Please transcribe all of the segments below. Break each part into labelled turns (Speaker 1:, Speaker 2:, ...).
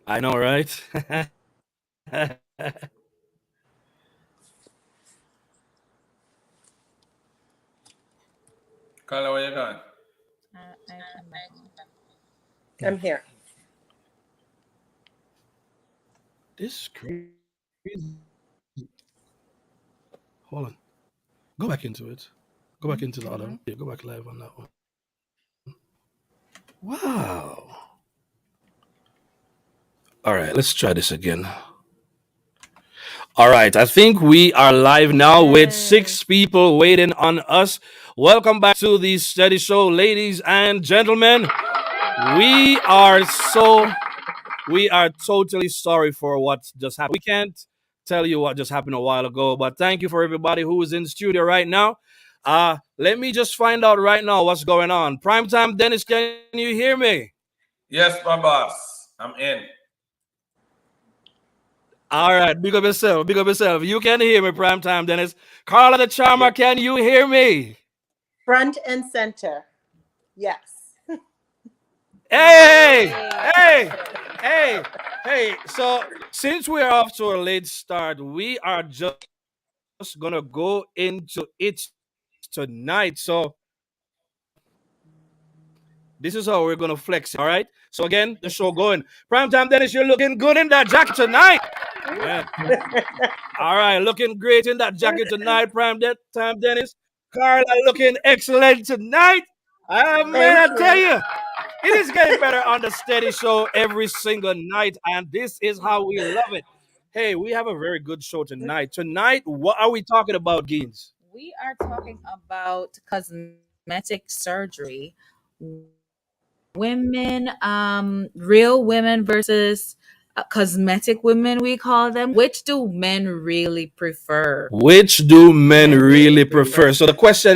Speaker 1: I know, right?
Speaker 2: Carla, where you going?
Speaker 3: I came back on.
Speaker 4: I'm here.
Speaker 1: This is crazy. Hold on. Go back into it. Go back into the other.
Speaker 3: Mm-hmm.
Speaker 1: Yeah, go back live on that one. Wow. All right, let's try this again. All right, I think we are live now with
Speaker 3: Yay.
Speaker 1: 6 people waiting on us. Welcome back to the Steady Show, ladies and gentlemen. We are so we are totally sorry for what just happened. We can't tell you what just happened a while ago, but thank you for everybody who is in the studio right now. Let me just find out right now what's going on. Primetime Dennis, can you hear me?
Speaker 2: Yes, my boss. I'm in.
Speaker 1: All right, big up yourself, big up yourself. You can hear me, Primetime Dennis. Carla the Charmer,
Speaker 2: Yeah.
Speaker 1: can you hear me?
Speaker 4: Front and center. Yes.
Speaker 1: Hey,
Speaker 3: Yay.
Speaker 1: hey, hey, hey. So since we're off to a late start, we are just gonna go into it tonight. So this is how we're gonna flex it, all right? So again, the show going. Primetime Dennis, you're looking good in that jacket tonight. Man. All right, looking great in that jacket tonight, Time Dennis. Carla looking excellent tonight. Man,
Speaker 4: Thank
Speaker 1: I tell
Speaker 4: you.
Speaker 1: you, it is getting better on the Steady Show every single night, and this is how we love it. Hey, we have a very good show tonight. Tonight, what are we talking about, Gaines?
Speaker 3: We are talking about cosmetic surgery. Women, real women versus cosmetic women, we call them. Which do men really prefer?
Speaker 1: Which do men really prefer? So the question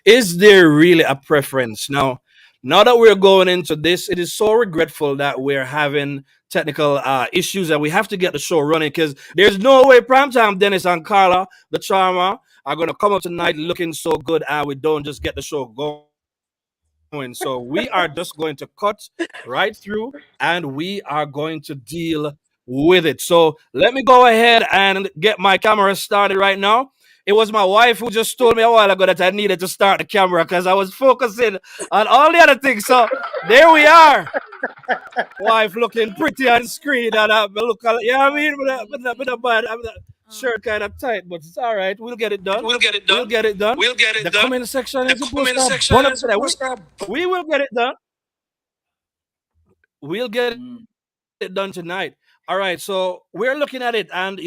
Speaker 1: is there really a preference? Now that we're going into this, it is so regretful that we're having technical issues and we have to get the show running because there's no way Primetime Dennis and Carla, the Charmer, are going to come up tonight looking so good and we don't just get the show going. So we are just going to cut right through and we are going to deal with it. So let me go ahead and get my camera started right now. It was my wife who just told me a while ago that I needed to start the camera because I was focusing on all the other things. So there we are. Wife looking pretty on screen and I look, you know what I mean? With a bad, shirt kind of tight, but it's all right. We'll get it done.
Speaker 2: We'll get it
Speaker 1: We'll
Speaker 2: done.
Speaker 1: get it done.
Speaker 2: We'll get it
Speaker 1: The
Speaker 2: done.
Speaker 1: comment section
Speaker 2: The
Speaker 1: is supposed
Speaker 2: comment
Speaker 1: to
Speaker 2: section
Speaker 1: burn up
Speaker 2: is
Speaker 1: today.
Speaker 2: supposed to.
Speaker 1: We will get it done. We'll get
Speaker 2: Mm.
Speaker 1: it done tonight. All right, so we're looking at it, and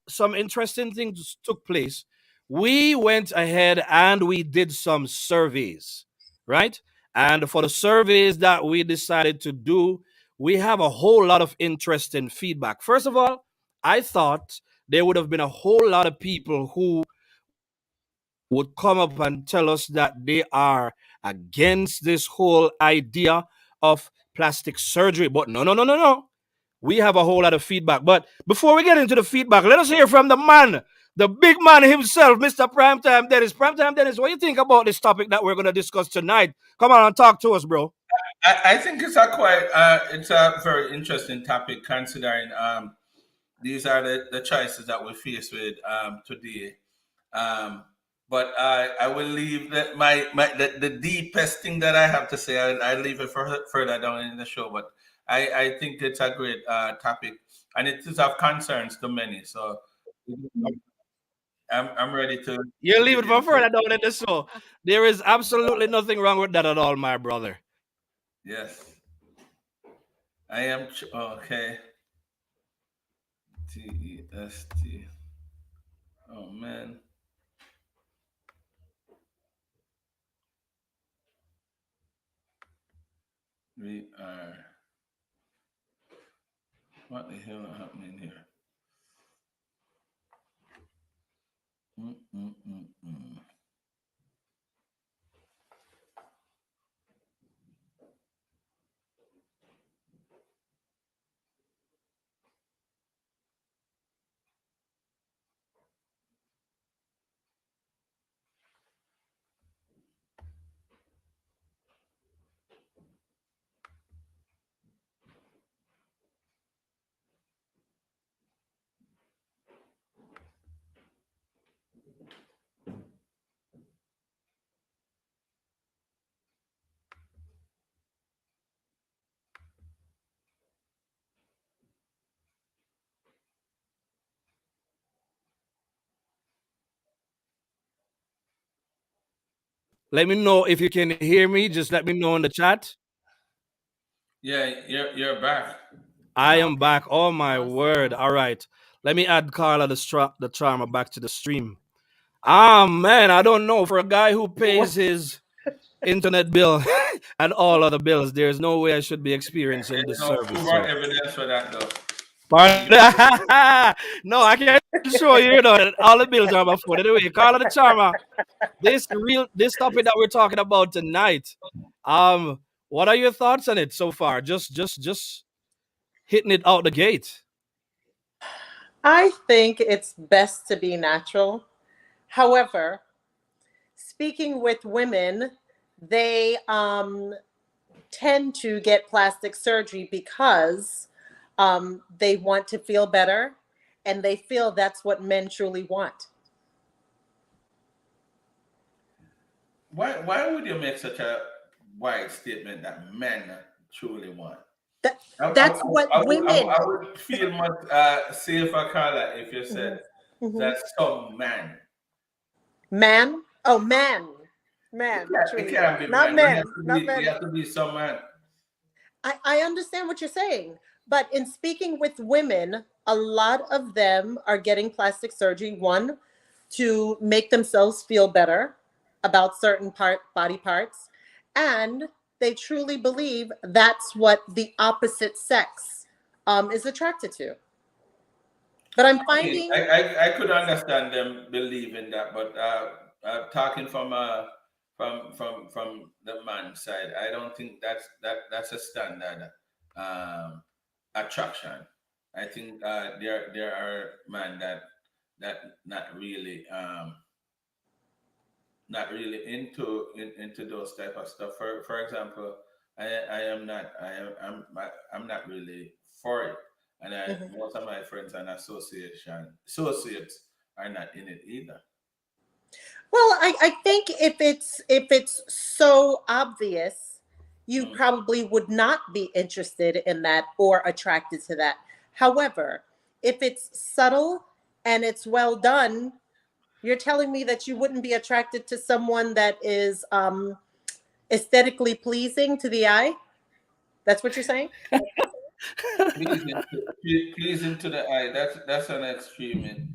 Speaker 1: some interesting things took place. We went ahead and we did some surveys, right? And for the surveys that we decided to do, we have a whole lot of interesting feedback. First of all, I thought there would have been a whole lot of people who would come up and tell us that they are against this whole idea of plastic surgery. But no, no, no, no, no. We have a whole lot of feedback. But before we get into the feedback, let us hear from the man, the big man himself, Mr. Primetime Dennis. Primetime Dennis, what do you think about this topic that we're going to discuss tonight? Come on and talk to us, bro.
Speaker 2: I think it's a very interesting topic considering these are the choices that we face with today. Um, but I will leave the deepest thing that I have to say. I leave it for further down in the show. But I think it's a great topic, and it is of concerns to many. So I'm ready to
Speaker 1: You leave it
Speaker 2: dig
Speaker 1: for
Speaker 2: into
Speaker 1: further
Speaker 2: it.
Speaker 1: down in the show. There is absolutely nothing wrong with that at all, my brother.
Speaker 2: Yes, I am. Okay. TEST. Oh man. We are. What the hell is happening here? Mm-mm-mm-mm.
Speaker 1: Let me know if you can hear me. Just let me know in the chat.
Speaker 2: Yeah, you're back.
Speaker 1: I am
Speaker 3: Okay.
Speaker 1: back. Oh my word.
Speaker 3: Awesome.
Speaker 1: All right. Let me add Carla the charmer back to the stream. Ah man, I don't know. For a guy who pays
Speaker 4: What?
Speaker 1: his internet bill and all other bills, there's no way I should be experiencing
Speaker 2: There's
Speaker 1: this
Speaker 2: no
Speaker 1: service.
Speaker 2: proof or
Speaker 1: So
Speaker 2: evidence for that though.
Speaker 1: pardon. No, I can show you, that all the bills are on my phone. Anyway, Carla the charmer. This topic that we're talking about tonight. Um, what are your thoughts on it so far? Just hitting it out the gate.
Speaker 4: I think it's best to be natural. However, speaking with women, they tend to get plastic surgery because they want to feel better and they feel that's what men truly want.
Speaker 2: Why would you make such a wide statement that men truly want?
Speaker 4: That,
Speaker 2: I, I,
Speaker 4: that's
Speaker 2: I,
Speaker 4: what
Speaker 2: I
Speaker 4: women.
Speaker 2: would feel much safer, Carla, if you
Speaker 4: Mhm,
Speaker 2: said
Speaker 4: mhm.
Speaker 2: that some man.
Speaker 4: Man? Oh, man. Man,
Speaker 2: It
Speaker 4: truly
Speaker 2: can't
Speaker 4: want.
Speaker 2: be
Speaker 4: Not
Speaker 2: man. It has
Speaker 4: men.
Speaker 2: to
Speaker 4: Not
Speaker 2: be. It
Speaker 4: men.
Speaker 2: has to be some man.
Speaker 4: I understand what you're saying, but in speaking with women, a lot of them are getting plastic surgery, one, to make themselves feel better about certain body parts, and they truly believe that's what the opposite sex is attracted to. But I'm
Speaker 2: I mean,
Speaker 4: finding,
Speaker 2: I could understand them believing that, but talking from the man side, I don't think that's a standard um, attraction. I think there are men that not really into those type of stuff. For example, I am not I'm not really for it, and
Speaker 4: Mhm.
Speaker 2: most of my friends and associates are not in it either.
Speaker 4: Well, I think if it's so obvious, you
Speaker 2: Mm.
Speaker 4: probably would not be interested in that or attracted to that. However, if it's subtle and it's well done, you're telling me that you wouldn't be attracted to someone that is aesthetically pleasing to the eye? That's what you're saying?
Speaker 2: Pleasing to the eye. That's an extreme.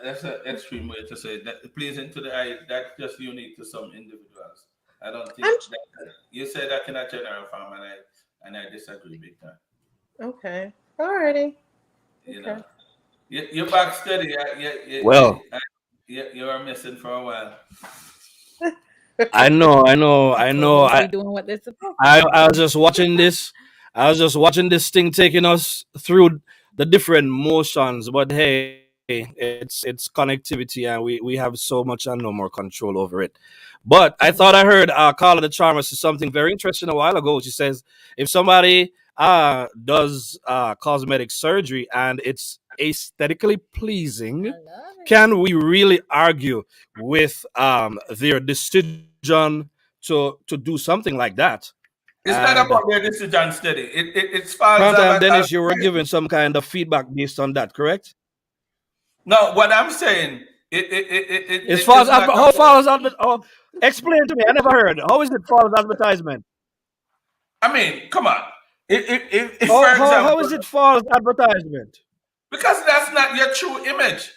Speaker 2: That's an extreme way to say it. That. Pleasing to the eye. That's just unique to some individuals. I don't
Speaker 4: I'm
Speaker 2: think that you say that in a general form, and I disagree big time.
Speaker 4: okay. Alrighty.
Speaker 2: You
Speaker 4: Okay.
Speaker 2: know, you're back steady.
Speaker 1: Well,
Speaker 2: You are missing for a while.
Speaker 3: I
Speaker 1: I
Speaker 3: told
Speaker 1: know.
Speaker 3: them to be doing what they're supposed to be
Speaker 1: I was
Speaker 3: doing.
Speaker 1: just watching this. I was just watching this thing taking us through the different motions. But hey, it's connectivity, and we have so much and no more control over it. But I thought I heard Carla the Charmer say something very interesting a while ago. She says if somebody does cosmetic surgery and it's aesthetically pleasing,
Speaker 3: I love it.
Speaker 1: can we really argue with their decision to do something like that?
Speaker 2: It's not
Speaker 1: And
Speaker 2: about their decision steady. It's false
Speaker 1: Pranta and
Speaker 2: advertising.
Speaker 1: Dennis, you were given some kind of feedback based on that, correct?
Speaker 2: No, what I'm saying,
Speaker 1: Is
Speaker 2: it is not
Speaker 1: how
Speaker 2: about.
Speaker 1: false advertisement? Oh, explain to me. I never heard. How is it false advertisement?
Speaker 2: I mean, come on. If for
Speaker 1: How
Speaker 2: example,
Speaker 1: is it false advertisement?
Speaker 2: because that's not your true image.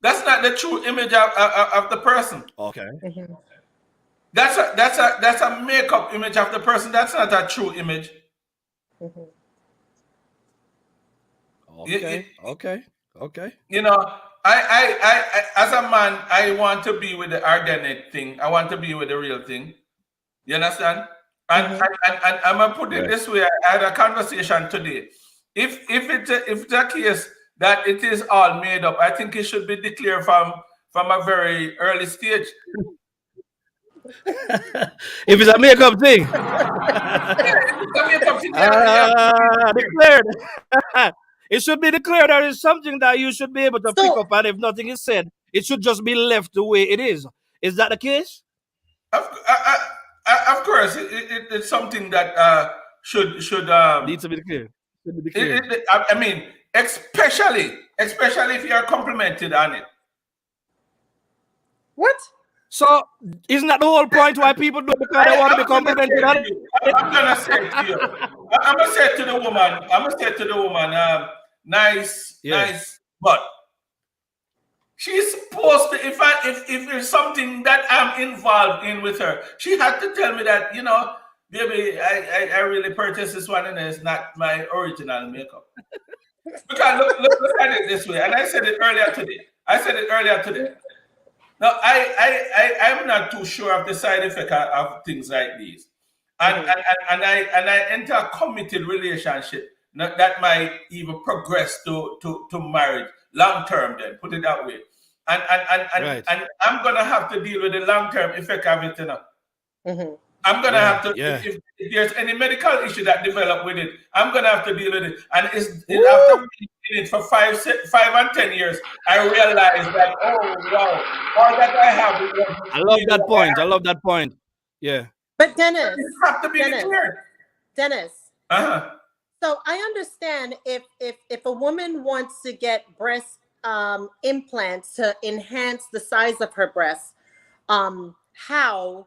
Speaker 2: That's not the true image of the person.
Speaker 1: Okay,
Speaker 4: Mhm,
Speaker 2: That's a makeup image of the person. That's not a true image.
Speaker 4: mhm.
Speaker 2: You, you,
Speaker 1: okay.
Speaker 2: you know, as a man, I want to be with the organic thing. I want to be with the real thing. You understand?
Speaker 4: Mhm.
Speaker 2: And I'm gonna put it
Speaker 1: Right.
Speaker 2: this way. I had a conversation today. If the case that it is all made up, I think it should be declared from a very early stage.
Speaker 1: If it's a makeup thing,
Speaker 2: Yeah, if it's a makeup thing, you have to be declared.
Speaker 1: declared. It should be declared that it's something that you should be able to pick
Speaker 4: So
Speaker 1: up, and if nothing is said, it should just be left the way it is. Is that the case?
Speaker 2: Of course, it's something that should
Speaker 1: Needs to be declared. Should be declared.
Speaker 2: I mean, especially if you are complimented on it.
Speaker 4: what?
Speaker 1: So isn't that the whole point why people do it? Because they want to be
Speaker 2: I'm gonna say
Speaker 1: complimented on
Speaker 2: to
Speaker 1: it?
Speaker 2: you. I'm gonna say to you. I'm gonna say to the woman. I'm gonna say to the woman. Nice,
Speaker 1: Yeah.
Speaker 2: nice, but she's supposed to. If there's something that I'm involved in with her, she had to tell me that, baby, I really purchased this one and it's not my original makeup. Because look at it this way, and I said it earlier today. Now, I'm not too sure of the side effect of things like these, and
Speaker 4: Mhm.
Speaker 2: and I enter a committed relationship that might even progress to marriage long term. Then put it that way,
Speaker 1: Right.
Speaker 2: and I'm gonna have to deal with the long term effect of it.
Speaker 4: Mhm.
Speaker 2: I'm gonna
Speaker 1: Yeah.
Speaker 2: have to
Speaker 1: Yeah.
Speaker 2: if there's any medical issue that develop with it, I'm gonna have to deal with it. And it after
Speaker 1: Woo!
Speaker 2: being in it for 5 and 10 years, I realized that, oh wow, all that I have it
Speaker 1: I
Speaker 2: wasn't
Speaker 1: love
Speaker 2: really
Speaker 1: that
Speaker 2: what I
Speaker 1: point. I
Speaker 2: have.
Speaker 1: love that point. Yeah.
Speaker 4: But
Speaker 2: It have to be
Speaker 4: Dennis,
Speaker 2: declared.
Speaker 4: Dennis.
Speaker 2: Uh-huh.
Speaker 4: So I understand if a woman wants to get breast implants to enhance the size of her breasts, how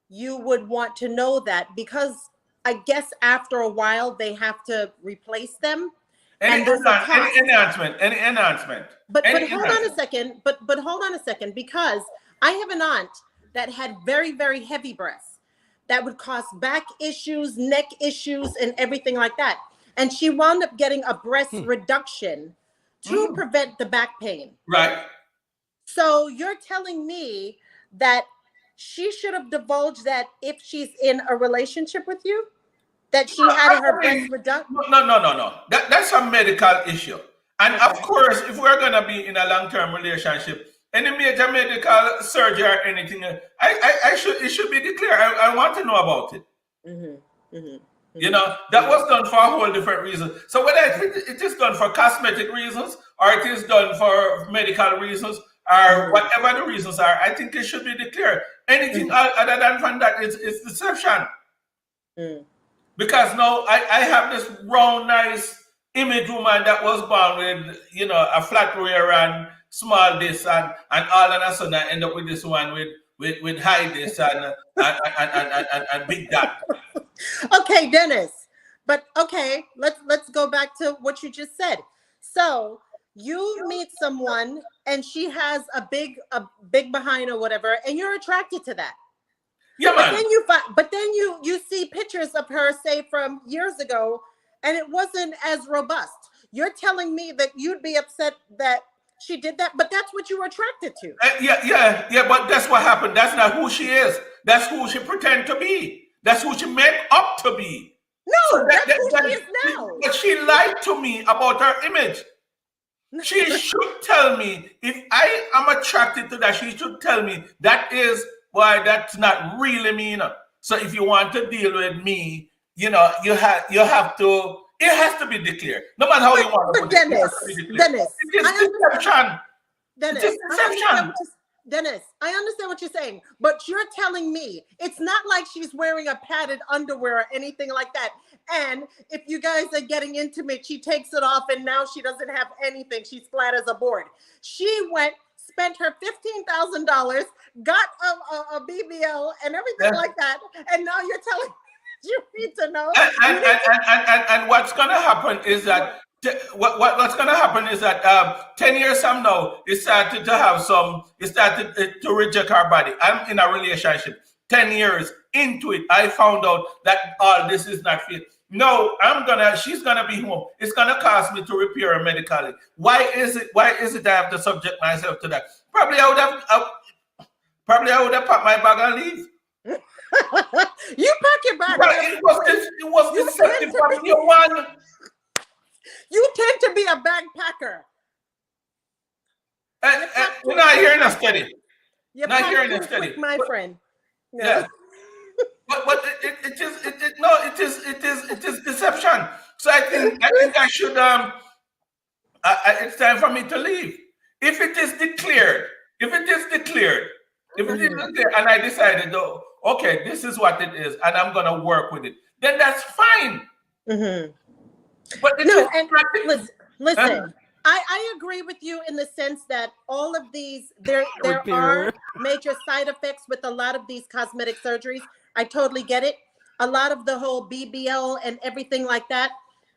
Speaker 4: you would want to know that, because I guess after a while they have to replace them, and there's a
Speaker 2: Any
Speaker 4: cost.
Speaker 2: enhancement, any enhancement,
Speaker 4: But
Speaker 2: any
Speaker 4: hold on a
Speaker 2: enhancement.
Speaker 4: second. But hold on a second, because I have an aunt that had very, very heavy breasts that would cause back issues, neck issues, and everything like that. And she wound up getting a breast
Speaker 1: Hmm.
Speaker 4: reduction to
Speaker 2: Mhm.
Speaker 4: prevent the back pain.
Speaker 2: Right.
Speaker 4: So you're telling me that she should have divulged that if she's in a relationship with you, that she had
Speaker 2: I
Speaker 4: her breast
Speaker 2: mean,
Speaker 4: reduction?
Speaker 2: no. That's a medical issue. And of
Speaker 4: Okay.
Speaker 2: course, if we're gonna be in a long-term relationship, any major medical surgery or anything, I should it should be declared. I want to know about it.
Speaker 4: Mm-hmm, mm-hmm,
Speaker 2: That
Speaker 4: mm-hmm,
Speaker 2: was done for a whole different reason. So whether it is done for cosmetic reasons or it is done for medical reasons or
Speaker 4: mm-hmm,
Speaker 2: whatever the reasons are, I think it should be declared. Anything
Speaker 4: mm-hmm,
Speaker 2: other than from that is deception.
Speaker 4: mm-hmm.
Speaker 2: Because now I have this round, nice image woman that was born with, a flat rear and small this and all of a sudden I end up with this one with high this and big that.
Speaker 4: Okay, Dennis. But okay, let's go back to what you just said. So you meet someone and she has a big behind or whatever, and you're attracted to that.
Speaker 2: Yeah,
Speaker 4: But
Speaker 2: man.
Speaker 4: then you see pictures of her, say from years ago, and it wasn't as robust. You're telling me that you'd be upset that she did that, but that's what you were attracted to.
Speaker 2: Yeah, but that's what happened. That's not who she is. That's who she pretend to be. That's who she make up to be. So
Speaker 4: No, that's who she is now.
Speaker 2: but she lied to me about her image. She should tell me if I am attracted to that. She should tell me that is why that's not really me. So if you want to deal with me, you have to. It has to be declared. No matter how you want to
Speaker 4: But
Speaker 2: put it, it has to be declared.
Speaker 4: Dennis,
Speaker 2: It is
Speaker 4: I understand.
Speaker 2: deception. It
Speaker 4: Dennis,
Speaker 2: is
Speaker 4: I understand
Speaker 2: deception.
Speaker 4: what you Dennis, I understand what you're saying, but you're telling me it's not like she's wearing a padded underwear or anything like that. And if you guys are getting intimate, she takes it off and now she doesn't have anything. She's flat as a board. She went, spent her $15,000, got a BBL and everything
Speaker 2: Yeah.
Speaker 4: like that, and now you're telling you need to know.
Speaker 2: And
Speaker 4: You
Speaker 2: and,
Speaker 4: need
Speaker 2: and,
Speaker 4: to
Speaker 2: and what's gonna happen is that
Speaker 4: what?
Speaker 2: what's gonna happen is that 10 years from now it started to have some it started to reject our body. I'm in a relationship. 10 years into it, I found out that all this is not fit. No, she's gonna be home. It's gonna cost me to repair her medically. Why is it I have to subject myself to that? Probably I would have packed my bag and leave.
Speaker 4: You pack your bag
Speaker 2: But
Speaker 4: and
Speaker 2: it was
Speaker 4: leave.
Speaker 2: this, it was
Speaker 4: You tend
Speaker 2: deceptive
Speaker 4: to
Speaker 2: from
Speaker 4: be
Speaker 2: year one.
Speaker 4: you tend to be a backpacker. You pack
Speaker 2: We're
Speaker 4: too
Speaker 2: not
Speaker 4: quick,
Speaker 2: hearing a
Speaker 4: my friend.
Speaker 2: study.
Speaker 4: You
Speaker 2: Not
Speaker 4: pack
Speaker 2: hearing a
Speaker 4: too quick,
Speaker 2: study.
Speaker 4: my
Speaker 2: But
Speaker 4: friend. Yeah.
Speaker 2: yeah, but it is deception. So I think I should it's time for me to leave. If it is declared, if it is declared, if it is
Speaker 4: Mhm.
Speaker 2: declared, and I decided, oh, okay, this is what it is, and I'm gonna work with it, then that's fine.
Speaker 4: Mhm.
Speaker 2: But it is
Speaker 4: No, and
Speaker 2: not.
Speaker 4: listen, listen.
Speaker 2: Huh?
Speaker 4: I agree with you in the sense that all of these there are
Speaker 1: Repairer.
Speaker 4: major side effects with a lot of these cosmetic surgeries. I totally get it. A lot of the whole BBL and everything like that.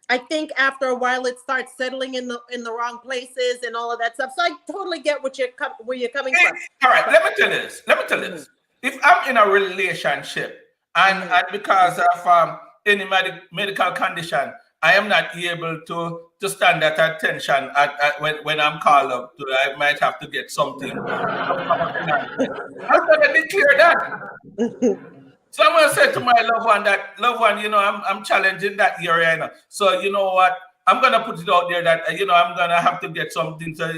Speaker 4: I think after a while it starts settling in the wrong places and all of that stuff. So I totally get what where you're coming
Speaker 2: Hey,
Speaker 4: from.
Speaker 2: all right,
Speaker 4: But
Speaker 2: let me tell you this. Let me tell you
Speaker 4: mhm,
Speaker 2: this. If I'm in a relationship and because of any medical condition, I am not able to stand at attention when I'm called up to, I might have to get something from a financier. I'm gonna declare that. Someone said to my loved one that loved one, I'm challenging that area, So you know what? I'm gonna put it out there that I'm gonna have to get something. So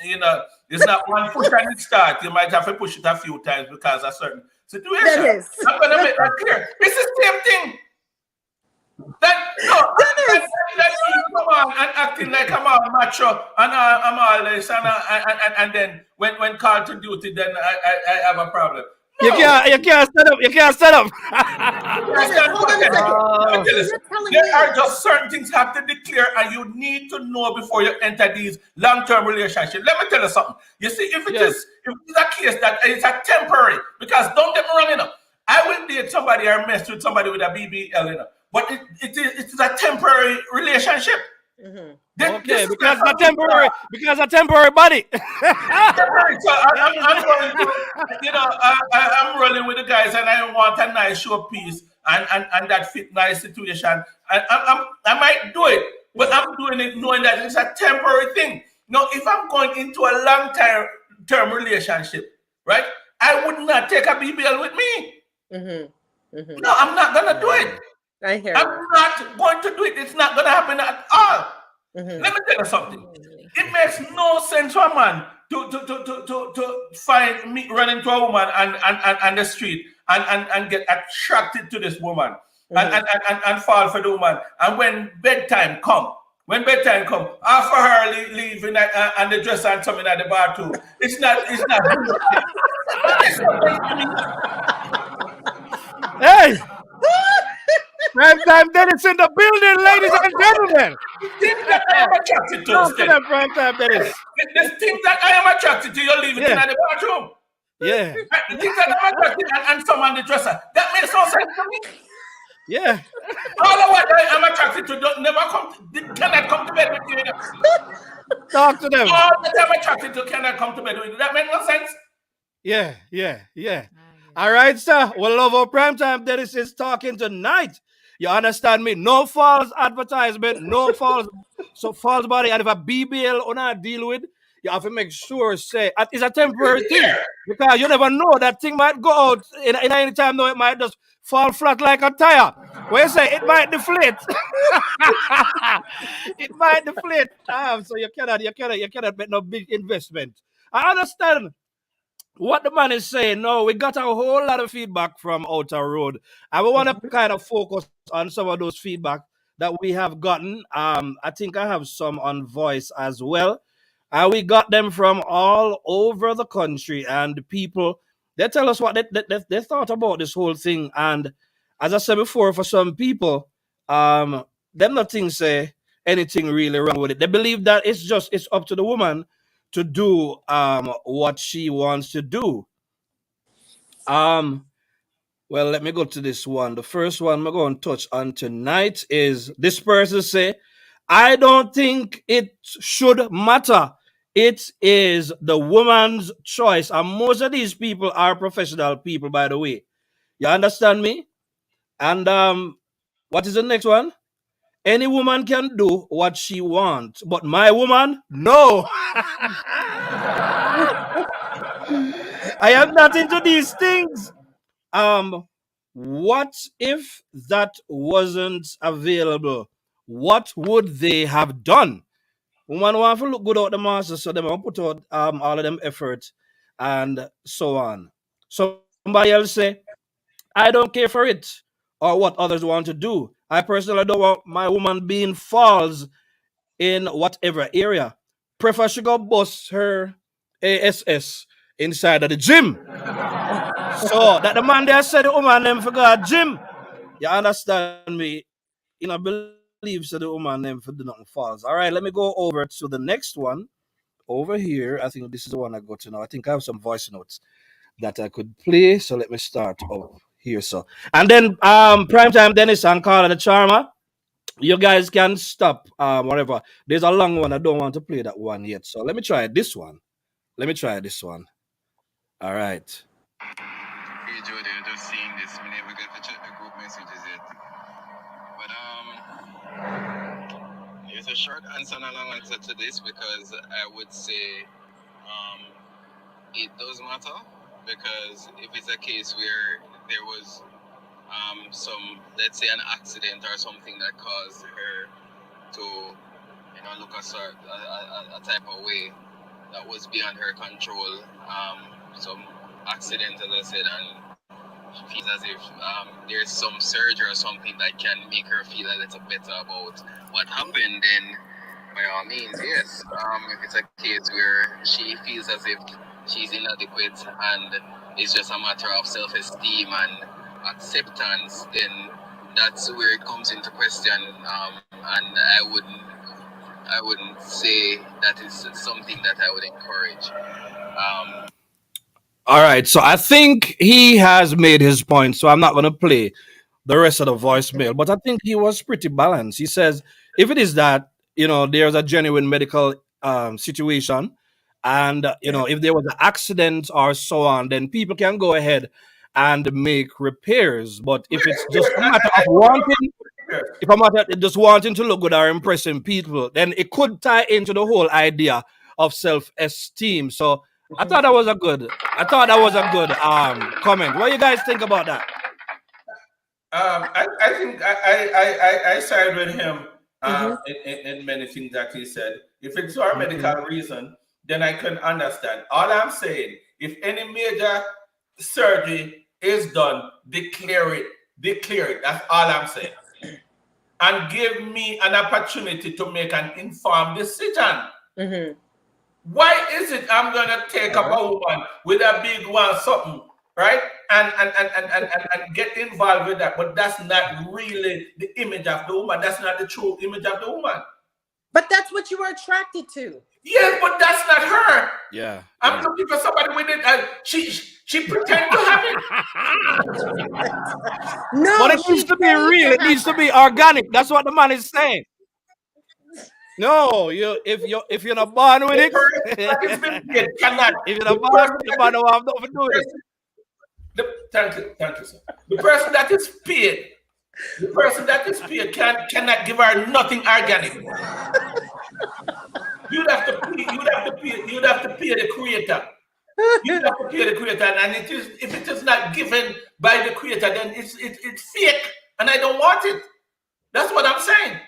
Speaker 2: you know, it's not one push and it start. You might have to push it a few times because of certain
Speaker 4: that
Speaker 2: situation.
Speaker 4: is.
Speaker 2: I'm gonna make that clear. It's the same thing. That no, that,
Speaker 4: Dennis,
Speaker 2: that you come on and acting like I'm all macho and I'm all this and then when called to duty, then I have a problem. No,
Speaker 1: You can't stand up. You can't stand up.
Speaker 2: you
Speaker 4: Dennis,
Speaker 2: understand
Speaker 4: hold
Speaker 2: what
Speaker 4: on a
Speaker 2: I'm
Speaker 4: second.
Speaker 2: Let me
Speaker 1: Oh,
Speaker 2: tell you
Speaker 4: So
Speaker 2: this.
Speaker 4: you're telling
Speaker 2: There are
Speaker 4: me,
Speaker 2: just certain things you have to declare, and you need to know before you enter these long-term relationships. Let me tell you something. You see,
Speaker 1: yes.
Speaker 2: if it's a case that it's a temporary, because don't get me wrong, I will date somebody or mess with somebody with a BBL, but it is a temporary relationship.
Speaker 4: mhm,
Speaker 2: This
Speaker 1: Okay,
Speaker 2: is not
Speaker 1: because a
Speaker 2: something.
Speaker 1: temporary, because a temporary body.
Speaker 2: Right. So I'm going to, I'm rolling with the guys, and I want a nice showpiece and that fit nice situation. I might do it, but I'm doing it knowing that it's a temporary thing. Now, if I'm going into a long term relationship, right? I would not take a BBL with me.
Speaker 4: mhm, mhm.
Speaker 2: No, I'm not gonna do it.
Speaker 1: Yeah.
Speaker 4: I hear
Speaker 2: I'm
Speaker 4: you.
Speaker 2: not going to do it. It's not gonna happen at all. Let
Speaker 4: Mhm,
Speaker 2: me tell you something.
Speaker 3: Really.
Speaker 2: It makes no sense for a man to find me run into a woman and the street and get attracted to this woman
Speaker 4: mhm.
Speaker 2: and fall for the woman. And when bedtime come, after her leaving and the dress and something at the bar too, it's not good. That makes no sense to me.
Speaker 1: Hey, prime time Dennis in the building, ladies and gentlemen.
Speaker 2: The things that I am attracted to,
Speaker 1: Talk to
Speaker 2: Steady.
Speaker 1: them, prime time Dennis.
Speaker 2: The things that I am attracted to, you leave it in
Speaker 1: Yeah,
Speaker 2: the bathroom.
Speaker 1: yeah,
Speaker 2: The things that I'm attracted and some on the dresser. That makes no sense to me.
Speaker 1: yeah.
Speaker 2: All of what I am attracted to don't never cannot come to bed with you.
Speaker 1: Talk to them.
Speaker 2: All that I'm attracted to cannot come to bed with you. That makes no sense.
Speaker 1: Yeah, yeah, yeah.
Speaker 3: I
Speaker 1: All
Speaker 3: agree.
Speaker 1: right, sir. Well, love our prime time Dennis is talking tonight. You understand me? No false advertisement, no false body. And if a BBL on not deal with, you have to make sure say it's a temporary thing.
Speaker 2: Yeah.
Speaker 1: Because you never know that thing might go out in any time. No, it might just fall flat like a tire. Where you say it might deflate. It might deflate. So you cannot make no big investment. I understand what the man is saying. No, we got a whole lot of feedback from Outer Road, and we want to kind of focus on some of those feedback that we have gotten. I think I have some on voice as well. We got them from all over the country, and the people they tell us what they thought about this whole thing. And as I said before, for some people, them nothing say anything really wrong with it. They believe that it's up to the woman to do what she wants to do. Um well, let me go to this one. The first one I'm going to touch on tonight is this person say, I don't think it should matter. It is the woman's choice. And most of these people are professional people, by the way. You understand me? And what is the next one? Any woman can do what she wants, but my woman, no. I am not into these things. Um, what if that wasn't available? What would they have done? Woman want to look good out the master, so they want to put out all of them effort and so on. Somebody else say, I don't care for it or what others want to do. I personally don't want my woman being false in whatever area. Prefer she go bust her ASS inside of the gym. So that the man there said the woman them forgot gym. You understand me? You know, believe leave so the woman them for do nothing false. All right, let me go over to the next one over here. I think this is the one I go to now. I think I have some voice notes that I could play. So let me start up here. So and then prime time Dennis and Carla the Charmer. You guys can stop whatever. There's a long one. I don't want to play that one yet. So let me try this one. Let me try this one. All right. Hey Jody, I'm just seeing this. We never get to check the group messages yet. But there's a short answer and a long answer to this because I would say it does matter because if it's a case where there was some, let's say, an accident or something that caused her to, look a type of way that was beyond her control, some accident, as I said, and she feels as if there's some surgery or something that can make her feel a little better about what happened, then by all means, yes. If it's a case where she feels as if she's inadequate and it's just a matter of self-esteem and acceptance, then that's where it comes into question. And I wouldn't say that is something that I would encourage. All right, so I think he has made his point, so I'm not going to play the rest of the voicemail, but I think he was pretty balanced. He says, if it is that, there's a genuine medical situation, and, if there was an accident or so on, then people can go ahead and make repairs. But if it's just a matter of wanting, if I'm not just wanting to look good or impressing people, then it could tie into the whole idea of self-esteem. So I thought that was a good comment. What do you guys think about that?
Speaker 2: I think I side with him
Speaker 4: Mhm.
Speaker 2: in many things that he said. If it's for a medical reason, then I can understand. All I'm saying, if any major surgery is done, declare it. Declare it. That's all I'm saying. And give me an opportunity to make an informed decision.
Speaker 4: Mhm.
Speaker 2: Why is it I'm gonna take up a woman with a big one something, right? And get involved with that. But that's not really the image of the woman. That's not the true image of the woman.
Speaker 4: But that's what you were attracted to.
Speaker 2: Yes, but that's not her.
Speaker 1: Yeah.
Speaker 2: I'm looking for somebody with it. She pretend to have it.
Speaker 4: No,
Speaker 1: But it needs
Speaker 4: she
Speaker 1: to be
Speaker 4: paid
Speaker 1: real.
Speaker 4: to
Speaker 1: It
Speaker 4: have
Speaker 1: needs to
Speaker 4: that.
Speaker 1: be organic. That's what the man is saying. No, if you're not born with
Speaker 2: The
Speaker 1: it,
Speaker 2: person that is being paid cannot.
Speaker 1: if you're
Speaker 2: The
Speaker 1: not born
Speaker 2: person
Speaker 1: with it, the
Speaker 2: that
Speaker 1: man
Speaker 2: is
Speaker 1: don't have nothing to do with it.
Speaker 2: thank you, sir. The person that is paid, the person that is paid cannot give her nothing organic. You'd have to pay. You'd have to pay. You'd have to pay the creator. You'd have to pay the creator, and it is if it is not given by the creator, then it's fake, and I don't want it. That's what I'm saying.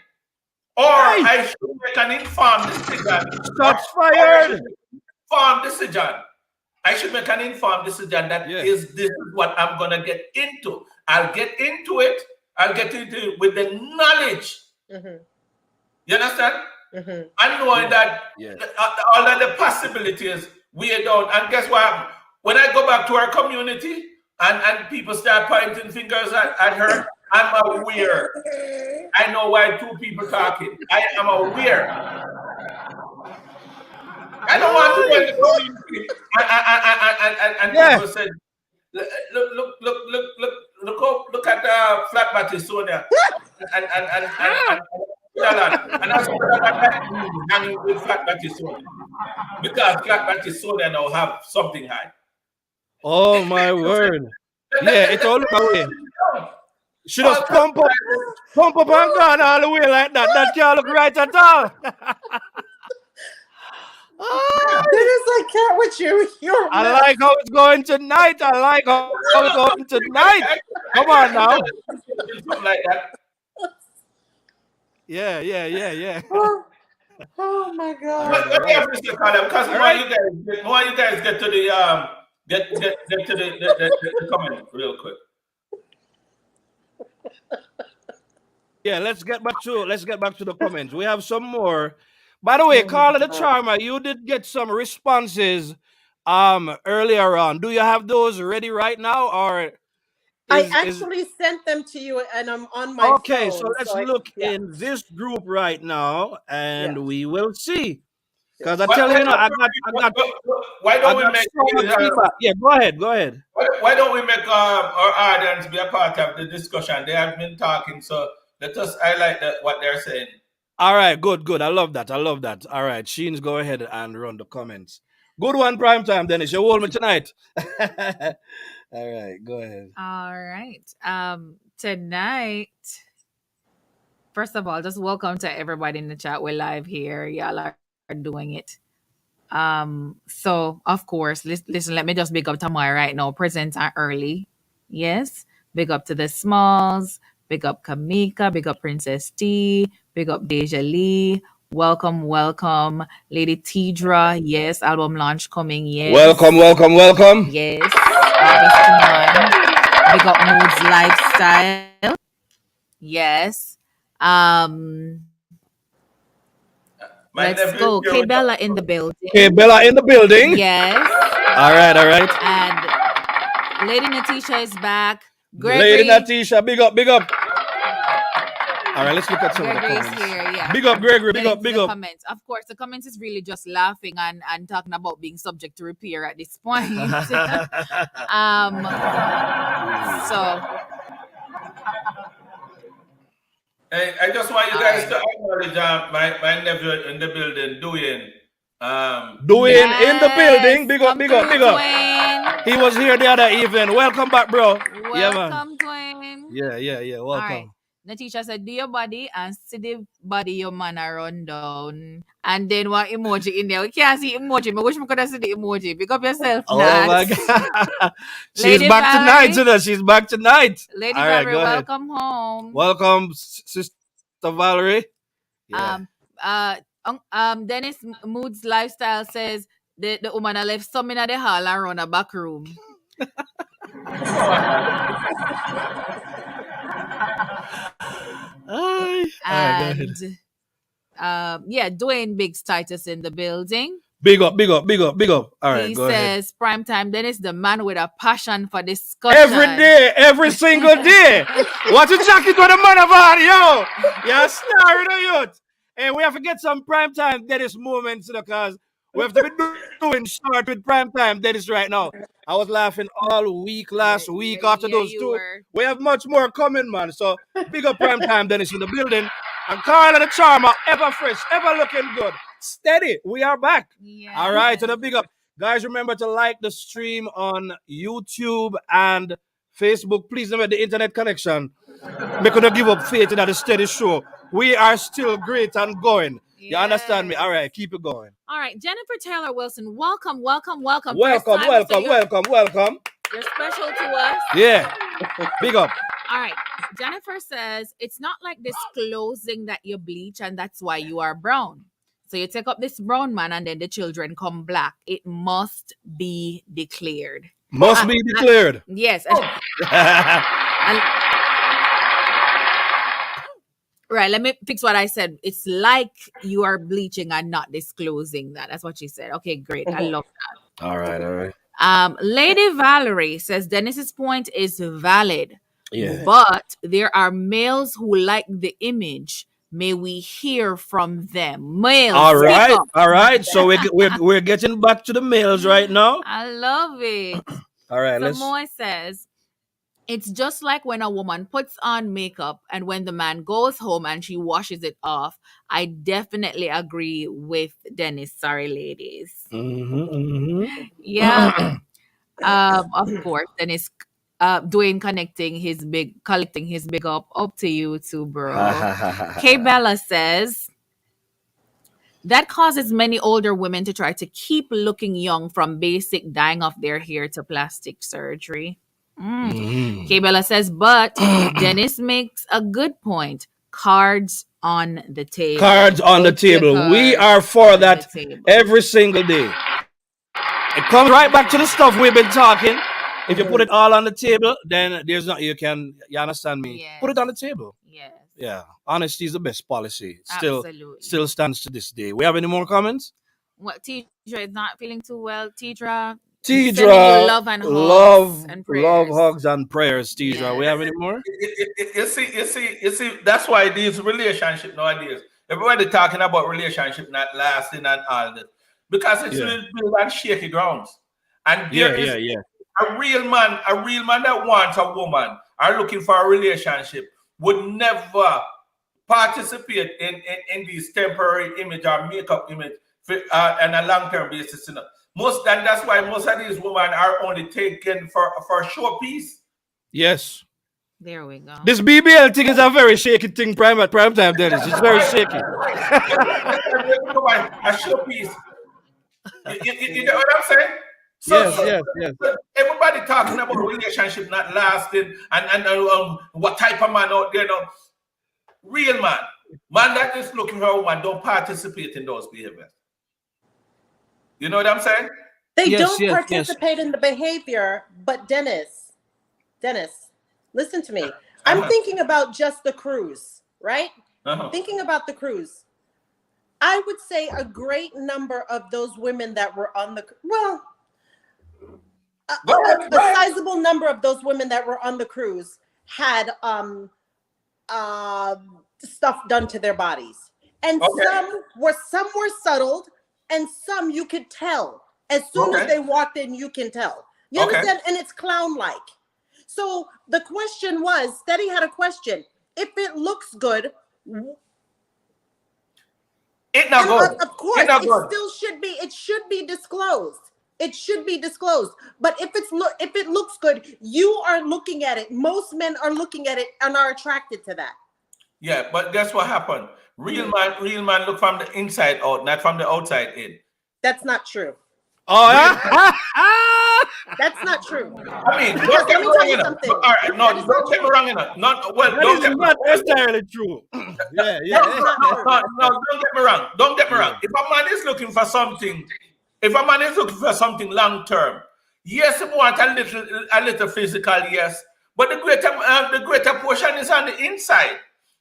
Speaker 2: Or
Speaker 1: Hey,
Speaker 2: I should make an informed decision,
Speaker 1: shots
Speaker 2: or I should
Speaker 1: fired.
Speaker 2: make an informed decision. I should make an informed decision that
Speaker 1: Yeah.
Speaker 2: this is what I'm gonna get into. I'll get into it. I'll get into it with the knowledge.
Speaker 4: Mhm.
Speaker 2: You understand?
Speaker 4: Mhm.
Speaker 2: And knowing that
Speaker 1: Yeah.
Speaker 2: all of the possibilities weigh down. And guess what? When I go back to our community and people start pointing fingers at her, I'm aware. I know why two people talking. I am aware. I don't want to go in the community and
Speaker 1: Yeah.
Speaker 2: people say, look at flat batty Sonia and that's hanging with flat batty Sonia because flat batty Sonia now have something high.
Speaker 1: Oh my word. Yeah, it's all look away. She
Speaker 2: All
Speaker 1: just pump up and gone all the way like that. That can't look right at all.
Speaker 4: Dennis, I can't with you. You're a
Speaker 1: I
Speaker 4: mess.
Speaker 1: like how it's going tonight. I like how it's going tonight. Come on now.
Speaker 2: something like that.
Speaker 1: Yeah.
Speaker 4: Oh my
Speaker 1: All
Speaker 4: God.
Speaker 1: right, all
Speaker 2: Let me
Speaker 1: right.
Speaker 2: ask you, Colin, because
Speaker 1: All right.
Speaker 2: more you guys get to the get to the comment real quick.
Speaker 1: Yeah, let's get back to the comments. We have some more. By the way,
Speaker 4: Oh my
Speaker 1: Carla the
Speaker 4: God.
Speaker 1: Charmer, you did get some responses earlier on. Do you have those ready right now, or
Speaker 4: I
Speaker 1: is
Speaker 4: actually sent them to you, and I'm on my
Speaker 1: okay. So
Speaker 4: phone.
Speaker 1: let's
Speaker 4: So I,
Speaker 1: look
Speaker 4: yeah,
Speaker 1: in this group right now,
Speaker 4: yeah,
Speaker 1: and we will see. Because I
Speaker 4: yes.
Speaker 1: tell you,
Speaker 2: Why
Speaker 1: you know,
Speaker 2: don't why
Speaker 1: I
Speaker 2: don't we
Speaker 1: got
Speaker 2: make
Speaker 1: so much
Speaker 2: these,
Speaker 1: feedback. Yeah, go ahead, go ahead.
Speaker 2: why don't we make our audience be a part of the discussion? They have been talking, so let us highlight what they're saying.
Speaker 1: All right, good, good. I love that. I love that. All right, Sheens, go ahead and run the comments. Good one, prime time, Dennis. You hold me tonight. All right, go ahead.
Speaker 3: All right. Tonight, first of all, just welcome to everybody in the chat. We're live here. Y'all are doing it. So of course, listen, let me just big up Tamara right now. Presents are early. Yes. Big up to the Smalls. Big up Kamika. Big up Princess T. Big up Deja Lee. Welcome, welcome. Lady Tidra. Yes. Album launch coming.
Speaker 1: Welcome,
Speaker 3: Yes.
Speaker 1: welcome, welcome.
Speaker 3: Yes. August 1. Big up Moods Lifestyle. Yes. Um,
Speaker 2: My
Speaker 3: let's
Speaker 2: nephew is
Speaker 3: go.
Speaker 2: here
Speaker 3: K
Speaker 2: with us.
Speaker 3: Bella in the
Speaker 1: Okay,
Speaker 3: building.
Speaker 1: Bella in the building.
Speaker 3: Yes.
Speaker 1: All right, all right.
Speaker 3: And Lady Natisha is back.
Speaker 1: Lady
Speaker 3: Gregory.
Speaker 1: Natisha, big up, big up. All right, let's look at some of the
Speaker 3: Gregory is
Speaker 1: comments.
Speaker 3: here. Yeah.
Speaker 1: Big up, Gregory, big
Speaker 3: Get
Speaker 1: up,
Speaker 3: into
Speaker 1: big
Speaker 3: the
Speaker 1: up.
Speaker 3: comments. Of course, the comments is really just laughing and talking about being subject to repair at this point. um so
Speaker 2: Hey, I just want you
Speaker 3: all
Speaker 2: guys
Speaker 3: right.
Speaker 2: to acknowledge my nephew in the building, Duane.
Speaker 1: Doing in the building.
Speaker 3: Yes.
Speaker 1: Big up,
Speaker 3: Come
Speaker 1: big up,
Speaker 3: through,
Speaker 1: big up.
Speaker 3: Dwayne.
Speaker 1: He was here the other evening. Welcome back, bro. Yeah, man.
Speaker 3: Welcome, Dwayne.
Speaker 1: Yeah, yeah, yeah.
Speaker 3: All right.
Speaker 1: Welcome.
Speaker 3: The teacher said, do your body and see the body your man a run down. And then what emoji in there? We can't see emoji. I wish we could have seen the emoji. Pick up yourself,
Speaker 1: Oh
Speaker 3: Nat.
Speaker 1: my God. She's
Speaker 3: Lady
Speaker 1: back tonight,
Speaker 3: Valerie.
Speaker 1: you know. She's back tonight.
Speaker 3: Lady
Speaker 1: All right,
Speaker 3: Valerie,
Speaker 1: go ahead.
Speaker 3: welcome home.
Speaker 1: Welcome, Sister Valerie. Yeah.
Speaker 3: Um, Dennis Moods Lifestyle says the woman a left some in the hall and run a back room.
Speaker 1: All right, go ahead.
Speaker 3: And yeah, Dwayne Biggs Titus in the building.
Speaker 1: Big up, big up, big up, big up. All right,
Speaker 3: He
Speaker 1: go ahead.
Speaker 3: says, Primetime Dennis, the man with a passion for discussion.
Speaker 1: Every day, every single day. What a jacket with the man of all, yo. You're a star in the youth. And we have to get some prime time Dennis moments, you know, because we have to be doing short with prime time Dennis right now. I was laughing all week last week after
Speaker 3: Yeah,
Speaker 1: those
Speaker 3: you
Speaker 1: two.
Speaker 3: were.
Speaker 1: We have much more coming, man. So big up prime time Dennis in the building. And Carla the Charmer, ever fresh, ever looking good. Steady. We are back.
Speaker 3: Yeah.
Speaker 1: All right, to the big up. Guys, remember to like the stream on YouTube and Facebook. Please remember the internet connection. Make not give up faith in the steady show. We are still great and going. You understand me?
Speaker 3: Yes.
Speaker 1: All right, keep it going.
Speaker 3: All right, Jennifer Taylor Wilson, welcome, welcome, welcome.
Speaker 1: Welcome,
Speaker 3: First time, so
Speaker 1: welcome, welcome.
Speaker 3: you're special to us.
Speaker 1: Yeah, big up.
Speaker 3: All right. Jennifer says it's not like disclosing that you bleach and that's why you are brown. So you take up this brown man and then the children come black. It must be declared.
Speaker 1: Must be declared.
Speaker 3: Yes. Right, let me fix what I said. It's like you are bleaching and not disclosing that. That's what she said. Okay, great. I love that.
Speaker 1: All right, all right.
Speaker 3: Lady Valerie says Dennis's point is valid.
Speaker 1: Yeah.
Speaker 3: But there are males who like the image. May we hear from them. Males.
Speaker 1: All right, all right. So we're getting back to the males right now.
Speaker 3: I love it.
Speaker 1: All right, let's.
Speaker 3: Samoy says, it's just like when a woman puts on makeup and when the man goes home and she washes it off. I definitely agree with Dennis. Sorry, ladies. Yeah. Of course, Dennis Dwayne collecting his big up to you too, bro. K Bella says that causes many older women to try to keep looking young from basic dyeing of their hair to plastic surgery. K Bella says, but Dennis makes a good point. Cards on the table.
Speaker 1: Cards on the table. We are for that every single day. It comes right back to the stuff we've been talking. If you put it all on the table, then there's not you understand me?
Speaker 3: Yes.
Speaker 1: Put it on the table.
Speaker 3: Yes.
Speaker 1: Yeah. Honesty is the best policy.
Speaker 3: Absolutely.
Speaker 1: Still stands to this day. We have any more comments?
Speaker 3: What Tidra is not feeling too well. Tidra, Sending you
Speaker 1: Tidra,
Speaker 3: love and hugs
Speaker 1: love,
Speaker 3: and
Speaker 1: love,
Speaker 3: prayers.
Speaker 1: hugs, and prayers. Tidra, we
Speaker 3: Yes.
Speaker 1: have any more?
Speaker 2: You see, that's why these relationship nowadays, everybody talking about relationship not lasting and all that. Because it's
Speaker 1: Yeah,
Speaker 2: built on shaky grounds. And
Speaker 1: yeah,
Speaker 2: there is
Speaker 1: yeah, yeah.
Speaker 2: a real man that wants a woman are looking for a relationship would never participate in these temporary image or makeup image on a long-term basis. And that's why most of these women are only taken for a showpiece.
Speaker 1: Yes.
Speaker 3: There we go.
Speaker 1: This BBL thing is a very shaky thing, prime time, Dennis. It's very
Speaker 2: Right,
Speaker 1: shaky.
Speaker 2: right. A showpiece. You know what I'm saying? So,
Speaker 1: Yes,
Speaker 2: so,
Speaker 1: yes, yes.
Speaker 2: so everybody talking about relationship not lasting and what type of man out there now. Real man that is looking for a woman don't participate in those behaviors. You know what I'm saying?
Speaker 4: They
Speaker 1: Yes,
Speaker 4: don't
Speaker 1: yes, yes.
Speaker 4: participate in the behavior, but Dennis, listen to me. I'm
Speaker 2: Uh-huh.
Speaker 4: thinking about just the cruise, right?
Speaker 2: Uh-huh.
Speaker 4: Thinking about the cruise. I would say a great number of those women that were on the well,
Speaker 2: Go ahead, go
Speaker 4: a
Speaker 2: ahead.
Speaker 4: sizable number of those women that were on the cruise had uh, stuff done to their bodies, and
Speaker 2: Okay.
Speaker 4: some were settled, and some you could tell as soon as
Speaker 2: Okay.
Speaker 4: they walked in. You can tell. You
Speaker 2: Okay.
Speaker 4: understand? And it's clown like. So the question was, Steady had a question. If it looks good,
Speaker 2: It's not
Speaker 4: and
Speaker 2: good.
Speaker 4: of course,
Speaker 2: It's not
Speaker 4: it
Speaker 2: good.
Speaker 4: still should be. It should be disclosed. It should be disclosed. But if it looks good, you are looking at it. Most men are looking at it and are attracted to that.
Speaker 2: Yeah, but guess what happened? Real
Speaker 4: Mhm.
Speaker 2: man look from the inside out, not from the outside in.
Speaker 4: That's not true.
Speaker 1: Oh,
Speaker 2: Real
Speaker 1: yeah?
Speaker 4: That's not true.
Speaker 2: I mean,
Speaker 4: Because
Speaker 2: don't get
Speaker 4: let
Speaker 2: me
Speaker 4: me tell
Speaker 2: wrong
Speaker 4: you
Speaker 2: enough.
Speaker 4: something.
Speaker 2: All right, no,
Speaker 4: That is not
Speaker 2: don't get me
Speaker 4: true.
Speaker 2: wrong enough. Not well,
Speaker 1: That
Speaker 2: don't
Speaker 1: is
Speaker 2: get me
Speaker 1: not
Speaker 2: wrong.
Speaker 1: entirely true. Yeah,
Speaker 4: That
Speaker 1: yeah,
Speaker 4: is not
Speaker 2: No,
Speaker 4: true.
Speaker 2: no, no, don't get me wrong. Don't get me
Speaker 1: yeah.
Speaker 2: wrong. If a man is looking for something long term, yes, he want a little physical, yes, but the greater portion is on the inside.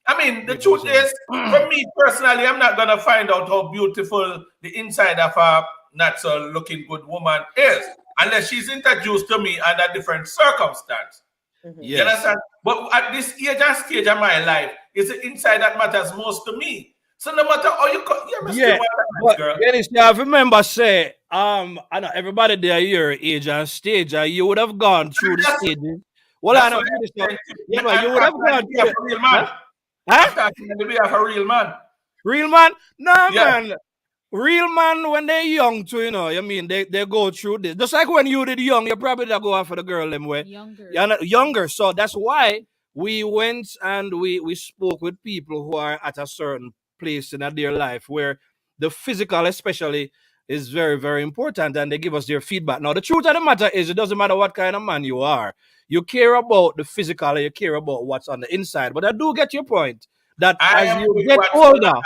Speaker 2: I mean, the
Speaker 1: Big up
Speaker 2: truth
Speaker 1: yourself.
Speaker 2: is, for me personally, I'm not gonna find out how beautiful the inside of a not so looking good woman is unless she's introduced to me under different circumstance.
Speaker 4: Mhm.
Speaker 2: You
Speaker 1: Yes.
Speaker 2: understand? But at this age and stage of my life, it's the inside that matters most to me. So no matter how you must still
Speaker 1: Yeah.
Speaker 2: want a nice
Speaker 1: But
Speaker 2: girl.
Speaker 1: Dennis, you have to remember, say, I know everybody there your age and stage, you would have gone through the
Speaker 2: That's
Speaker 1: stages. Well, I
Speaker 2: that's
Speaker 1: know
Speaker 2: what I'm
Speaker 1: finish now.
Speaker 2: saying.
Speaker 1: Yeah, man,
Speaker 2: I'm
Speaker 1: you would have
Speaker 2: talking on
Speaker 1: gone
Speaker 2: the
Speaker 1: through
Speaker 2: behalf
Speaker 1: the
Speaker 2: of a real
Speaker 1: huh?
Speaker 2: man.
Speaker 1: Huh?
Speaker 2: I'm talking on the behalf of a real man.
Speaker 1: Real man? No,
Speaker 2: Yeah.
Speaker 1: man. Real man, when they're young too, I mean, they go through this. Just like when you did young, you probably did go after the girl them way.
Speaker 3: Younger.
Speaker 1: You're not younger. So that's why we went and we spoke with people who are at a certain place in their life where the physical especially is very, very important, and they give us their feedback. Now, the truth of the matter is it doesn't matter what kind of man you are. You care about the physical, you care about what's on the inside. But I do get your point that
Speaker 2: I
Speaker 1: as
Speaker 2: am
Speaker 1: you
Speaker 2: with
Speaker 1: get
Speaker 2: what's going
Speaker 1: older,
Speaker 2: on.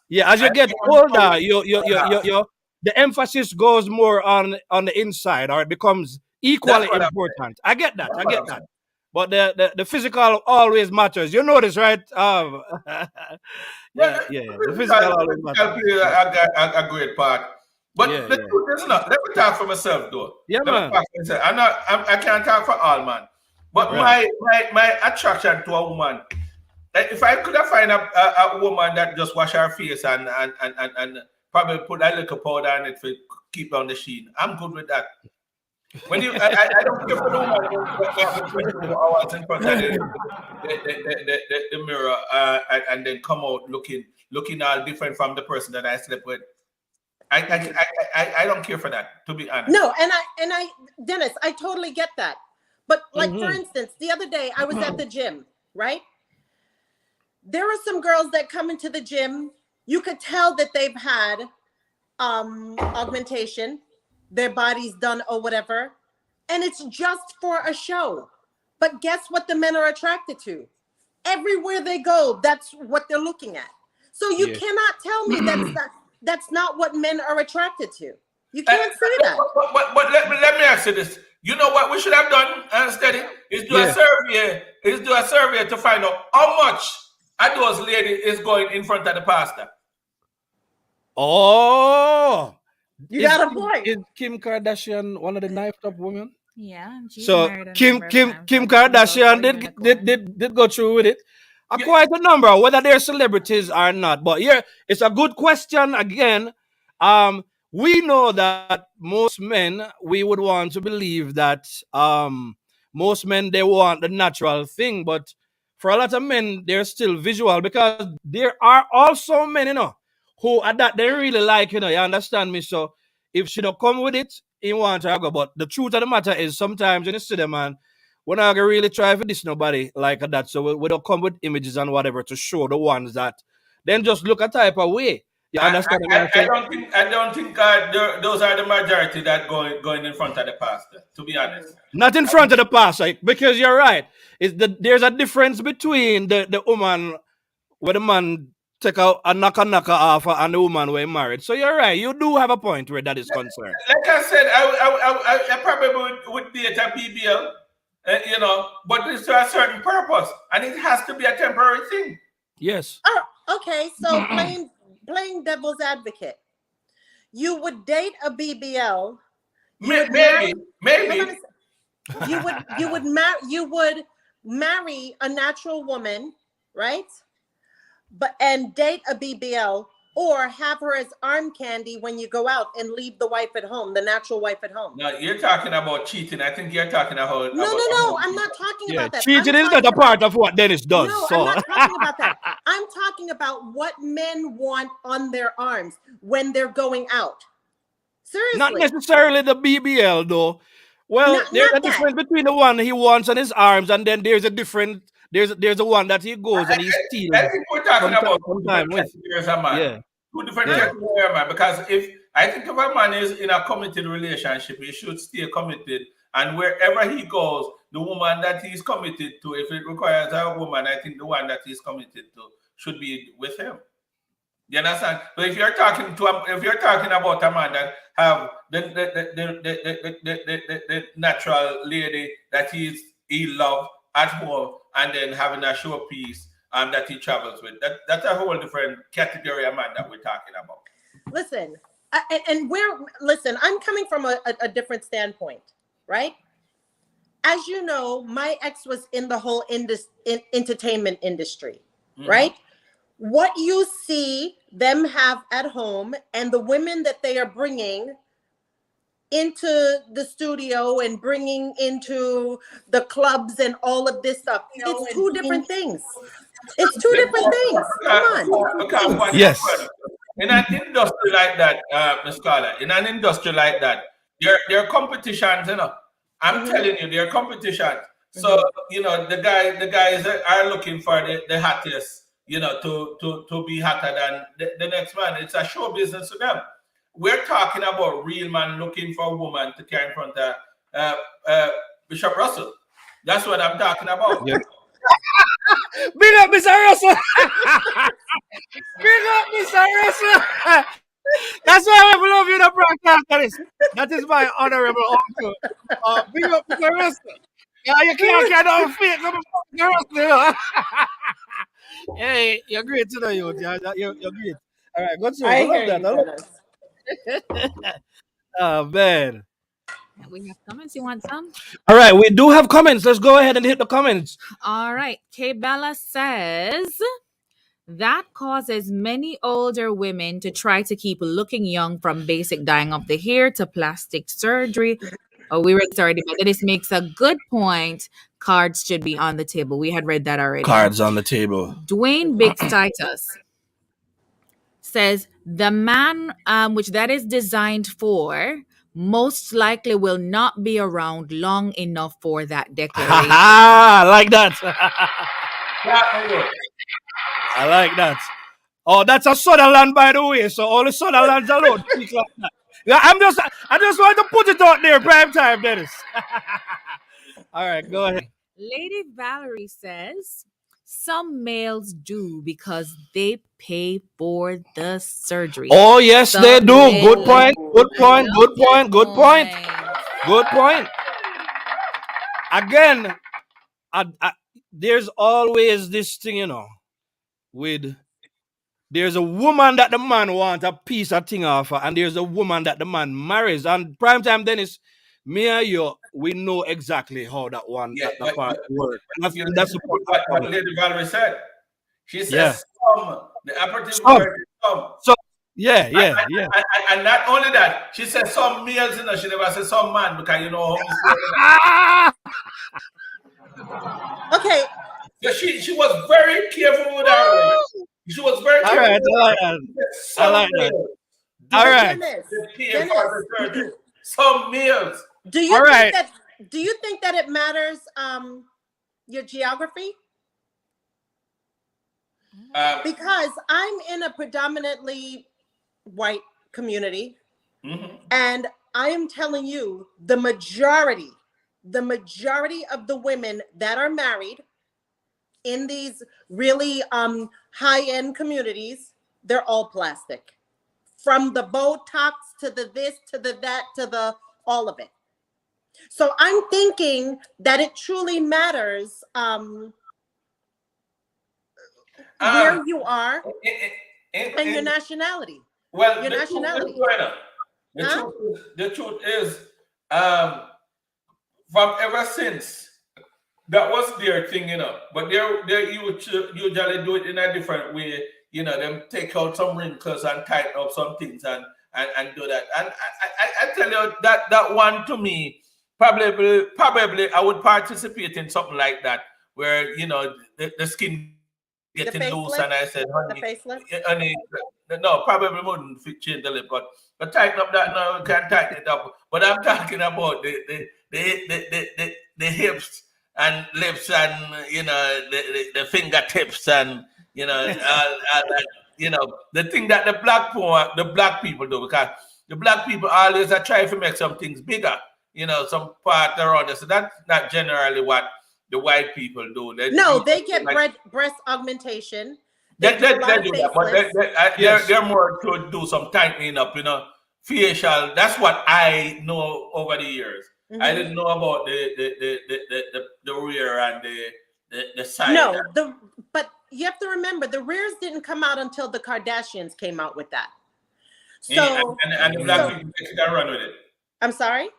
Speaker 1: yeah, as
Speaker 2: I
Speaker 1: you get
Speaker 2: am
Speaker 1: older,
Speaker 2: with what's going on.
Speaker 1: the emphasis goes more on the inside, or it becomes
Speaker 2: That's
Speaker 1: equally
Speaker 2: what I'm saying.
Speaker 1: important. I get that.
Speaker 2: That's
Speaker 1: I
Speaker 2: what
Speaker 1: get
Speaker 2: I'm
Speaker 1: that.
Speaker 2: saying.
Speaker 1: But the physical always matters. You know this, right?
Speaker 2: Yeah,
Speaker 1: Yeah, yeah.
Speaker 2: the
Speaker 1: The physical always
Speaker 2: physical
Speaker 1: matters.
Speaker 2: plays a great part. But
Speaker 1: Yeah,
Speaker 2: the
Speaker 1: yeah.
Speaker 2: truth is not. Let me talk for myself, though.
Speaker 1: Yeah,
Speaker 2: Let me
Speaker 1: man.
Speaker 2: talk for myself. I can't talk for all, man. But
Speaker 1: Right.
Speaker 2: my attraction to a woman, if I could have find a woman that just wash her face and probably put a little powder on it for keep down the sheen, I'm good with that. I don't care for the woman who have to 24 hours in front of the mirror and then come out looking all different from the person that I slept with. I don't care for that, to be honest.
Speaker 4: No, and I, Dennis, I totally get that. But like for
Speaker 1: Mm-hmm.
Speaker 4: instance, the other day I was at the gym, right? There are some girls that come into the gym. You could tell that they've had augmentation, their body's done or whatever, and it's just for a show. But guess what the men are attracted to? Everywhere they go, that's what they're looking at. So you
Speaker 1: Yeah.
Speaker 4: cannot tell me that's not what men are attracted to. You
Speaker 2: Uh,
Speaker 4: can't say that.
Speaker 2: but let me ask you this. You know what we should have done, Steady? Is do a
Speaker 1: Yeah.
Speaker 2: survey. Is do a survey to find out how much a those lady is going in front of the pastor.
Speaker 1: Oh,
Speaker 4: You got a point.
Speaker 1: Is Kim Kardashian one of the knifed up women?
Speaker 3: Yeah, and she's
Speaker 1: So
Speaker 3: married a
Speaker 1: Kim
Speaker 3: number of
Speaker 1: Kim
Speaker 3: times,
Speaker 1: Kim
Speaker 3: like himself or
Speaker 1: Kardashian
Speaker 3: unicorn.
Speaker 1: did go through with it.
Speaker 2: Yeah,
Speaker 1: Quite a number, whether they're celebrities or not. But yeah, it's a good question again. We know that most men we would want to believe that most men they want the natural thing, but for a lot of men they're still visual because there are also men, who at that they really like, you understand me. So if she don't come with it, he want to go. But the truth of the matter is sometimes when you see them, man, we're not gonna really try for this nobody like that. So we don't come with images and whatever to show the ones that then just look a type of way. You understand what I'm
Speaker 2: I
Speaker 1: saying?
Speaker 2: don't think those are the majority that going in front of the pastor. To be honest,
Speaker 1: Not in front of the pastor, because you're right. There's a difference between the woman where the man take a knocker off and the woman were married. So you're right. You do have a point where that is concerned.
Speaker 2: like I said, I probably would date a BBL, but it's to a certain purpose, and it has to be a temporary thing.
Speaker 1: Yes.
Speaker 4: Oh, okay. So playing devil's advocate, you would date a BBL. You would marry.
Speaker 2: Maybe.
Speaker 4: Hold on a sec. You would marry a natural woman, right? And date a BBL, or have her as arm candy when you go out and leave the wife at home, the natural wife at home.
Speaker 2: No, you're talking about cheating. I think you're talking about.
Speaker 4: No. I'm not talking
Speaker 1: Yeah,
Speaker 4: about that.
Speaker 1: cheating is not a part of what Dennis does.
Speaker 4: No,
Speaker 1: so.
Speaker 4: I'm not talking about that. I'm talking about what men want on their arms when they're going out. Seriously.
Speaker 1: Not necessarily the BBL though. Well, there's a difference between the one he wants on his arms, and then there's a different. There's a one that he goes and he steals.
Speaker 2: I think we're talking about two different
Speaker 1: with.
Speaker 2: categories of man.
Speaker 1: Yeah.
Speaker 2: Two different categories of man. Because if a man is in a committed relationship, he should stay committed. And wherever he goes, the woman that he's committed to, if it requires a woman, I think the one that he's committed to should be with him. You understand? But if you're talking about a man that have the natural lady that he love at home, and then having a showpiece that he travels with, that's a whole different category of man that we're talking about.
Speaker 4: Listen, I'm coming from a different standpoint, right? As you know, my ex was in the whole entertainment industry, right? What you see them have at home and the women that they are bringing into the studio and bringing into the clubs and all of this stuff, it's two different things. It's two different things. Come on.
Speaker 1: Yes.
Speaker 2: In an industry like that, Ms. Carla, there are competitions, I'm telling you, there are competitions. So, the guys are looking for the hottest, to be hotter than the next man. It's a show business to them. We're talking about real man looking for a woman to carry in front of Bishop Russell. That's what I'm talking about.
Speaker 1: Yep. Big up, Mr. Russell. Big up, Mr. Russell. That's why I love you, the broadcast. That is my honorable uncle. Big up, Mr. Russell. Yeah, you can't get on feet. Mr. Russell. Hey, you're great to know you. You're great. All right, good. I love that. Oh, man.
Speaker 3: We have comments. You want some?
Speaker 1: All right, we do have comments. Let's go ahead and hit the comments.
Speaker 3: All right. K Bella says that causes many older women to try to keep looking young, from basic dyeing of the hair to plastic surgery. Oh, we read this already, but this makes a good point. Cards should be on the table. We had read that already.
Speaker 1: Cards on the table.
Speaker 3: Dwayne Biggs Titus says the man which that is designed for most likely will not be around long enough for that declaration.
Speaker 1: I like that. I like that. Oh, that's a Sutherland, by the way. So all the Sutherlands alone speak like that. Yeah, I just want to put it out there, prime time, Dennis. All right, go ahead.
Speaker 3: Lady Valerie says some males do because they pay for the surgery.
Speaker 1: Oh, yes, they do. Good point. Good point. Good point. Good point. Good point. Again, there's always this thing, with There's a woman that the man wants a piece of thing off her, and there's a woman that the man marries. And prime time Dennis, me and you, we know exactly how that one
Speaker 2: Yeah,
Speaker 1: that part works. And
Speaker 2: if you
Speaker 1: that's
Speaker 2: listen
Speaker 1: the
Speaker 2: to
Speaker 1: part I
Speaker 2: what
Speaker 1: promise.
Speaker 2: Lady Valerie said, she
Speaker 1: Yeah.
Speaker 2: says some. The operative
Speaker 1: Some.
Speaker 2: word is some.
Speaker 1: So yeah, yeah, yeah.
Speaker 2: And not only that, she said some males, she never said some man because you know how
Speaker 1: Ah!
Speaker 4: Okay,
Speaker 2: so she was very careful with her word. She was very
Speaker 1: All
Speaker 2: careful
Speaker 1: right,
Speaker 2: with
Speaker 1: I
Speaker 2: her
Speaker 1: like
Speaker 2: word.
Speaker 1: that.
Speaker 2: She said
Speaker 1: I
Speaker 2: some
Speaker 1: like that.
Speaker 2: males
Speaker 1: All
Speaker 4: but
Speaker 2: do
Speaker 1: right.
Speaker 4: Dennis,
Speaker 2: pay for
Speaker 4: Dennis,
Speaker 2: the surgery. Some males.
Speaker 4: do
Speaker 1: All
Speaker 4: you think
Speaker 1: right.
Speaker 4: that it matters your geography?
Speaker 2: Um,
Speaker 4: Because I'm in a predominantly white community,
Speaker 2: mhm.
Speaker 4: and I am telling you, the majority of the women that are married in these really high-end communities, they're all plastic. From the Botox to the this to the that to the all of it. So I'm thinking that it truly matters
Speaker 2: Um,
Speaker 4: where you are
Speaker 2: in,
Speaker 4: and your
Speaker 2: in,
Speaker 4: nationality.
Speaker 2: well,
Speaker 4: Your
Speaker 2: the truth is,
Speaker 4: nationality.
Speaker 2: Joanna,
Speaker 4: Huh?
Speaker 2: the truth is, um, from ever since that was their thing, But they usually do it in a different way, Them take out some wrinkles and tighten up some things and do that. And I tell you that one to me, probably I would participate in something like that, where the skin
Speaker 4: The
Speaker 2: getting loose,
Speaker 4: facelift?
Speaker 2: and I said,
Speaker 4: The facelift?
Speaker 2: honey, no, probably wouldn't fit change the lip, but tighten up that now, we can tighten it up. But I'm talking about the hips and lips, and the fingertips, and all that, the thing that the black people do, because the black people always are trying to make some things bigger, some part around it. So that's not generally what the white people do. They
Speaker 4: No,
Speaker 2: usually
Speaker 4: they get
Speaker 2: like
Speaker 4: breast augmentation. They
Speaker 2: they,
Speaker 4: do
Speaker 2: they,
Speaker 4: a lot
Speaker 2: they
Speaker 4: of
Speaker 2: do that, but
Speaker 4: facelifts.
Speaker 1: Yes.
Speaker 2: they're more to do some tightening up, facial. That's what I know over the years. I
Speaker 4: Hmm.
Speaker 2: didn't know about the rear and the side.
Speaker 4: No, but you have to remember the rears didn't come out until the Kardashians came out with that. So
Speaker 2: And the black
Speaker 4: so
Speaker 2: people take it and run with it.
Speaker 4: I'm sorry.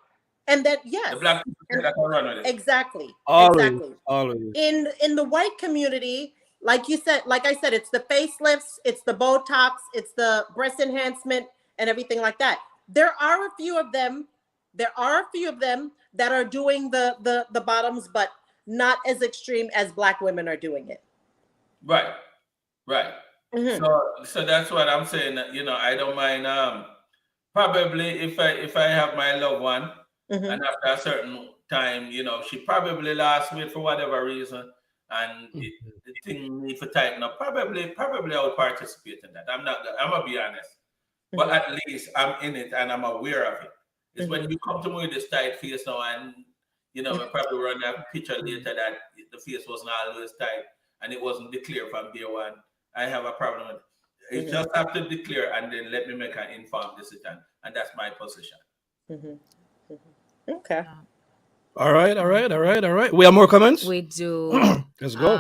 Speaker 4: And then
Speaker 2: The
Speaker 4: yes.
Speaker 2: black people take
Speaker 4: And
Speaker 2: that and run with it.
Speaker 4: exactly.
Speaker 1: Always.
Speaker 4: Exactly.
Speaker 1: Always.
Speaker 4: In the white community, like I said, it's the facelifts, it's the Botox, it's the breast enhancement and everything like that. There are a few of them. There are a few of them that are doing the bottoms, but not as extreme as black women are doing it.
Speaker 2: Right, right.
Speaker 4: Hmm.
Speaker 2: So that's what I'm saying. I don't mind. Probably if I have my loved one,
Speaker 4: Hmm.
Speaker 2: and after a certain time, she probably lost weight for whatever reason, and the thing need to tighten up. Probably I would participate in that. I'm gonna be honest, but
Speaker 4: Hmm.
Speaker 2: at least I'm in it and I'm aware of it. It's when
Speaker 4: Hmm.
Speaker 2: you come to me with this tight face now, and I probably run that picture later that the face wasn't always tight and it wasn't declared from day one. I have a problem with it. You
Speaker 4: Hmm.
Speaker 2: just have to declare and then let me make an informed decision. And that's my position.
Speaker 4: Hmm. Okay.
Speaker 1: All right, all right, all right, all right. We have more comments?
Speaker 3: We do.
Speaker 1: Let's go.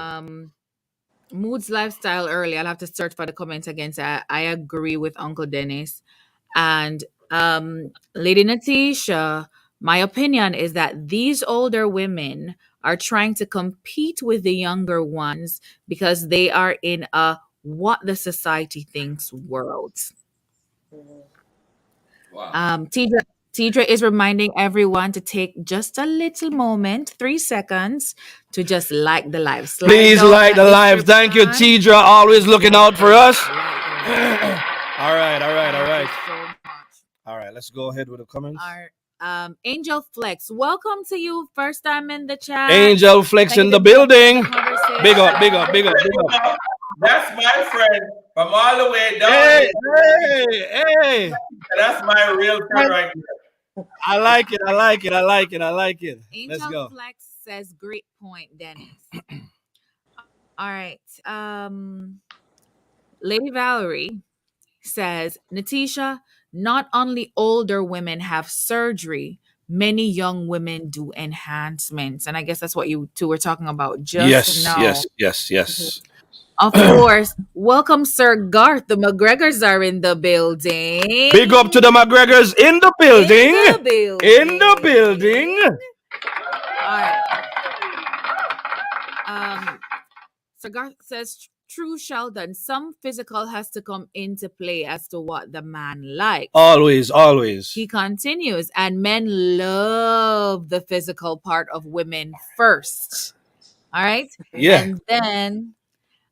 Speaker 3: Mood's lifestyle early. I'll have to search for the comment again. So I agree with Uncle Dennis. And Lady Natisha, my opinion is that these older women are trying to compete with the younger ones because they are in a what the society thinks world.
Speaker 4: Mhm.
Speaker 2: Wow.
Speaker 3: Tidra is reminding everyone to take just a little moment, 3 seconds, to just like the live. Slide
Speaker 1: Please
Speaker 3: down
Speaker 1: like
Speaker 3: that
Speaker 1: the live. Thank you,
Speaker 3: description
Speaker 1: Tidra. Always looking
Speaker 3: and
Speaker 1: out for
Speaker 3: just
Speaker 1: us.
Speaker 3: like the live.
Speaker 1: All right, all right, all
Speaker 3: Thank you
Speaker 1: right.
Speaker 3: so much.
Speaker 1: All right, let's go ahead with the comments.
Speaker 3: Our Angel Flex, welcome to you. First time in the chat.
Speaker 1: Angel Flex
Speaker 3: Thank
Speaker 1: in
Speaker 3: you
Speaker 1: the
Speaker 3: for being a part of
Speaker 1: building.
Speaker 3: the
Speaker 1: Big up, big
Speaker 3: conversation.
Speaker 1: up, big up, big up.
Speaker 2: That's my friend from all the way down
Speaker 1: Hey,
Speaker 2: there.
Speaker 1: hey, hey.
Speaker 2: That's my real friend right there.
Speaker 1: I like it, I like it, I like it, I like it. Let's
Speaker 3: Angel
Speaker 1: go.
Speaker 3: Flex says, "Great point, Dennis." All right. Lady Valerie says, Natisha, not only older women have surgery, many young women do enhancements. And I guess that's what you two were talking about just
Speaker 1: Yes,
Speaker 3: now.
Speaker 1: yes, yes, yes.
Speaker 3: Of course. Welcome, Sir Garth. The McGregors are in the building.
Speaker 1: Big up to the McGregors in the
Speaker 3: In
Speaker 1: building.
Speaker 3: the building.
Speaker 1: In the building.
Speaker 3: All right. Sir Garth says, true, Sheldon. Some physical has to come into play as to what the man likes.
Speaker 1: Always, always.
Speaker 3: He continues, and men love the physical part of women first. All right.
Speaker 1: Yeah.
Speaker 3: And then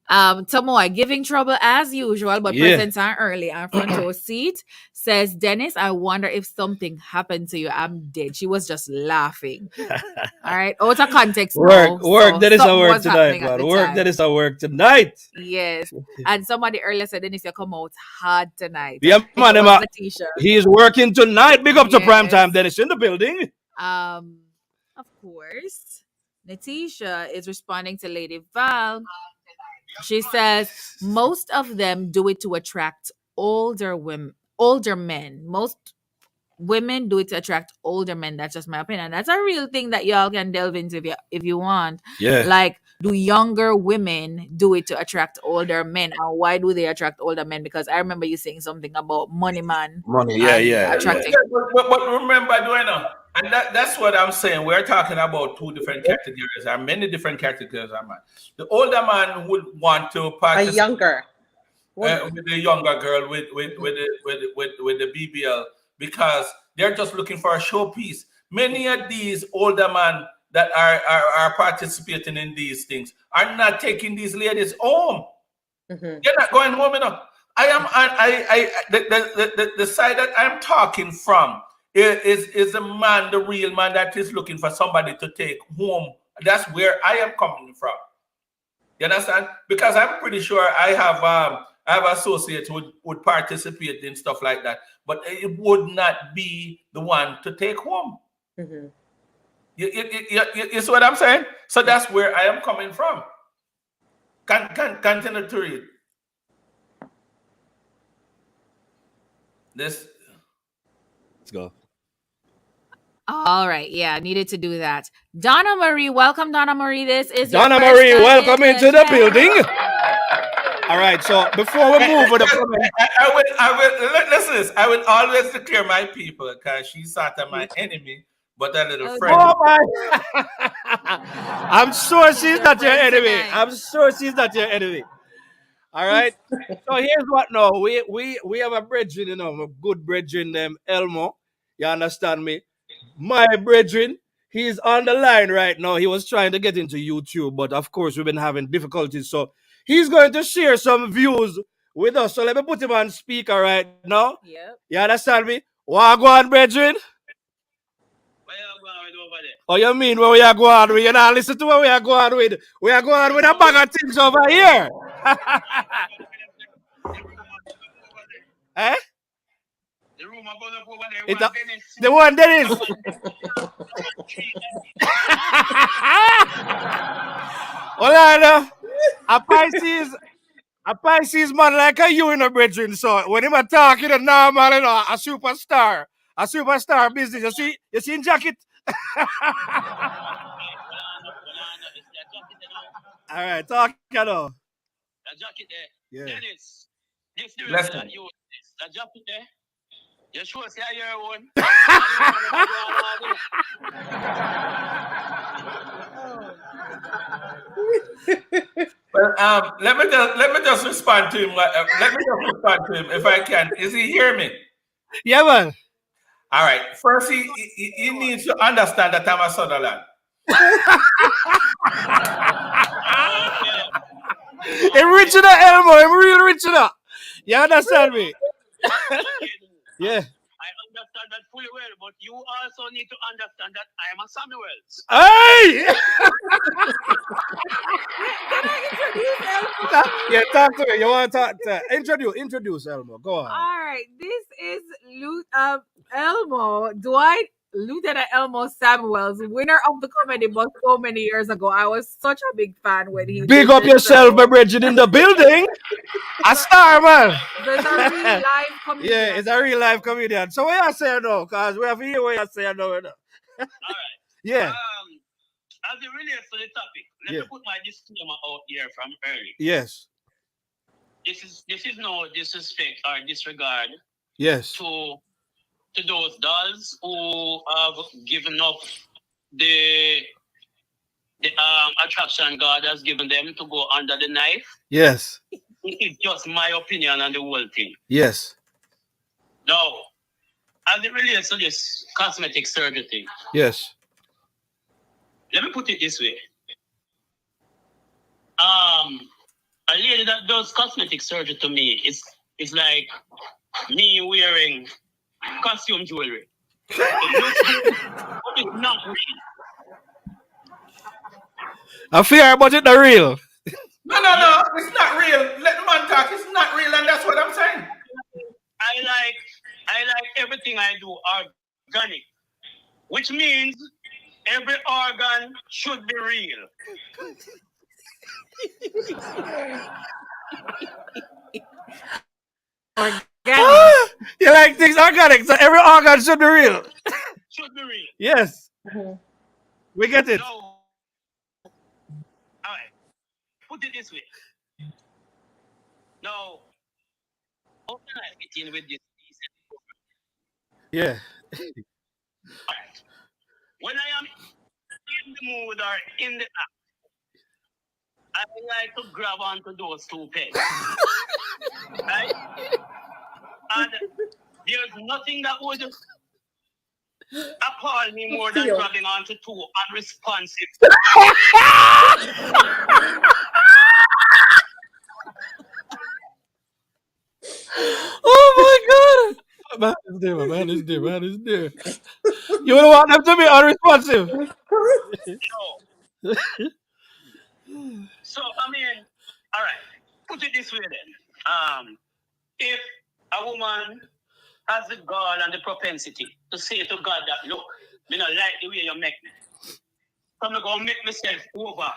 Speaker 3: Tomoy, giving trouble as usual, but
Speaker 1: Yeah.
Speaker 3: presents are early and front row seat, says, Dennis, I wonder if something happened to you. I'm dead. She was just laughing. All right. Out of context.
Speaker 1: Work,
Speaker 3: now,
Speaker 1: work.
Speaker 3: so
Speaker 1: That is a
Speaker 3: something
Speaker 1: work
Speaker 3: was
Speaker 1: tonight,
Speaker 3: happening at
Speaker 1: man.
Speaker 3: the
Speaker 1: Work.
Speaker 3: time.
Speaker 1: That is a work tonight.
Speaker 3: Yes. And somebody earlier said, Dennis, you come out hard tonight.
Speaker 1: Yeah,
Speaker 3: I think
Speaker 1: man.
Speaker 3: it was Letitia.
Speaker 1: He is working tonight. Big up to
Speaker 3: Yes.
Speaker 1: Primetime Dennis in the building.
Speaker 3: Of course, Letitia is responding to Lady Val. She says most of them do it to attract older men. Most women do it to attract older men. That's just my opinion. That's a real thing that y'all can delve into if you want.
Speaker 1: Yeah.
Speaker 3: Like, do younger women do it to attract older men? And why do they attract older men? Because I remember you saying something about money man.
Speaker 1: Money. Yeah,
Speaker 3: and
Speaker 1: yeah.
Speaker 3: attracting.
Speaker 2: But remember, Duena, and that's what I'm saying. We're talking about two different categories. There are many different categories. The older man would want to
Speaker 4: A
Speaker 2: participate
Speaker 4: younger.
Speaker 2: with the younger girl with the BBL because they're just looking for a showpiece. Many of these older men that are participating in these things are not taking these ladies home. They're not going home enough. The side that I'm talking from is the man, the real man that is looking for somebody to take home. That's where I am coming from. You understand? Because I'm pretty sure I have associates who would participate in stuff like that, but it would not be the one to take home. You see what I'm saying? So that's where I am coming from. Continue to read. Let's
Speaker 1: go.
Speaker 3: All right. Yeah, I needed to do that. Donna Marie, welcome, Donna Marie. This is
Speaker 1: Donna
Speaker 3: your first
Speaker 1: Marie,
Speaker 3: time
Speaker 1: welcome
Speaker 3: in
Speaker 1: into the building. All right, so before we move with the
Speaker 2: listen to this. I will always declare my people because she's sort of my enemy, but a little friend.
Speaker 1: Oh my. I'm sure she's not your enemy.
Speaker 3: Tonight.
Speaker 1: I'm sure she's not your enemy. All right. So here's what now. We have a brethren, a good brethren named Elmo. You understand me? My brethren, he's on the line right now. He was trying to get into YouTube, but of course we've been having difficulties. So he's going to share some views with us. So let me put him on speaker right now.
Speaker 3: Yep.
Speaker 1: You understand me? Wagwan, brethren. Oh, you mean where we are going with? You know, listen to where we are going with. We are going with a bag of things over here. Eh?
Speaker 5: The room I'm going to go over there.
Speaker 1: The one Dennis. Well, I know. A Pisces man like a you in a brethren. So when him a talk, normal, a superstar. A superstar business. You see in jacket? All right, talk, you know.
Speaker 5: The jacket there.
Speaker 1: Yeah.
Speaker 5: Dennis, this the
Speaker 2: Listen.
Speaker 5: that you the jacket there. You sure say I hear one?
Speaker 2: Well, let me just respond to him. Let me just respond to him if I can. Is he hear me?
Speaker 1: Yeah, man.
Speaker 2: All right. First, he needs to understand that I'm a Sutherland.
Speaker 1: Him rich in the Elmo. Him real rich in that. You understand me? Yeah.
Speaker 5: I understand that fully well, but you also need to understand that I am a Samuels.
Speaker 1: Hey! Yeah, talk to me. You want to talk to introduce Elmo. Go on.
Speaker 3: All right. This is Elmo. Lieutenant Elmo Samuels, winner of the comedy bus so many years ago. I was such a big fan when he
Speaker 1: Big
Speaker 3: did
Speaker 1: up
Speaker 3: this
Speaker 1: yourself,
Speaker 3: show.
Speaker 1: my brethren, in the building. A star, man.
Speaker 3: So it's a real live comedian.
Speaker 1: Yeah, it's a real life comedian. So what you say now? Because we have to hear what you say now.
Speaker 5: All right.
Speaker 1: Yeah.
Speaker 5: As it relates to the topic, let me put my disclaimer out here from early.
Speaker 1: Yes.
Speaker 5: this is no disrespect or disregard
Speaker 1: Yes.
Speaker 5: to those dolls who have given up the attraction God has given them to go under the knife.
Speaker 1: Yes.
Speaker 5: This is just my opinion on the whole thing.
Speaker 1: Yes.
Speaker 5: Now, as it relates to this cosmetic surgery thing,
Speaker 1: Yes.
Speaker 5: let me put it this way. A lady that does cosmetic surgery to me is like me wearing costume jewelry. It looks good, but it's not real.
Speaker 1: I fear, but it's not real.
Speaker 2: No. It's not real. Let the man talk. It's not real, and that's what I'm saying.
Speaker 5: I like everything I do organic, which means every organ should be real.
Speaker 1: You like things organic, so every organ should be real.
Speaker 5: Should be real.
Speaker 1: Yes.
Speaker 4: Mhm.
Speaker 1: We get it.
Speaker 5: So, all right, put it this way. Now, how can I fit in with this?
Speaker 1: Yeah.
Speaker 5: All right. When I am in the mood or in the act, I like to grab onto those two pegs. Right? And there's nothing that would appall me more than
Speaker 4: Feel.
Speaker 5: grabbing onto two unresponsive.
Speaker 1: Oh my god. Man is there, man is there, man is there. You would want them to be unresponsive.
Speaker 5: No. So, I mean, all right, put it this way then. If a woman has the gall and the propensity to say to God that, look, me not like the way you make me. So I'm going to make myself over.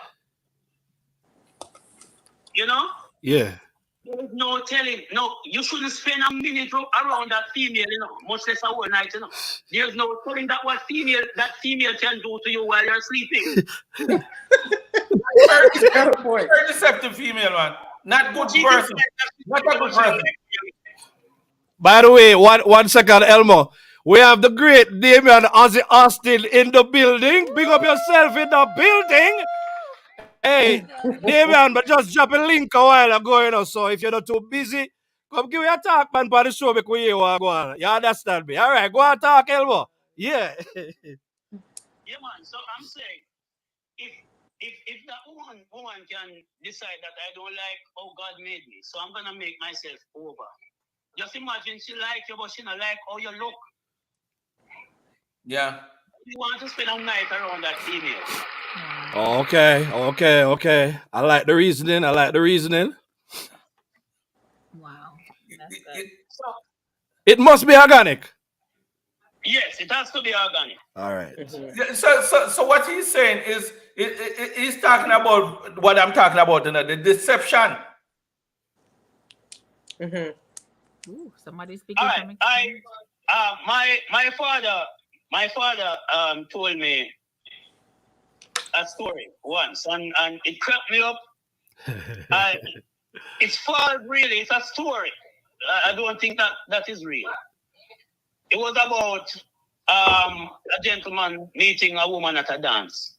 Speaker 5: You know?
Speaker 1: Yeah.
Speaker 5: There's no telling. No, you shouldn't spend a minute around that female, much less a whole night, There's no telling that what that female can do to you while you're sleeping.
Speaker 2: Very deceptive female, man. Not good
Speaker 5: She
Speaker 2: person.
Speaker 5: can
Speaker 2: Not a good person.
Speaker 1: By the way, one second, Elmo. We have the great Damian Ozzy Austin in the building. Big up yourself in the building. Hey, Damian, but just drop a link a while ago, So if you're not too busy, come give me a talk, man, for the show because we hear what go on. You understand me? All right, go on talk, Elmo. Yeah.
Speaker 5: Yeah, man. So I'm saying, if that woman can decide that I don't like how God made me, so I'm gonna make myself over. Just imagine she like you, but she not like how you look.
Speaker 2: Yeah.
Speaker 5: You want to spend a night around that female.
Speaker 1: Okay. I like the reasoning.
Speaker 3: Wow. That's good.
Speaker 5: So
Speaker 1: It must be organic.
Speaker 5: yes, it has to be organic.
Speaker 1: All right.
Speaker 2: So what he's saying is he's talking about what I'm talking about, the deception.
Speaker 3: Ooh, somebody speaking
Speaker 5: All
Speaker 3: from
Speaker 5: right.
Speaker 3: experience.
Speaker 5: My father told me a story once, and it cracked me up. It's false, really. It's a story. I don't think that is real. It was about a gentleman meeting a woman at a dance,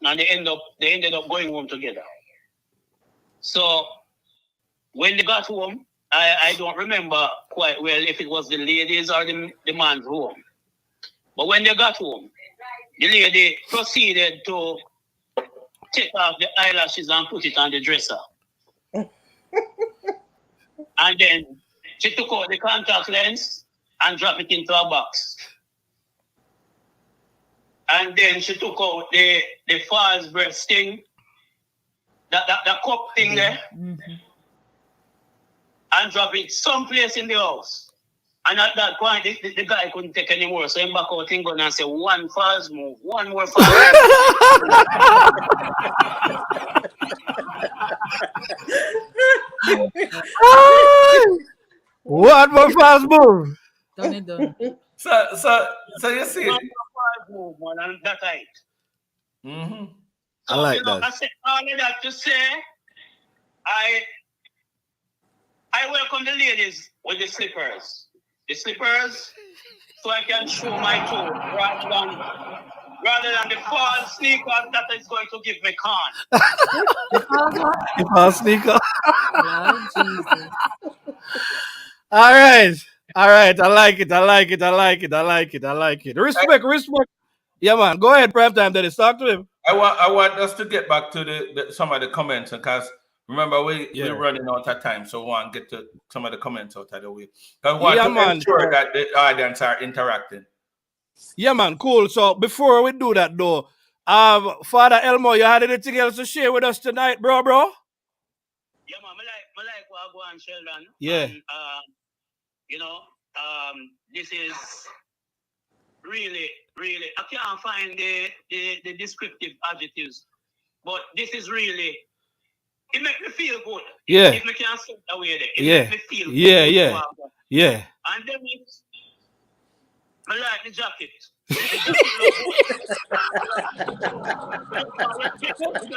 Speaker 5: and they ended up going home together. So when they got home, I don't remember quite well if it was the ladies or the man's home. But when they got home, the lady proceeded to take off the eyelashes and put it on the dresser. And then she took out the contact lens and dropped it into a box. And then she took out the false breast thing, that cup thing there, and dropped it someplace in the house. And at that point, the guy couldn't take anymore. So he back out and go and say, one false move, one more false move.
Speaker 1: One more fast move.
Speaker 3: Done it done.
Speaker 2: So you see.
Speaker 5: One more false move, man, and that's it.
Speaker 2: Mm-hmm.
Speaker 1: I like
Speaker 5: I
Speaker 1: that.
Speaker 5: said all of that to say, I welcome the ladies with the slippers. The slippers, so I can show my toe rather than the false sneakers that is going to give me con.
Speaker 3: Because what?
Speaker 1: If I sneak up.
Speaker 3: Lord Jesus.
Speaker 1: All right. All right. I like it. I like it. I like it. I like it. I like it. Respect. Respect. Yeah, man. Go ahead, prime time, Dennis. Talk to him.
Speaker 2: I want us to get back to some of the comments because remember we're
Speaker 1: Yeah.
Speaker 2: running out of time, so we want to get to some of the comments out of the way. I want
Speaker 1: Yeah,
Speaker 2: to
Speaker 1: man.
Speaker 2: ensure that the audience are interacting.
Speaker 1: Yeah, man. Cool. So before we do that, though, Father Elmo, you had anything else to share with us tonight, bro?
Speaker 5: Yeah, man, I like what I go on, Sheldon.
Speaker 1: Yeah.
Speaker 5: And, this is really, really, I can't find the descriptive adjectives, but this is really, it makes me feel good.
Speaker 1: Yeah.
Speaker 5: If we can say it away there, it
Speaker 1: Yeah.
Speaker 5: makes me feel good.
Speaker 1: Yeah. Yeah. Yeah.
Speaker 5: And then I like the jacket. The jacket look good. Just want to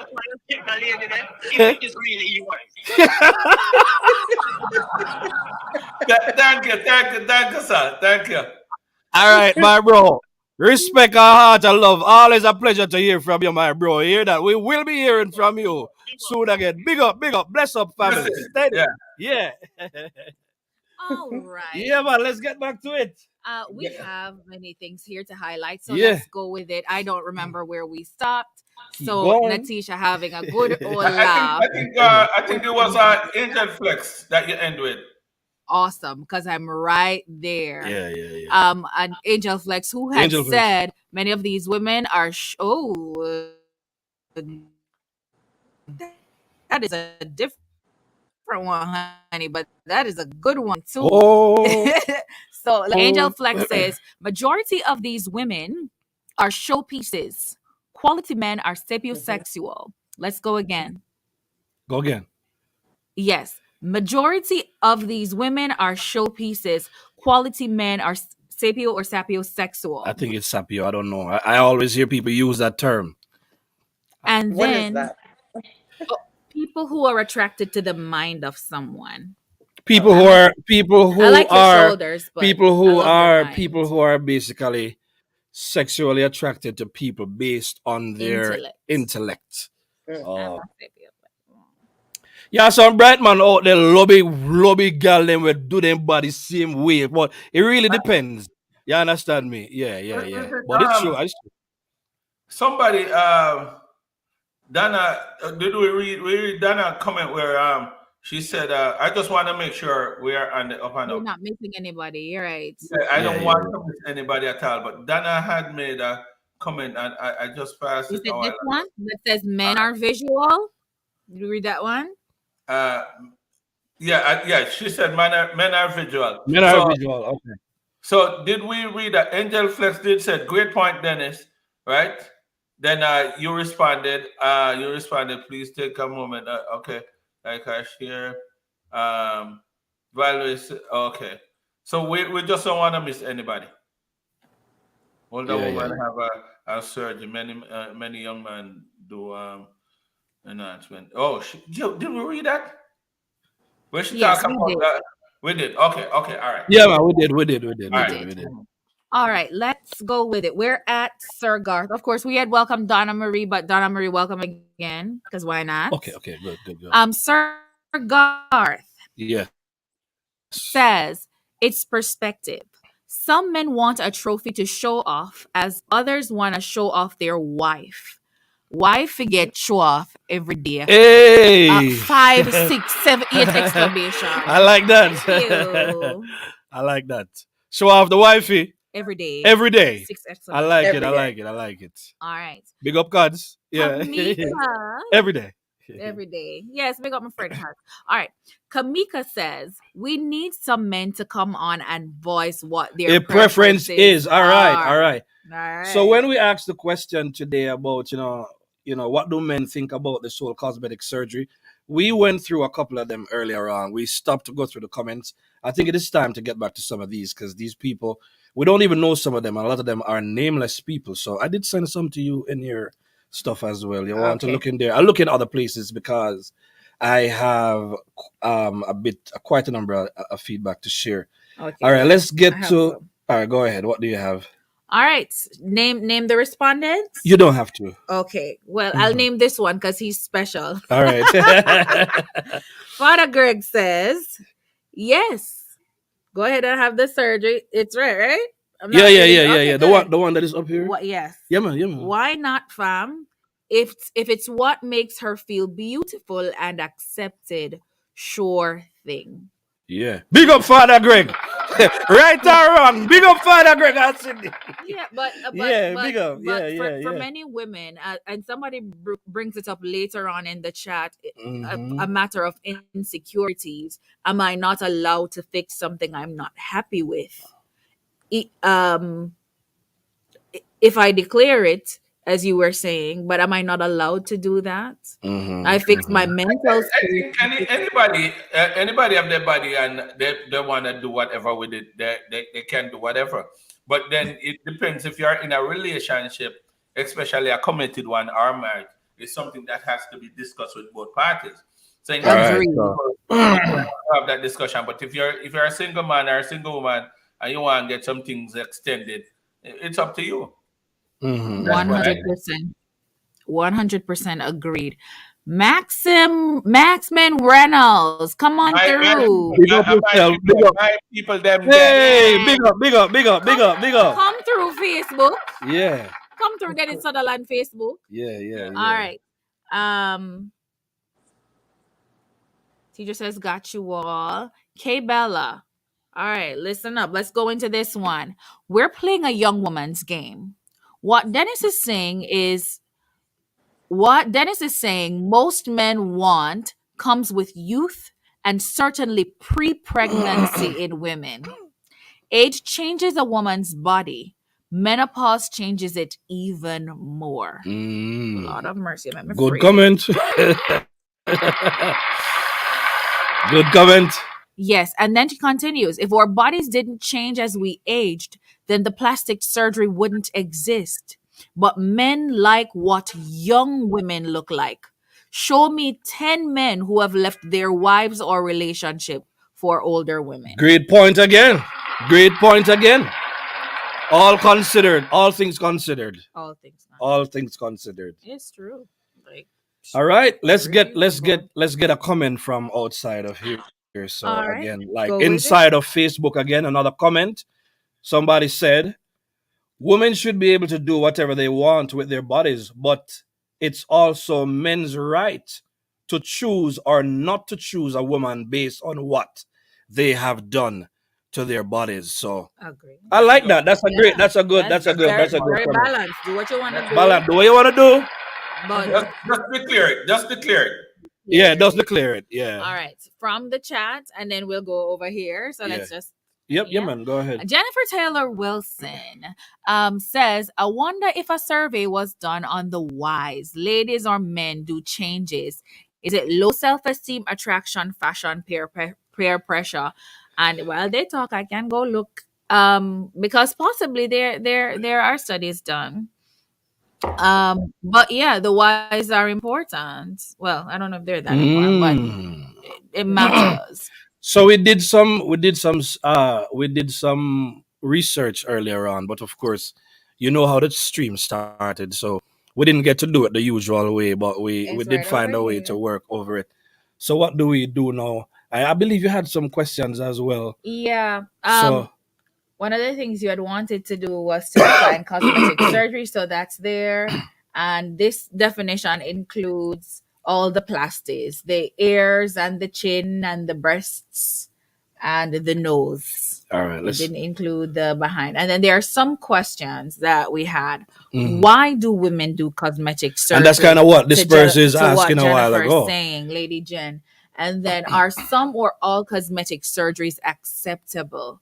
Speaker 5: check the lady there, if it is really yours.
Speaker 2: Thank you, sir. Thank you.
Speaker 1: All right, my bro. Respect our heart and love. Always a pleasure to hear from you, my bro. You hear that? We will be hearing from you soon again. Big up, bless up, family.
Speaker 2: Listen,
Speaker 1: Steady.
Speaker 2: yeah.
Speaker 1: Yeah.
Speaker 3: All right.
Speaker 1: Yeah, man. Let's get back to it.
Speaker 3: We have many things here to highlight, so
Speaker 1: Yeah.
Speaker 3: let's go with it. I don't remember where we stopped.
Speaker 1: Keep
Speaker 3: So
Speaker 1: going.
Speaker 3: Natisha having a good old laugh.
Speaker 2: I think it was Angel Flex that you end with.
Speaker 3: Awesome, because I'm right there.
Speaker 1: Yeah.
Speaker 3: And Angel Flex, who had
Speaker 1: Angel Flex.
Speaker 3: said many of these women are that is a different one, honey, but that is a good one too.
Speaker 1: Oh.
Speaker 3: So Angel Flex says majority of these women are showpieces. Quality men are sapiosexual. Let's go again.
Speaker 1: Go again.
Speaker 3: Yes. Majority of these women are showpieces. Quality men are sapio or sapiosexual.
Speaker 1: I think it's sapio. I don't know. I always hear people use that term.
Speaker 3: And
Speaker 4: What is
Speaker 3: then
Speaker 4: that?
Speaker 3: people who are attracted to the mind of someone.
Speaker 1: People who are
Speaker 3: I like your shoulders, but
Speaker 1: people
Speaker 3: I
Speaker 1: who
Speaker 3: love
Speaker 1: are
Speaker 3: the
Speaker 1: people
Speaker 3: mind.
Speaker 1: who are basically sexually attracted to people based on their intellect.
Speaker 3: I'm
Speaker 1: Oh.
Speaker 3: not sapio, but-
Speaker 1: Yeah, some bright man out there lobby girl them will do them body same way, but it really depends. You understand me? Yeah. But it's true. It's true.
Speaker 2: Somebody, Dana, did we read Dana comment where she said, I just want to make sure we are on the up and
Speaker 3: You're
Speaker 2: up.
Speaker 3: not missing anybody. You're right.
Speaker 2: I don't want to miss anybody at all, but Dana had made a comment and I just passed
Speaker 3: Is
Speaker 2: it.
Speaker 3: it this one that says men are visual? Did you read that one?
Speaker 2: Yeah, she said men are visual.
Speaker 1: Men are visual. Okay.
Speaker 2: So did we read that Angel Flex did said, great point, Dennis, right? Then you responded, please take a moment. Okay, like I share. Values, okay. So we just don't want to miss anybody. Older women have a surge. Many young men do announcement. Oh, did we read that? Where she
Speaker 3: Yes,
Speaker 2: talking
Speaker 3: we
Speaker 2: about
Speaker 3: did.
Speaker 2: that? We did. Okay, all right.
Speaker 1: Yeah, man, we did.
Speaker 3: We did. All right, let's go with it. We're at Sir Garth. Of course, we had welcomed Donna Marie, but Donna Marie, welcome again, because why not?
Speaker 1: Okay, good.
Speaker 3: Sir Garth
Speaker 1: Yeah.
Speaker 3: says it's perspective. Some men want a trophy to show off, as others want to show off their wife. Wife get show off every day.
Speaker 1: Hey,
Speaker 3: 5, 6, 7, 8 exclamation.
Speaker 1: I like that.
Speaker 3: Thank you.
Speaker 1: I like that. Show off the wifey
Speaker 3: Every day.
Speaker 1: every day.
Speaker 3: 6
Speaker 1: I
Speaker 3: exclamation.
Speaker 1: like
Speaker 4: Every
Speaker 1: it. I
Speaker 4: day.
Speaker 1: like it. I like it.
Speaker 3: All right.
Speaker 1: Big up, gods. Yeah.
Speaker 3: Kamika.
Speaker 1: Every day.
Speaker 3: Every day. Yes, big up my friend heart. All right. Kamika says we need some men to come on and voice what their
Speaker 1: preference is. All right.
Speaker 3: All right.
Speaker 1: So when we asked the question today about what do men think about this whole cosmetic surgery, we went through a couple of them earlier on. We stopped to go through the comments. I think it is time to get back to some of these because these people, we don't even know some of them. A lot of them are nameless people. So I did send some to you in your stuff as well. You want to look in there. I look in other places because I have quite a number of feedback to share.
Speaker 3: Okay,
Speaker 1: All right,
Speaker 3: well,
Speaker 1: let's
Speaker 3: I
Speaker 1: get
Speaker 3: have
Speaker 1: to.
Speaker 3: some.
Speaker 1: All right, go ahead. What do you have?
Speaker 3: All right, name the respondents.
Speaker 1: You don't have to.
Speaker 3: Okay, well, I'll
Speaker 1: Mhm.
Speaker 3: name this one because he's special.
Speaker 1: All right.
Speaker 3: Father Greg says, yes, go ahead and have the surgery. It's right? I'm
Speaker 1: Yeah,
Speaker 3: not
Speaker 1: yeah,
Speaker 3: reading.
Speaker 1: yeah, yeah,
Speaker 3: Okay,
Speaker 1: yeah.
Speaker 3: good.
Speaker 1: The one that is up here.
Speaker 3: What? Yes.
Speaker 1: Yeah, man. Yeah, man.
Speaker 3: Why not, fam? If it's what makes her feel beautiful and accepted, sure thing.
Speaker 1: Yeah. Big up, Father Greg. Right or wrong? Big up, Father Greg. That's it.
Speaker 3: Yeah, but
Speaker 1: Yeah, big up. Yeah,
Speaker 3: for
Speaker 1: yeah, yeah.
Speaker 3: many women, and somebody brings it up later on in the chat,
Speaker 1: Mm-hmm.
Speaker 3: a matter of insecurities. Am I not allowed to fix something I'm not happy with? I- um if I declare it, as you were saying, but am I not allowed to do that? I fix my
Speaker 1: Mm-hmm.
Speaker 3: mental
Speaker 2: I
Speaker 3: state.
Speaker 2: think anybody have their body and they want to do whatever with it. They can do whatever. But then it depends if you're in a relationship, especially a committed one or married. It's something that has to be discussed with both parties. So in
Speaker 1: All
Speaker 2: that case,
Speaker 1: right.
Speaker 3: Agree.
Speaker 1: So,
Speaker 2: you can have that discussion. But if you're a single man or a single woman and you want to get some things extended, it's up to you. That's
Speaker 3: One
Speaker 2: what I
Speaker 3: hundred
Speaker 1: mm-hmm.
Speaker 2: think.
Speaker 3: percent. 100% agreed. Maxman Reynolds, come on
Speaker 2: My
Speaker 3: through.
Speaker 2: people,
Speaker 1: Big up yourself. Big up.
Speaker 2: my people, them there.
Speaker 1: Hey,
Speaker 3: Yeah.
Speaker 1: big up, big up, big up, big
Speaker 3: Come
Speaker 1: up, big up.
Speaker 3: come through Facebook.
Speaker 1: Yeah.
Speaker 3: Come through Dennis Sutherland Facebook.
Speaker 1: Yeah, yeah,
Speaker 2: Yeah.
Speaker 3: All
Speaker 1: yeah.
Speaker 3: right. Teacher says got you all. K Bella. All right, listen up. Let's go into this one. We're playing a young woman's game. What Dennis is saying is What Dennis is saying, most men want comes with youth and certainly pre pregnancy in women. Age changes a woman's body, menopause changes it even more.
Speaker 1: Mm.
Speaker 3: Lord of mercy, let me
Speaker 1: Good
Speaker 3: phrase it.
Speaker 1: comment. Good comment.
Speaker 3: Yes, and then she continues if our bodies didn't change as we aged, then the plastic surgery wouldn't exist. But men like what young women look like. Show me 10 men who have left their wives or relationship for older women.
Speaker 1: Great point again. Great point again. All considered. All things considered.
Speaker 3: All things not.
Speaker 1: All things considered.
Speaker 3: It's true. Like,
Speaker 1: All right.
Speaker 3: reasonable.
Speaker 1: Let's get a comment from outside of here. So
Speaker 3: All right,
Speaker 1: again, like
Speaker 3: go with it.
Speaker 1: inside of Facebook again, another comment. Somebody said women should be able to do whatever they want with their bodies, but it's also men's right to choose or not to choose a woman based on what they have done to their bodies. So
Speaker 3: Agree.
Speaker 1: I
Speaker 2: That's
Speaker 1: like
Speaker 2: good.
Speaker 1: that. That's a great.
Speaker 3: Yeah,
Speaker 1: That's a
Speaker 2: That's
Speaker 1: good.
Speaker 2: a
Speaker 3: very,
Speaker 1: That's
Speaker 2: good
Speaker 1: a good
Speaker 2: point.
Speaker 3: very
Speaker 1: comment.
Speaker 3: balanced. Do what you want to
Speaker 2: That's
Speaker 3: do,
Speaker 1: Balance. Do what you want to do.
Speaker 3: but
Speaker 2: just declare it. Just declare it.
Speaker 1: Yeah,
Speaker 3: yeah.
Speaker 1: just declare it. Yeah.
Speaker 3: All right, from the chat, and then we'll go over here. So
Speaker 1: Yeah.
Speaker 3: let's just
Speaker 1: Yep. Yeah,
Speaker 3: yeah.
Speaker 1: man. Go ahead.
Speaker 3: Jennifer Taylor Wilson says, I wonder if a survey was done on the whys ladies or men do changes. Is it low self esteem, attraction, fashion, peer pressure? And while they talk, I can go look because possibly there are studies done. But yeah, the whys are important. Well, I don't know if they're that important, but
Speaker 1: Mm.
Speaker 3: it matters.
Speaker 1: So we did some research earlier on, but of course, you know how the stream started, so we didn't get to do it the usual way, but we
Speaker 3: It's
Speaker 1: did
Speaker 3: right over
Speaker 1: find a way to
Speaker 3: here.
Speaker 1: work over it. So what do we do now? I believe you had some questions as well.
Speaker 3: Yeah.
Speaker 1: So
Speaker 3: One of the things you had wanted to do was to define cosmetic surgery, so that's there. And this definition includes all the plasties, the ears and the chin and the breasts and the nose.
Speaker 1: all right,
Speaker 3: It
Speaker 1: let's.
Speaker 3: didn't include the behind. And then there are some questions that we had.
Speaker 1: Mhm.
Speaker 3: Why do women do cosmetic
Speaker 1: And that's kind
Speaker 3: surgery?
Speaker 1: of what this person is
Speaker 3: To what
Speaker 1: asking a while
Speaker 3: Jennifer is
Speaker 1: ago.
Speaker 3: saying, Lady Jen. And then are some or all cosmetic surgeries acceptable?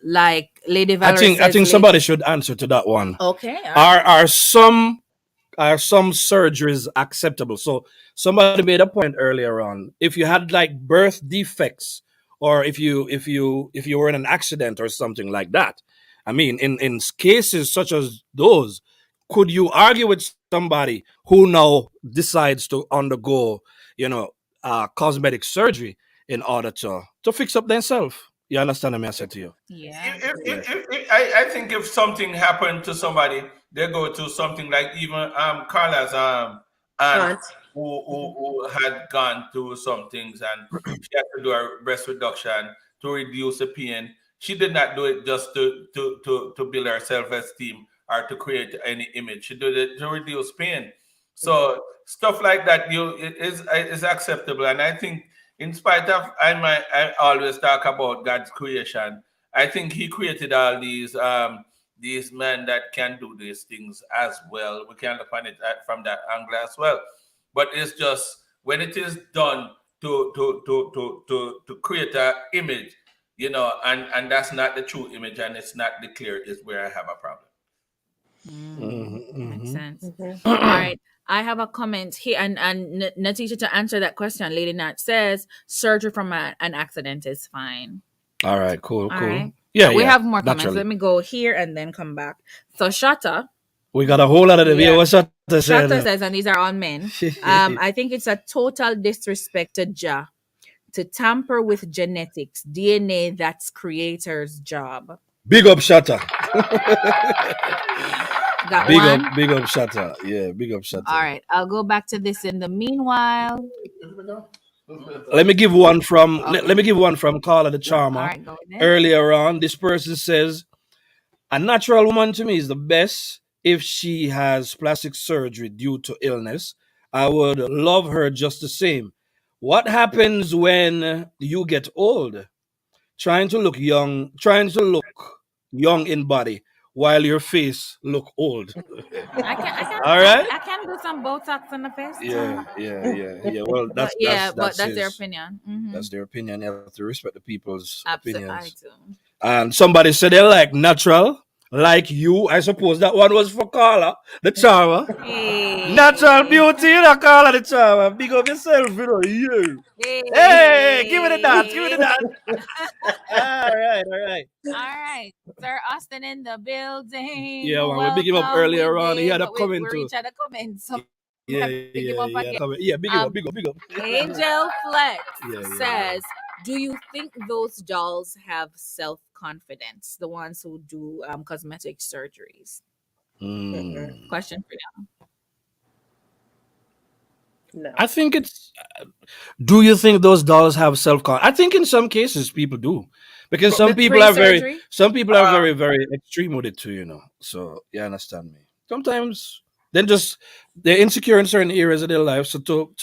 Speaker 3: Like Lady Valerie
Speaker 1: I
Speaker 3: says,
Speaker 1: think somebody should answer to that one.
Speaker 3: okay, all
Speaker 1: Are
Speaker 3: right.
Speaker 1: some surgeries acceptable? So somebody made a point earlier on. If you had like birth defects, or if you were in an accident or something like that, I mean, in cases such as those, could you argue with somebody who now decides to undergo, you know, cosmetic surgery in order to fix up themselves. You understand what I said to you?
Speaker 3: Yeah.
Speaker 1: Yeah.
Speaker 2: I think if something happened to somebody, they go to something like even Carla's aunt
Speaker 4: Aunt.
Speaker 2: who had gone through some things and she had to do a breast reduction to reduce the pain. She did not do it just to build her self-esteem or to create any image. She did it to reduce pain.
Speaker 4: Mhm.
Speaker 2: So stuff like that is acceptable. And I think in spite of I always talk about God's creation, I think he created all these men that can do these things as well. We can look on it from that angle as well. But it's just when it is done to create a image, and that's not the true image and it's not the clear is where I have a problem.
Speaker 3: Makes
Speaker 1: Mm-hmm.
Speaker 3: sense.
Speaker 4: Mhm.
Speaker 3: All right. I have a comment here, and Natisha, to answer that question, Lady Nat says surgery from an accident is fine.
Speaker 1: All right, cool,
Speaker 3: All
Speaker 1: cool.
Speaker 3: right.
Speaker 1: Yeah,
Speaker 3: We
Speaker 1: yeah,
Speaker 3: have more comments.
Speaker 1: naturally.
Speaker 3: Let me go here and then come back. So Shata,
Speaker 1: We got a whole lot of the video.
Speaker 3: yeah,
Speaker 1: What's that
Speaker 3: Shata
Speaker 1: said?
Speaker 3: says, and these are all men. I think it's a total disrespect to Jah to tamper with genetics, DNA. That's creator's job.
Speaker 1: Big up Shatter.
Speaker 3: Got one.
Speaker 1: Big up Shatter. Yeah, big up
Speaker 3: All
Speaker 1: Shatter.
Speaker 3: right. I'll go back to this in the meanwhile.
Speaker 1: Let me give one from
Speaker 3: Okay.
Speaker 1: let me give one from Carla the
Speaker 3: All
Speaker 1: Charmer.
Speaker 3: right. Go then.
Speaker 1: Earlier on, this person says a natural woman to me is the best if she has plastic surgery due to illness. I would love her just the same. What happens when you get old? Trying to look young in body while your face look old. All right?
Speaker 3: I can do some Botox in the face
Speaker 1: Yeah,
Speaker 3: too.
Speaker 1: yeah, yeah, yeah. Well,
Speaker 3: But yeah, but that's their opinion.
Speaker 1: that's their opinion. You have to respect the people's
Speaker 3: Absolutely, I
Speaker 1: opinions.
Speaker 3: do.
Speaker 1: And somebody said they like natural, like you. I suppose that one was for Carla, the charmer. Natural
Speaker 3: Hey,
Speaker 1: beauty, Carla, the charmer. Big up yourself, you. Hey, give me the dance, give me the
Speaker 3: hey.
Speaker 1: dance. All right, all right.
Speaker 3: All right, Sir Austin in the building.
Speaker 1: Yeah, man, we big him up
Speaker 3: Welcome. We
Speaker 1: earlier on. He
Speaker 3: did,
Speaker 1: had a
Speaker 3: but we
Speaker 1: comment too.
Speaker 3: reached out a comment, so we
Speaker 1: Yeah,
Speaker 3: have to pick him up
Speaker 1: he had a
Speaker 3: again.
Speaker 1: comment. Yeah, big him up, big up, big up.
Speaker 3: Angel Flex
Speaker 1: Yeah.
Speaker 3: says, "Do you think those dolls have self confidence? The ones who do cosmetic surgeries?"
Speaker 1: Mm.
Speaker 3: Question for you.
Speaker 4: No.
Speaker 1: I think it's. Do you think those dolls have self con? I think in some cases people do, because
Speaker 3: The pre-surgery.
Speaker 1: some people are
Speaker 2: Um,
Speaker 1: very extreme with it too. So you understand me. Sometimes then just they're insecure in certain areas of their life, so to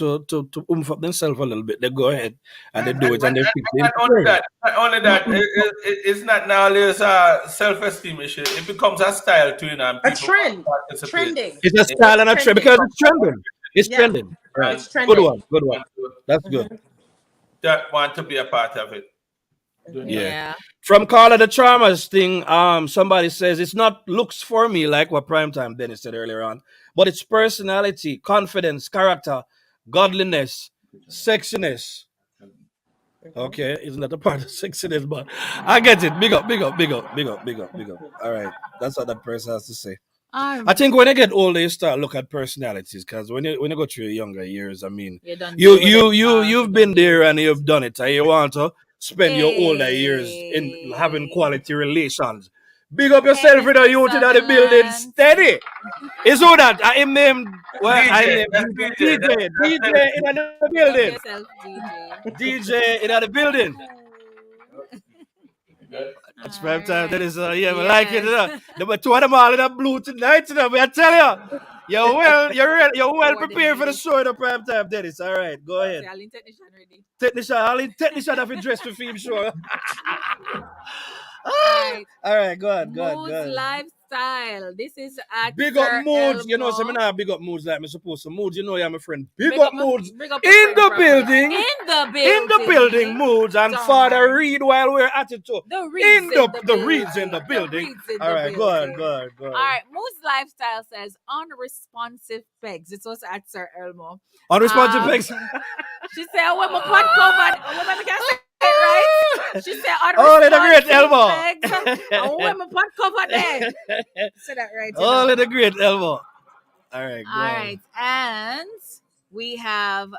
Speaker 1: oomph up themselves a little bit, they go ahead and they do it and they fix the
Speaker 2: not only
Speaker 1: insecurity.
Speaker 2: that, it's not now there's a self-esteem issue. It becomes a style too, and
Speaker 4: A
Speaker 2: people want
Speaker 4: trend.
Speaker 2: to participate.
Speaker 4: Trending.
Speaker 1: It's a
Speaker 2: In
Speaker 1: style
Speaker 4: It's
Speaker 1: and a trend
Speaker 4: trending.
Speaker 1: because it's trending. It's
Speaker 4: Yeah,
Speaker 1: trending. Right.
Speaker 2: and
Speaker 4: it's
Speaker 1: Good
Speaker 4: trending.
Speaker 1: one. Good one. That's good.
Speaker 4: Hmm.
Speaker 2: that want to be a part of it.
Speaker 1: Yeah.
Speaker 3: Yeah.
Speaker 1: From Carla the Charmers thing, somebody says it's not looks for me like what Primetime Dennis said earlier on, but it's personality, confidence, character, godliness, sexiness.
Speaker 4: Hmm.
Speaker 1: Okay, isn't that a part of sexiness? But I get it. Big up, big up, big up, big up, big up, big up. All right, that's what that person has to say. I
Speaker 3: Um,
Speaker 1: think when you get older, you start look at personalities because when you go through your younger years, I mean,
Speaker 3: you don't deal with it fast. You
Speaker 1: you've
Speaker 3: don't
Speaker 1: been
Speaker 3: deal
Speaker 1: there
Speaker 3: with
Speaker 1: and you've done it, and you want to spend your older years in having
Speaker 3: Hey,
Speaker 1: quality relations. Big up
Speaker 3: hey,
Speaker 1: yourself with a
Speaker 3: Mr.
Speaker 1: youth in the building,
Speaker 3: Sutherland.
Speaker 1: steady. Is who that? I am named. Well, I am
Speaker 2: DJ,
Speaker 1: named
Speaker 2: that's DJ,
Speaker 1: DJ in the
Speaker 3: Big up
Speaker 1: building.
Speaker 3: yourself, DJ.
Speaker 1: DJ in the building. That's
Speaker 3: All
Speaker 1: prime time. That
Speaker 3: right.
Speaker 1: is, yeah, I like it.
Speaker 3: Yes.
Speaker 1: Number two of them all in the blue tonight. I tell you, you're well prepared for the
Speaker 3: Coordinated.
Speaker 1: show in the prime time, Dennis. All right, go
Speaker 3: Say,
Speaker 1: ahead.
Speaker 3: I'll technician ready.
Speaker 1: Technician have been dressed for film show.
Speaker 3: All right.
Speaker 1: All right, go on, go
Speaker 3: Moods
Speaker 1: on.
Speaker 3: lifestyle. This is at
Speaker 1: Big up
Speaker 3: Sir
Speaker 1: moods. You know, so me
Speaker 3: Elmo.
Speaker 1: not big up moods like me supposed to. Moods, you know, you're my friend. Big up moods
Speaker 3: Big up your
Speaker 1: in
Speaker 3: friend
Speaker 1: the
Speaker 3: properly.
Speaker 1: building.
Speaker 3: In the building.
Speaker 1: Moods and Father
Speaker 3: Darn.
Speaker 1: Reed while we're at it too.
Speaker 3: The Reeds in the
Speaker 1: The Reeds in
Speaker 3: building.
Speaker 1: the building.
Speaker 3: Reeds in
Speaker 1: All
Speaker 3: the
Speaker 1: right, go on,
Speaker 3: building.
Speaker 1: go on, go on.
Speaker 3: All right, Moose Lifestyle says unresponsive pegs. It was at Sir Elmo.
Speaker 1: Unresponsive pics.
Speaker 3: She said, "Oh, when my pot covered, oh, when I can say it right." She said,
Speaker 1: All in the great
Speaker 3: "Unresponsive
Speaker 1: elbow.
Speaker 3: pegs. Oh, when my pot covered there." Say that right. You
Speaker 1: All
Speaker 3: know.
Speaker 1: in the great elbow. All right, go
Speaker 3: All
Speaker 1: on.
Speaker 3: right, and we have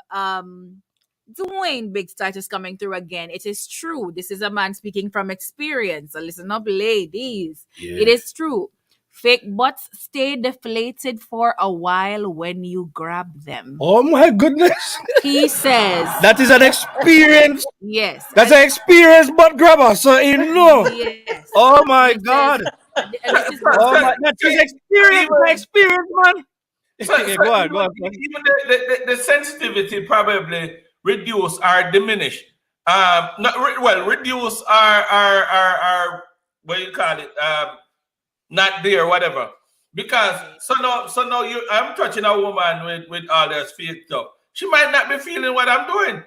Speaker 3: Dwayne Big Status coming through again. It is true. This is a man speaking from experience. So listen up, ladies. It
Speaker 1: Yeah.
Speaker 3: is true. Fake butts stay deflated for a while when you grab them.
Speaker 1: Oh my goodness.
Speaker 3: He says,
Speaker 1: That is an experience.
Speaker 3: yes.
Speaker 1: That's an experience butt grabber. So you know.
Speaker 3: Yes.
Speaker 1: Oh my
Speaker 3: He says,
Speaker 1: God.
Speaker 3: and this is
Speaker 1: Oh my, that's his experience,
Speaker 2: Even-
Speaker 1: my experience, man.
Speaker 2: So,
Speaker 1: Yeah,
Speaker 2: so
Speaker 1: go on,
Speaker 2: even,
Speaker 1: go on.
Speaker 2: even the sensitivity probably reduce or diminish. Not well, reduce or what you call it, not there, whatever. Because so now I'm touching a woman with all this fake stuff. She might not be feeling what I'm doing.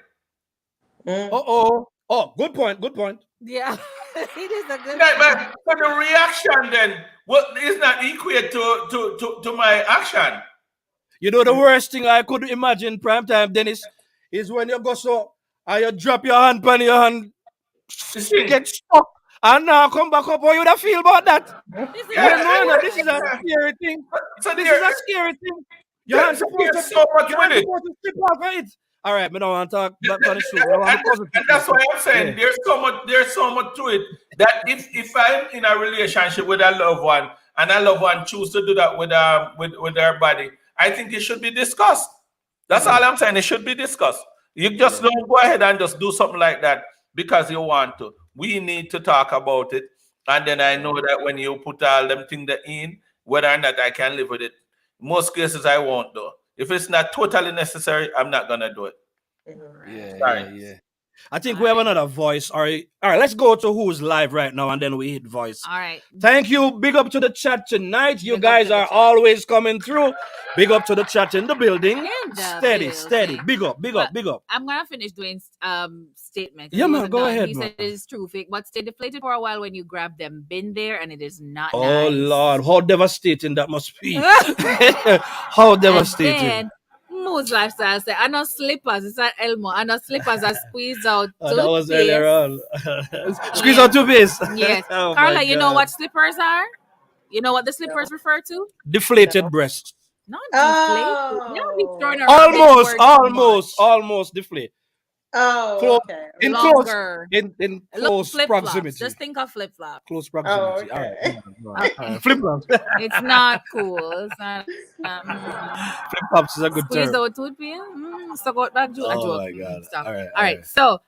Speaker 1: Oh. Oh, good point. Good point.
Speaker 3: yeah. It is a good
Speaker 2: Right, but the reaction then what is not equate to my action.
Speaker 1: You know the worst thing I could imagine prime time, Dennis, is when you go so and you drop your hand on your hand,
Speaker 2: You see?
Speaker 1: get stuck, and now come back up. How you would feel about that?
Speaker 3: This is
Speaker 2: Yeah,
Speaker 1: No, this is a
Speaker 2: yeah.
Speaker 1: scary thing.
Speaker 2: So
Speaker 1: This
Speaker 2: there,
Speaker 1: is a scary thing. Your hand's supposed
Speaker 2: there's
Speaker 1: to
Speaker 2: so much
Speaker 1: your
Speaker 2: with
Speaker 1: hand's
Speaker 2: it.
Speaker 1: supposed to slip off of it. All right, me don't want to talk back on the show. I want
Speaker 2: and,
Speaker 1: to positive.
Speaker 2: and that's why I'm saying
Speaker 1: Yeah.
Speaker 2: there's so much to it that if I'm in a relationship with a loved one and a loved one choose to do that with their body, I think it should be discussed. That's all I'm saying. It should be discussed. You just don't go ahead and just do something like that because you want to. We need to talk about it. And then I know that when you put all them things in, whether or not I can live with it, most cases I won't do. If it's not totally necessary, I'm not gonna do it. Sorry.
Speaker 1: I think we have another voice. All right, let's go to who's live right now, and then we hit voice.
Speaker 3: all right.
Speaker 1: Thank you. Big up to the chat tonight. You
Speaker 3: Big up
Speaker 1: guys
Speaker 3: to the
Speaker 1: are
Speaker 3: chat.
Speaker 1: always coming through. Big up to the chat in the building.
Speaker 3: In the
Speaker 1: Steady.
Speaker 3: building.
Speaker 1: Big up.
Speaker 3: Well, I'm gonna finish doing statement. 'cause
Speaker 1: Yeah,
Speaker 3: he
Speaker 1: man,
Speaker 3: wasn't
Speaker 1: go
Speaker 3: done.
Speaker 1: ahead,
Speaker 3: He
Speaker 1: man.
Speaker 3: said it is true. Fake but stay deflated for a while when you grab them. Been there, and it is not
Speaker 1: Oh
Speaker 3: nice.
Speaker 1: Lord, how devastating that must be. How devastating.
Speaker 3: And then Moose Lifestyle said, I know slippers. It's at Elmo. I know slippers are squeezed out.
Speaker 1: That was
Speaker 3: toothpaste."
Speaker 1: earlier on. Squeeze out two base.
Speaker 3: Yes.
Speaker 1: Oh,
Speaker 3: Carla,
Speaker 1: my
Speaker 3: you know
Speaker 1: God.
Speaker 3: what slippers are? You know what the slippers refer to?
Speaker 1: Deflated breasts.
Speaker 3: Not deflated.
Speaker 4: Oh.
Speaker 3: Now he's throwing around this word too
Speaker 1: Almost deflate.
Speaker 4: Oh,
Speaker 1: Close,
Speaker 4: okay.
Speaker 1: in
Speaker 3: Longer.
Speaker 1: in
Speaker 3: Look,
Speaker 1: close
Speaker 3: flip-flops.
Speaker 1: proximity.
Speaker 3: Just think of flip flops.
Speaker 1: Close proximity.
Speaker 4: Oh, okay.
Speaker 1: All right. Flip flops.
Speaker 3: It's not cool. It's not.
Speaker 1: Flip flops is a good
Speaker 3: Squeeze
Speaker 1: term.
Speaker 3: out toothpaste. Suck out that juice.
Speaker 1: Oh my God.
Speaker 3: Stop.
Speaker 1: All right.
Speaker 3: All right. So,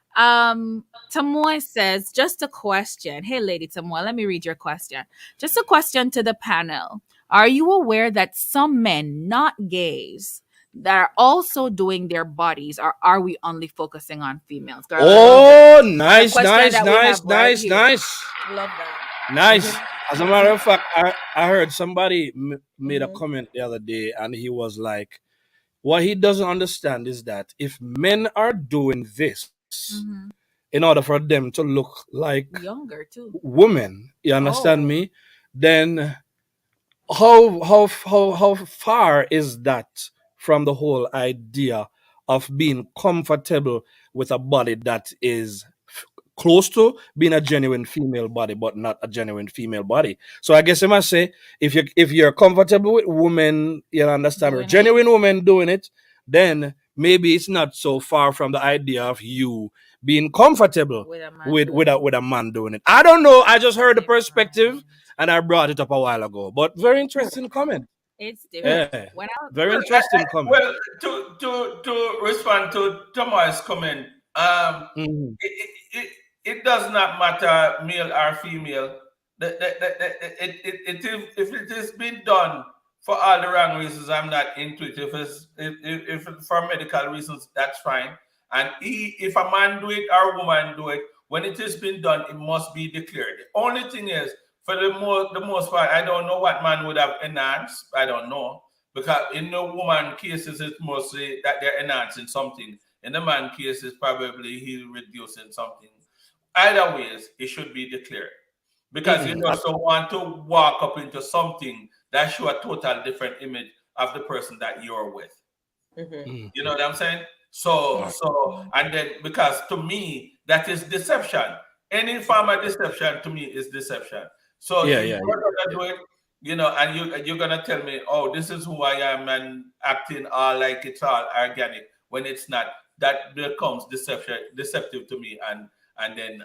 Speaker 3: Tamoy says, just a question. Hey, Lady Tamoy, let me read your question. Just a question to the panel. Are you aware that some men, not gays, that are also doing their bodies, or are we only focusing on females? Girl,
Speaker 1: Oh, nice.
Speaker 3: question that we have right here.
Speaker 1: Nice.
Speaker 3: love that.
Speaker 1: Nice. As a matter of fact, I heard somebody made a
Speaker 4: Mhm.
Speaker 1: comment the other day, and he was like, what he doesn't understand is that if men are doing this
Speaker 3: Mhm.
Speaker 1: in order for them to look like
Speaker 3: Younger too.
Speaker 1: women, you understand
Speaker 3: Oh.
Speaker 1: me? Then how far is that from the whole idea of being comfortable with a body that is close to being a genuine female body, but not a genuine female body? So I guess I must say, if you're comfortable with women, you understand, or
Speaker 3: Doing it.
Speaker 1: genuine women doing it, then maybe it's not so far from the idea of you being comfortable
Speaker 3: With a man
Speaker 1: with
Speaker 3: doing
Speaker 1: with a man doing it. I don't know. I just heard the perspective and I brought it up a while ago. But very interesting comment.
Speaker 3: It's different.
Speaker 1: Yeah,
Speaker 3: When I
Speaker 1: very interesting comment.
Speaker 2: Well, to respond to Thomas' comment,
Speaker 1: Mhm.
Speaker 2: it does not matter male or female. If it is being done for all the wrong reasons, I'm not into it. If it's for medical reasons, that's fine. And if a man do it or a woman do it, when it is being done, it must be declared. The only thing is, for the most part, I don't know what man would have enhanced. I don't know. Because in the woman cases, it's mostly that they're enhancing something. In the man cases, probably he's reducing something. Either ways, it should be declared. Because you just don't want to walk up into something that show a total different image of the person that you're with.
Speaker 4: Mhm.
Speaker 2: You know what I'm saying? So, and then because to me, that is deception. Any form of deception to me is deception. So
Speaker 1: Yeah,
Speaker 2: if
Speaker 1: yeah,
Speaker 2: you're gonna do it, and you're gonna tell me, oh, this is who I am, and acting all like it's all organic when it's not. that becomes deceptive to me, and then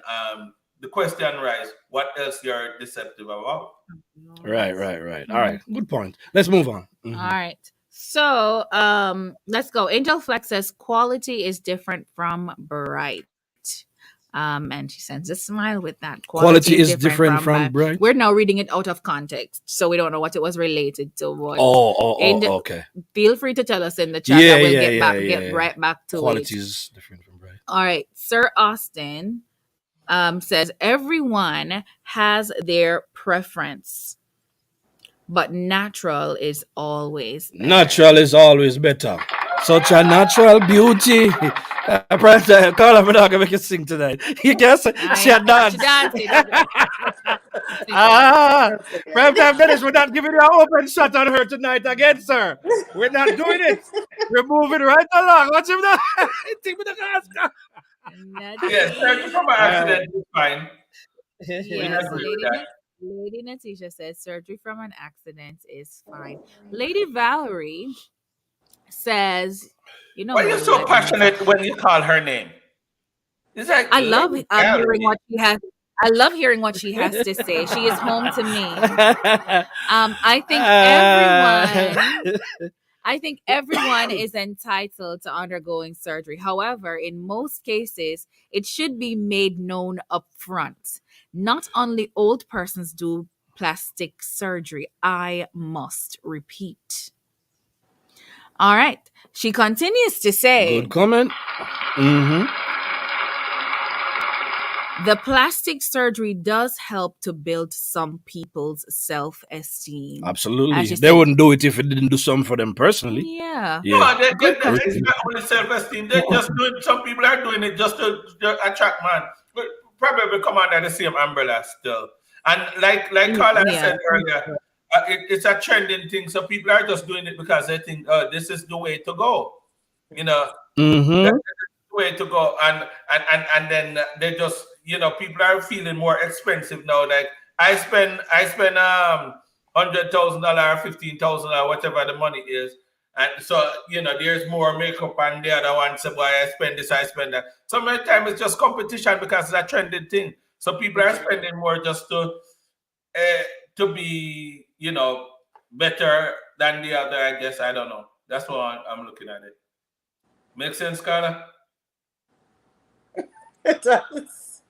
Speaker 2: the question rise, what else you're deceptive about?
Speaker 1: Right. All right. Good point. Let's move on.
Speaker 3: All right. So let's go. Angel Flex says quality is different from bright. And she sends a smile with that.
Speaker 1: Quality is different from bright.
Speaker 3: We're now reading it out of context, so we don't know what it was related to. But
Speaker 1: okay.
Speaker 3: Feel free to tell us in the chat. We'll get right back to
Speaker 1: quality is different from bright.
Speaker 3: All right. Sir Austin says everyone has their preference, but natural is always better.
Speaker 1: Natural is always better. Such a natural beauty. Call up my dog and make you sing tonight. You guess she a dance. Prime Time Dennis, we're not giving you an open shot on her tonight again, sir. We're not doing it. We're moving right along. Watch him now.
Speaker 2: Yes, surgery from an accident is fine.
Speaker 3: Yes, Lady Natisha says surgery from an accident is fine. Lady Valerie says, you know,
Speaker 2: why are you so passionate when you call her name? It's like
Speaker 3: I love hearing what she has. I love hearing what she has to say. She is home to me. I think everyone is entitled to undergoing surgery. However, in most cases, it should be made known up front. Not only old persons do plastic surgery. I must repeat. All right. She continues to say,
Speaker 1: good comment.
Speaker 3: The plastic surgery does help to build some people's self-esteem.
Speaker 1: Absolutely. They wouldn't do it if it didn't do something for them personally.
Speaker 3: Yeah.
Speaker 2: No, it's not only self-esteem. They're just doing, some people are doing it just to attract man. But probably come under the same umbrella still. And like Carla said earlier, it's a trending thing. So people are just doing it because they think, this is the way to go. You know, that's the way to go. And then they just, you know, people are feeling more expensive now. Like I spend $100,000, $15,000, whatever the money is. And so, you know, there's more makeup and the other one say, boy, I spend this, I spend that. Sometimes it's just competition because it's a trending thing. So people are spending more just to be, you know, better than the other, I guess. I don't know. That's what I'm looking at it. Make sense, Carla?
Speaker 4: It does.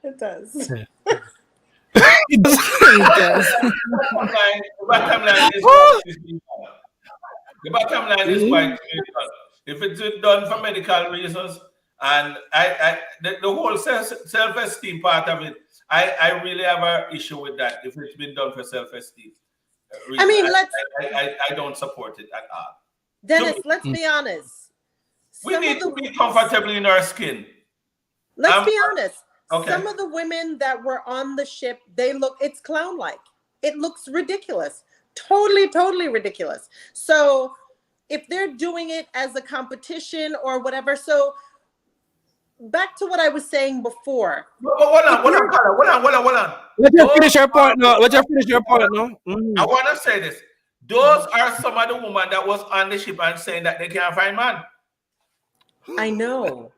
Speaker 4: It does.
Speaker 1: It
Speaker 2: The bottom line is quite simple. If it's done for medical reasons, and the whole self-esteem part of it, I really have an issue with that. If it's been done for self-esteem,
Speaker 4: I mean,
Speaker 2: I don't support it at all.
Speaker 4: Dennis, let's be honest.
Speaker 2: We need to be comfortable in our skin.
Speaker 4: Let's be honest.
Speaker 2: Okay.
Speaker 4: Some of the women that were on the ship, it's clown-like. It looks ridiculous. Totally ridiculous. So if they're doing it as a competition or whatever, so back to what I was saying before.
Speaker 2: Hold on.
Speaker 1: Let you finish your point now. I
Speaker 2: want to say this. Those are some of the women that was on the ship and saying that they can't find man.
Speaker 4: I know.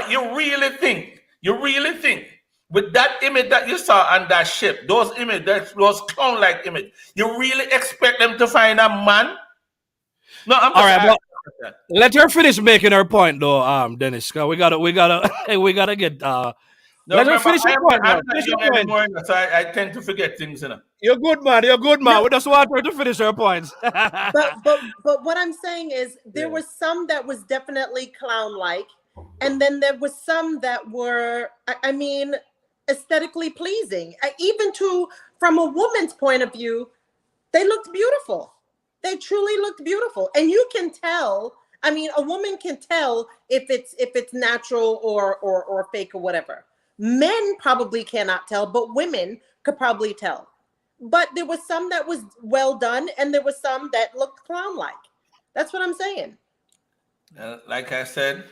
Speaker 2: You really think with that image that you saw on that ship, those clown-like image, you really expect them to find a man? No, I'm just
Speaker 1: all right. Let her finish making her point, though, Dennis. We gotta get. Let her finish your point.
Speaker 2: I'm not young anymore, so I tend to forget things, you know.
Speaker 1: You're good, man. No. We just want her to finish her points.
Speaker 4: but what I'm saying is there was some that was definitely clown-like, and then there was some that were, I mean, aesthetically pleasing. Even from a woman's point of view, they looked beautiful. They truly looked beautiful, and you can tell. I mean, a woman can tell if it's natural or fake or whatever. Men probably cannot tell, but women could probably tell. But there was some that was well done, and there was some that looked clown-like. That's what I'm saying.
Speaker 2: Like I said,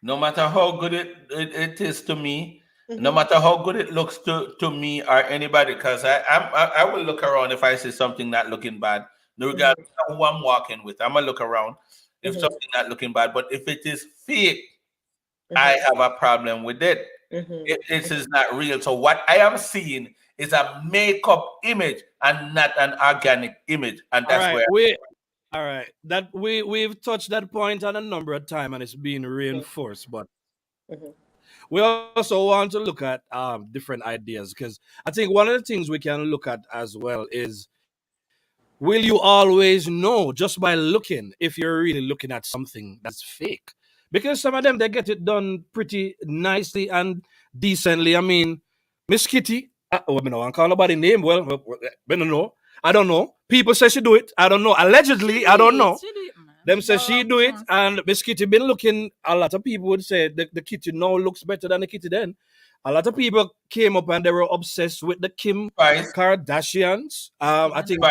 Speaker 2: no matter how good it is to me, no matter how good it looks to me or anybody, because I will look around if I see something not looking bad. regardless of who I'm walking with. I'm gonna look around if
Speaker 4: Mhm.
Speaker 2: something not looking bad. But if it is fake, I
Speaker 4: Mhm.
Speaker 2: have a problem with it.
Speaker 4: Mhm.
Speaker 2: It is not real. So what I am seeing is a makeup image and not an organic image, and
Speaker 1: All
Speaker 2: that's
Speaker 1: right,
Speaker 2: where.
Speaker 1: all right. That we've touched that point on a number of times, and it's being reinforced. But
Speaker 4: Mhm.
Speaker 1: we also want to look at different ideas, because I think one of the things we can look at as well is, will you always know just by looking if you're really looking at something that's fake? Because some of them, they get it done pretty nicely and decently. I mean, Miss Kitty, well, I don't call nobody name. Well, I don't know. I don't know. People say she do it. I don't know. Allegedly, I don't know.
Speaker 3: She do it, man.
Speaker 1: Them say
Speaker 3: Go
Speaker 1: she
Speaker 3: wrong
Speaker 1: do it,
Speaker 3: chance.
Speaker 1: and Miss Kitty been looking. A lot of people would say the Kitty now looks better than the Kitty then. A lot of people came up and they were obsessed with the Kim
Speaker 2: Spice,
Speaker 1: Kardashians. I think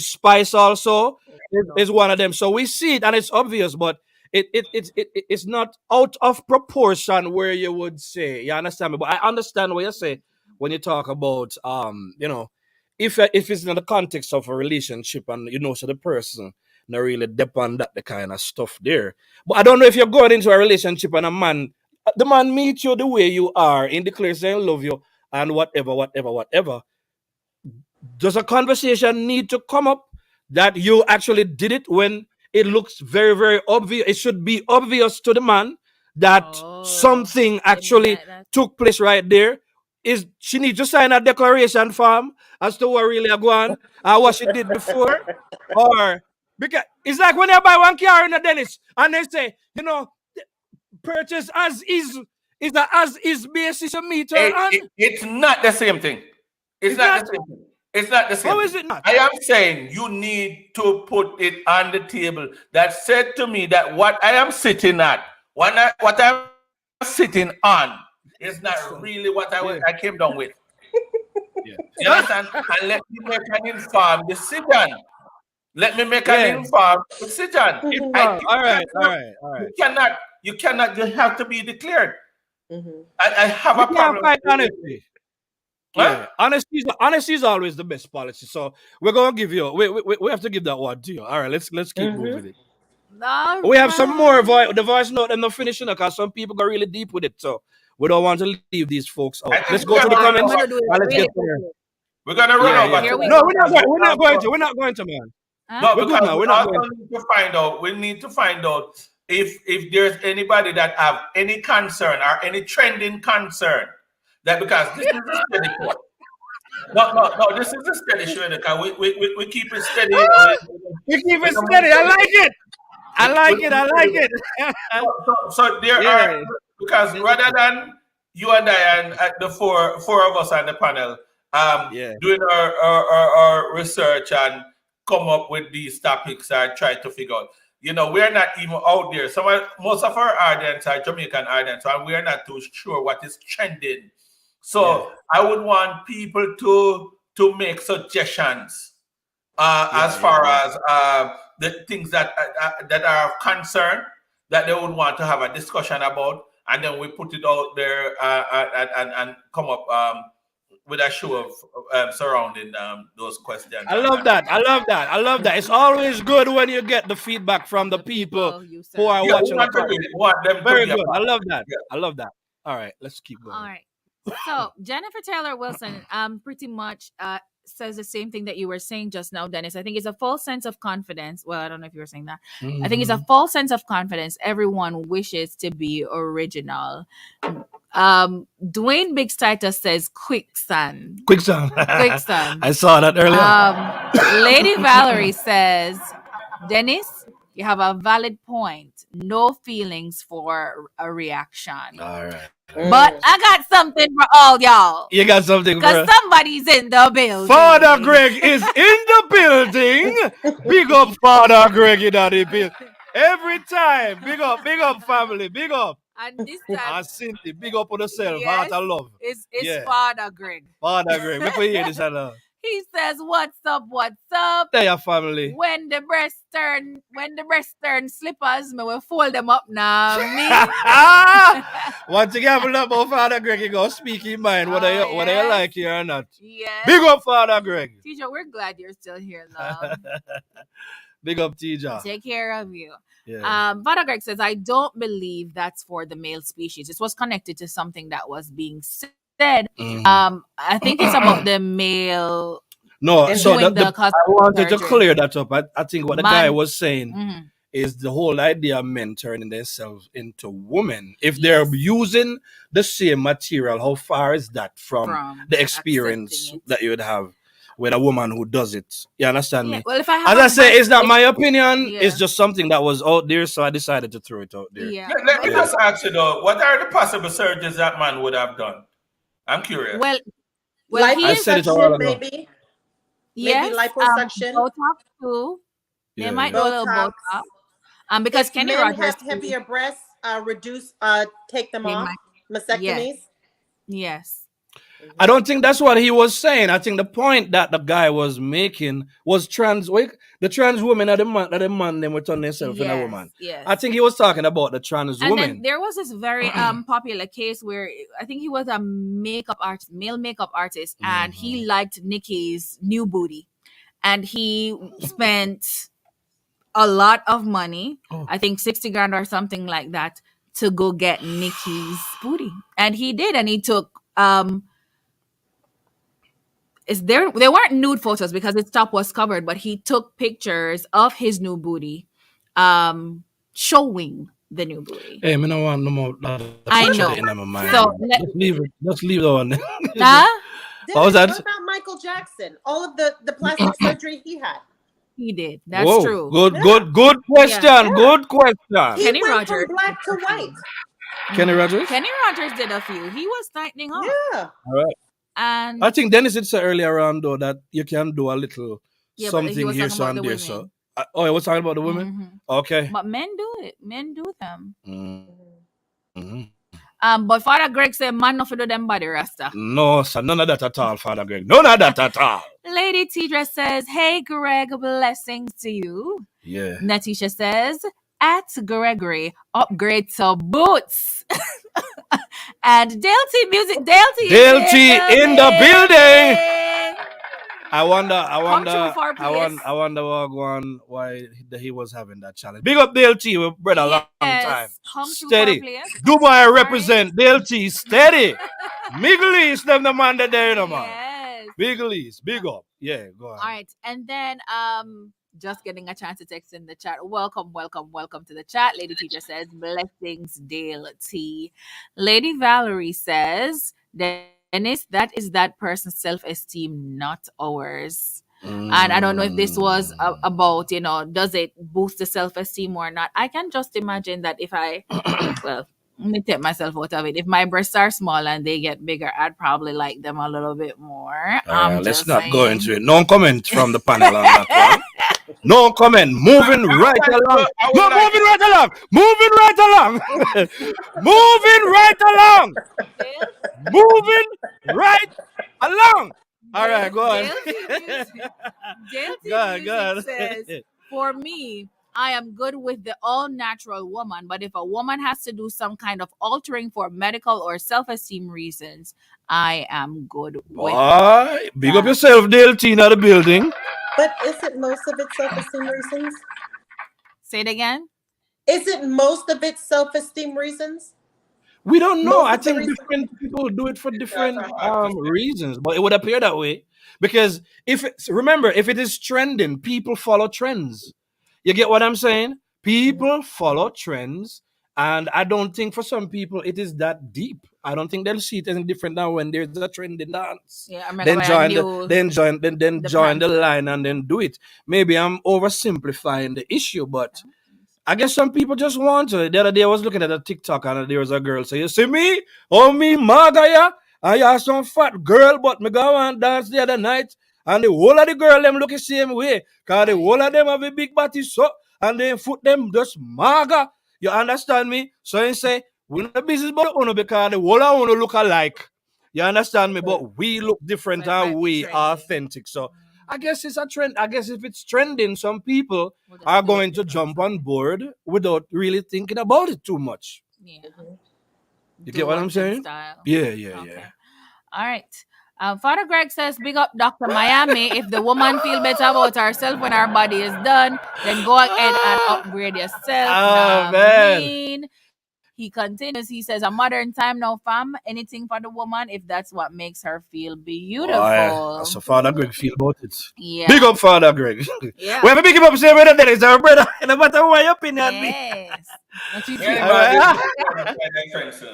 Speaker 2: Spice.
Speaker 1: Spice also
Speaker 4: No.
Speaker 1: is one of them. So we see it and it's obvious, but it's not out of proportion where you would say. You understand me? But I understand what you say when you talk about if it's in the context of a relationship, and so the person not really depend that the kind of stuff there. But I don't know if you're going into a relationship and the man meets you the way you are, in declares saying love you and whatever. Does a conversation need to come up that you actually did it when it looks very, very obvious? It should be obvious to the man that
Speaker 3: Oh,
Speaker 1: something
Speaker 3: you mean
Speaker 1: actually
Speaker 3: like that?
Speaker 1: took place right there. Is she need to sign a declaration form as to what really going and what she did before? Or because it's like when you buy one car in a Dennis and they say, purchase as is a as is basis you meet her on.
Speaker 2: It's not the same thing. It's
Speaker 1: It's
Speaker 2: not
Speaker 1: not.
Speaker 2: the same thing. It's not the
Speaker 1: How
Speaker 2: same
Speaker 1: is
Speaker 2: thing.
Speaker 1: it not?
Speaker 2: I am saying you need to put it on the table that said to me that what I am sitting at, what I'm sitting on, is not really what
Speaker 1: Yeah.
Speaker 2: I came down with.
Speaker 1: Yeah.
Speaker 2: You understand? And let me make an informed decision. Let me make an
Speaker 1: Yeah.
Speaker 2: informed decision. I
Speaker 1: Inform. All
Speaker 2: cannot
Speaker 1: right. All
Speaker 2: look.
Speaker 1: right. All right.
Speaker 2: You have to be declared.
Speaker 4: Mhm.
Speaker 2: I have
Speaker 1: We
Speaker 2: a
Speaker 1: can't
Speaker 2: problem
Speaker 1: fight
Speaker 2: with it.
Speaker 1: honesty.
Speaker 2: Huh?
Speaker 1: Yeah. Honesty is always the best policy. So we're gonna give you. We have to give that one to you. All right. Let's keep
Speaker 4: Mhm.
Speaker 1: moving it.
Speaker 3: All
Speaker 1: We have some more
Speaker 3: right.
Speaker 1: the voice note and the finishing because some people got really deep with it. So we don't want to leave these folks out.
Speaker 2: I
Speaker 1: Let's
Speaker 2: think
Speaker 1: go
Speaker 2: we're
Speaker 1: to
Speaker 2: gonna
Speaker 1: the
Speaker 3: All right,
Speaker 2: run
Speaker 3: I'm
Speaker 1: comments
Speaker 2: over.
Speaker 3: gonna do it
Speaker 1: and let's get
Speaker 3: really
Speaker 1: there.
Speaker 3: quickly.
Speaker 2: We're gonna run
Speaker 1: Yeah,
Speaker 2: over
Speaker 1: yeah.
Speaker 3: Here we
Speaker 2: tonight
Speaker 1: No,
Speaker 3: go.
Speaker 2: because we
Speaker 1: we're not going to.
Speaker 2: also
Speaker 1: We're not going to, man.
Speaker 3: Huh?
Speaker 2: no
Speaker 1: We're good
Speaker 2: because
Speaker 1: now.
Speaker 2: we
Speaker 1: We're not
Speaker 2: also
Speaker 1: going to.
Speaker 2: need to find out. We need to find out if there's anybody that have any concern or any trending concern that because this is a steady show. No. This is a steady show because we keep it steady.
Speaker 1: We keep
Speaker 2: We
Speaker 1: it
Speaker 2: don't move
Speaker 1: steady. I
Speaker 2: steady.
Speaker 1: like it. I
Speaker 2: We
Speaker 1: like it. I
Speaker 2: move
Speaker 1: like
Speaker 2: steady.
Speaker 1: it.
Speaker 2: So there are
Speaker 1: Yeah.
Speaker 2: because
Speaker 1: There's a
Speaker 2: rather than you and I and the four of us on the panel
Speaker 1: yeah.
Speaker 2: doing our research and come up with these topics and try to figure out. We're not even out there. Most of our audience are Jamaican audience, and we're not too sure what is trending.
Speaker 1: Yeah.
Speaker 2: So I would want people to make suggestions as far
Speaker 1: Yeah.
Speaker 2: as the things that are of concern that they would want to have a discussion about, and then we put it out there and come up with a show of surrounding those questions.
Speaker 1: I love that. I love that. I love that. It's always good when you get the feedback from the
Speaker 3: The
Speaker 1: people
Speaker 3: people you
Speaker 1: who are
Speaker 3: serve.
Speaker 2: Yeah, we
Speaker 1: watching the
Speaker 2: want to
Speaker 1: content.
Speaker 2: we want them to
Speaker 1: Very
Speaker 2: be a
Speaker 1: good. I
Speaker 2: part.
Speaker 1: love that.
Speaker 2: Yeah.
Speaker 1: I love that. All right, let's keep
Speaker 3: All
Speaker 1: going.
Speaker 3: right. So Jennifer Taylor Wilson pretty much says the same thing that you were saying just now, Dennis. I think it's a false sense of confidence. Well, I don't know if you were saying that. I think it's a
Speaker 1: Mhm.
Speaker 3: false sense of confidence. Everyone wishes to be original. Dwayne Big Titus says quicksand.
Speaker 1: Quicksand.
Speaker 3: Quicksand.
Speaker 1: I saw that earlier.
Speaker 3: Lady Valerie says, Dennis, you have a valid point. No feelings for a reaction.
Speaker 1: All right.
Speaker 3: But I got something for all y'all.
Speaker 1: You got something, bro?
Speaker 3: Because somebody's in the building.
Speaker 1: Father Greg is in the building. Big up, Father Greg in the building. Every time. Big up, family. Big up.
Speaker 3: And this time,
Speaker 1: And Cynthia, big up on yourself.
Speaker 3: yes,
Speaker 1: Heart of love.
Speaker 3: it's
Speaker 1: Yeah.
Speaker 3: Father Greg.
Speaker 1: Father Greg. Make we hear this. Hello.
Speaker 3: He says, "What's up? What's up?"
Speaker 1: There, your family.
Speaker 3: When the breast turn slippers, me will fold them up now. Me.
Speaker 1: Once you have about Father Greg, you go speak in mind, whether
Speaker 3: Oh,
Speaker 1: whether you
Speaker 3: yes.
Speaker 1: like it or not.
Speaker 3: Yes.
Speaker 1: Big up, Father Greg.
Speaker 3: Teacher, we're glad you're still here, love.
Speaker 1: Big up, TJ.
Speaker 3: Take care of you.
Speaker 1: Yeah.
Speaker 3: Father Greg says, I don't believe that's for the male species. This was connected to something that was being said. I think it's about the male
Speaker 1: No, so
Speaker 3: doing the
Speaker 1: I
Speaker 3: cosmetic
Speaker 1: wanted to
Speaker 3: surgery.
Speaker 1: clear that up. I think what the guy
Speaker 3: Man.
Speaker 1: was saying
Speaker 3: Mhm.
Speaker 1: is the whole idea of men turning themselves into women. If they're using the same material, how far is that from the experience
Speaker 3: accepting it.
Speaker 1: that you would have with a woman who does it? You understand me?
Speaker 3: Well, if I have
Speaker 1: As I say, it's not my opinion.
Speaker 3: Yeah.
Speaker 1: It's just something that was out there, so I decided to throw it out there.
Speaker 3: Yeah.
Speaker 2: Let me just ask you though, what are the possible surgeries that man would have done? I'm curious.
Speaker 3: Well,
Speaker 1: I said it a while ago.
Speaker 4: maybe.
Speaker 3: Yes,
Speaker 4: Maybe liposuction.
Speaker 3: Botox too. They
Speaker 1: Yeah,
Speaker 3: might do a little
Speaker 4: Botox.
Speaker 3: Botox. Because
Speaker 4: If
Speaker 3: Kenny
Speaker 4: men
Speaker 3: Rogers
Speaker 4: have heavier breasts, take them
Speaker 3: They
Speaker 4: off.
Speaker 3: might-
Speaker 4: Mastectomies.
Speaker 3: Yes.
Speaker 1: I don't think that's what he was saying. I think the point that the guy was making was the trans woman that the man them would turn themselves into a woman.
Speaker 3: Yes.
Speaker 1: I think he was talking about the trans
Speaker 3: And
Speaker 1: woman.
Speaker 3: then there was this very popular case where I think he was a male makeup artist, and he liked Nikki's new booty, and he spent a lot of money, I think 60 grand or something like that, to go get Nikki's booty, and he did, and he took there weren't nude photos because his top was covered, but he took pictures of his new booty, showing the new booty.
Speaker 1: Hey, me no want no more.
Speaker 3: I know.
Speaker 1: In my mind.
Speaker 3: So
Speaker 1: just leave it. Just leave it on.
Speaker 4: What
Speaker 1: was that?
Speaker 4: about Michael Jackson? All of the plastic surgery he had.
Speaker 3: He did. That's true.
Speaker 1: Good question.
Speaker 3: Yeah.
Speaker 1: Good question.
Speaker 4: He
Speaker 3: Kenny
Speaker 4: went
Speaker 3: Rogers.
Speaker 4: from black to white.
Speaker 1: Kenny Rogers?
Speaker 3: Kenny Rogers did a few. He was tightening up.
Speaker 4: Yeah.
Speaker 1: All right.
Speaker 3: And
Speaker 1: I think Dennis had said earlier on though that you can do a little
Speaker 3: but he
Speaker 1: something
Speaker 3: was
Speaker 1: here,
Speaker 3: talking
Speaker 1: so
Speaker 3: about
Speaker 1: and
Speaker 3: the
Speaker 1: there.
Speaker 3: women.
Speaker 1: So, I was talking about the women.
Speaker 3: Mhm.
Speaker 1: Okay.
Speaker 3: But men do it. Men do them.
Speaker 1: Mm-hmm.
Speaker 3: But Father Greg said, man, not for do them body rasta.
Speaker 1: No, sir, none of that at all, Father Greg. None of that at all.
Speaker 3: Lady Tidra says, hey, Greg, blessings to you.
Speaker 1: Yeah.
Speaker 3: Natisha says, at Gregory, upgrade to boots. And Delty Music, Delty
Speaker 1: in the building. I wonder why he was having that challenge. Big up Dale T, we've been a long time. Steady. Dubai represent Dale T, steady. Middle East, them the man that there, man.
Speaker 3: Yes.
Speaker 1: Middle East, big up. Yeah, go on.
Speaker 3: All right. And then just getting a chance to text in the chat. Welcome to the chat. Lady Teacher says, blessings, Dale T. Lady Valerie says, Dennis, that is that person's self-esteem, not ours. And I don't know if this was about, does it boost the self-esteem or not? I can just imagine that if I, well, let me take myself out of it. If my breasts are small and they get bigger, I'd probably like them a little bit more.
Speaker 1: Let's not go into it. No comment from the panel on that one. No comment. Moving right along. Moving right along. Moving right along. Moving right along. Moving right along. All right, go on.
Speaker 3: Dale T says, for me, I am good with the all-natural woman, but if a woman has to do some kind of altering for medical or self-esteem reasons, I am good with
Speaker 1: it. Big up yourself, Dale T, in the building.
Speaker 4: But is it most of it self-esteem reasons?
Speaker 3: Say it again.
Speaker 4: Is it most of it self-esteem reasons?
Speaker 1: We don't know. I think different people do it for different reasons, but it would appear that way because if it is trending, people follow trends. You get what I'm saying? People follow trends, and I don't think for some people it is that deep. I don't think they'll see it any different now when there's a trending dance.
Speaker 3: Yeah,
Speaker 1: then join the line and then do it. Maybe I'm oversimplifying the issue, but I guess some people just want to. The other day I was looking at a TikTok and there was a girl say, you see me? Oh, me, Magaya? I have some fat girl, but me go and dance the other night. And the whole of the girl, them look the same way. Because the whole of them have a big body, so, and then foot them just maga. You understand me? So you say, we're not business about uno because the whole of uno look alike. You understand me? But we look different
Speaker 3: So it
Speaker 1: and
Speaker 3: might be
Speaker 1: we are
Speaker 3: trending.
Speaker 1: authentic. So I guess it's a trend. I guess if it's trending, some people
Speaker 3: We'll
Speaker 1: are
Speaker 3: just do it
Speaker 1: going to
Speaker 3: because
Speaker 1: jump
Speaker 3: of
Speaker 1: on
Speaker 3: it.
Speaker 1: board without really thinking about it too much.
Speaker 3: Yeah.
Speaker 1: You
Speaker 3: Do
Speaker 1: get what I'm
Speaker 3: what's in
Speaker 1: saying?
Speaker 3: style.
Speaker 1: Yeah, yeah, yeah.
Speaker 3: Okay. All right. Father Greg says, "Big up Dr. Miami. If the woman feel better about herself when her body is done, then go ahead and upgrade yourself.
Speaker 1: Oh
Speaker 3: Nah,
Speaker 1: man.
Speaker 3: mean." He continues. He says, "A modern time now, fam. Anything for the woman if that's what makes her feel
Speaker 1: Boy, that's
Speaker 3: beautiful."
Speaker 1: a Father Greg feel about it. Big
Speaker 3: Yeah.
Speaker 1: up Father Greg.
Speaker 3: Yeah.
Speaker 1: When we big him up, say brother Dennis, our brother. No matter what your opinion be.
Speaker 3: Yes. Not you
Speaker 2: My
Speaker 3: too.
Speaker 1: All
Speaker 2: man is
Speaker 1: right.
Speaker 2: on the side of the fence, sir.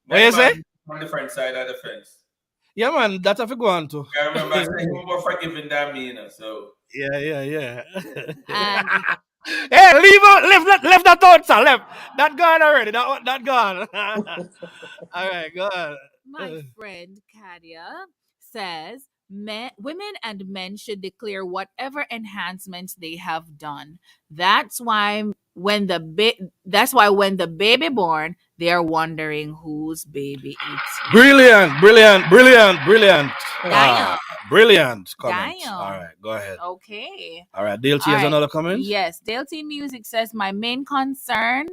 Speaker 1: What
Speaker 2: My
Speaker 1: you say?
Speaker 2: man on the front side of the fence.
Speaker 1: Yeah, man, that's have to go on to.
Speaker 2: I remember saying him more forgiving than me, you know. So
Speaker 1: Yeah, yeah, yeah.
Speaker 3: And
Speaker 1: Hey, leave out, left that out, sir. Left. That gone already. That gone. All right, go on.
Speaker 3: my friend Kadia says women and men should declare whatever enhancements they have done. That's why when the baby born, they are wondering whose baby it is.
Speaker 1: Brilliant, brilliant, brilliant, brilliant.
Speaker 3: Damn.
Speaker 1: Brilliant comment. All
Speaker 3: Damn.
Speaker 1: right, go ahead.
Speaker 3: Okay.
Speaker 1: All right, DLT
Speaker 3: All
Speaker 1: has
Speaker 3: right.
Speaker 1: another comment.
Speaker 3: Yes. Dale T Music says my main concern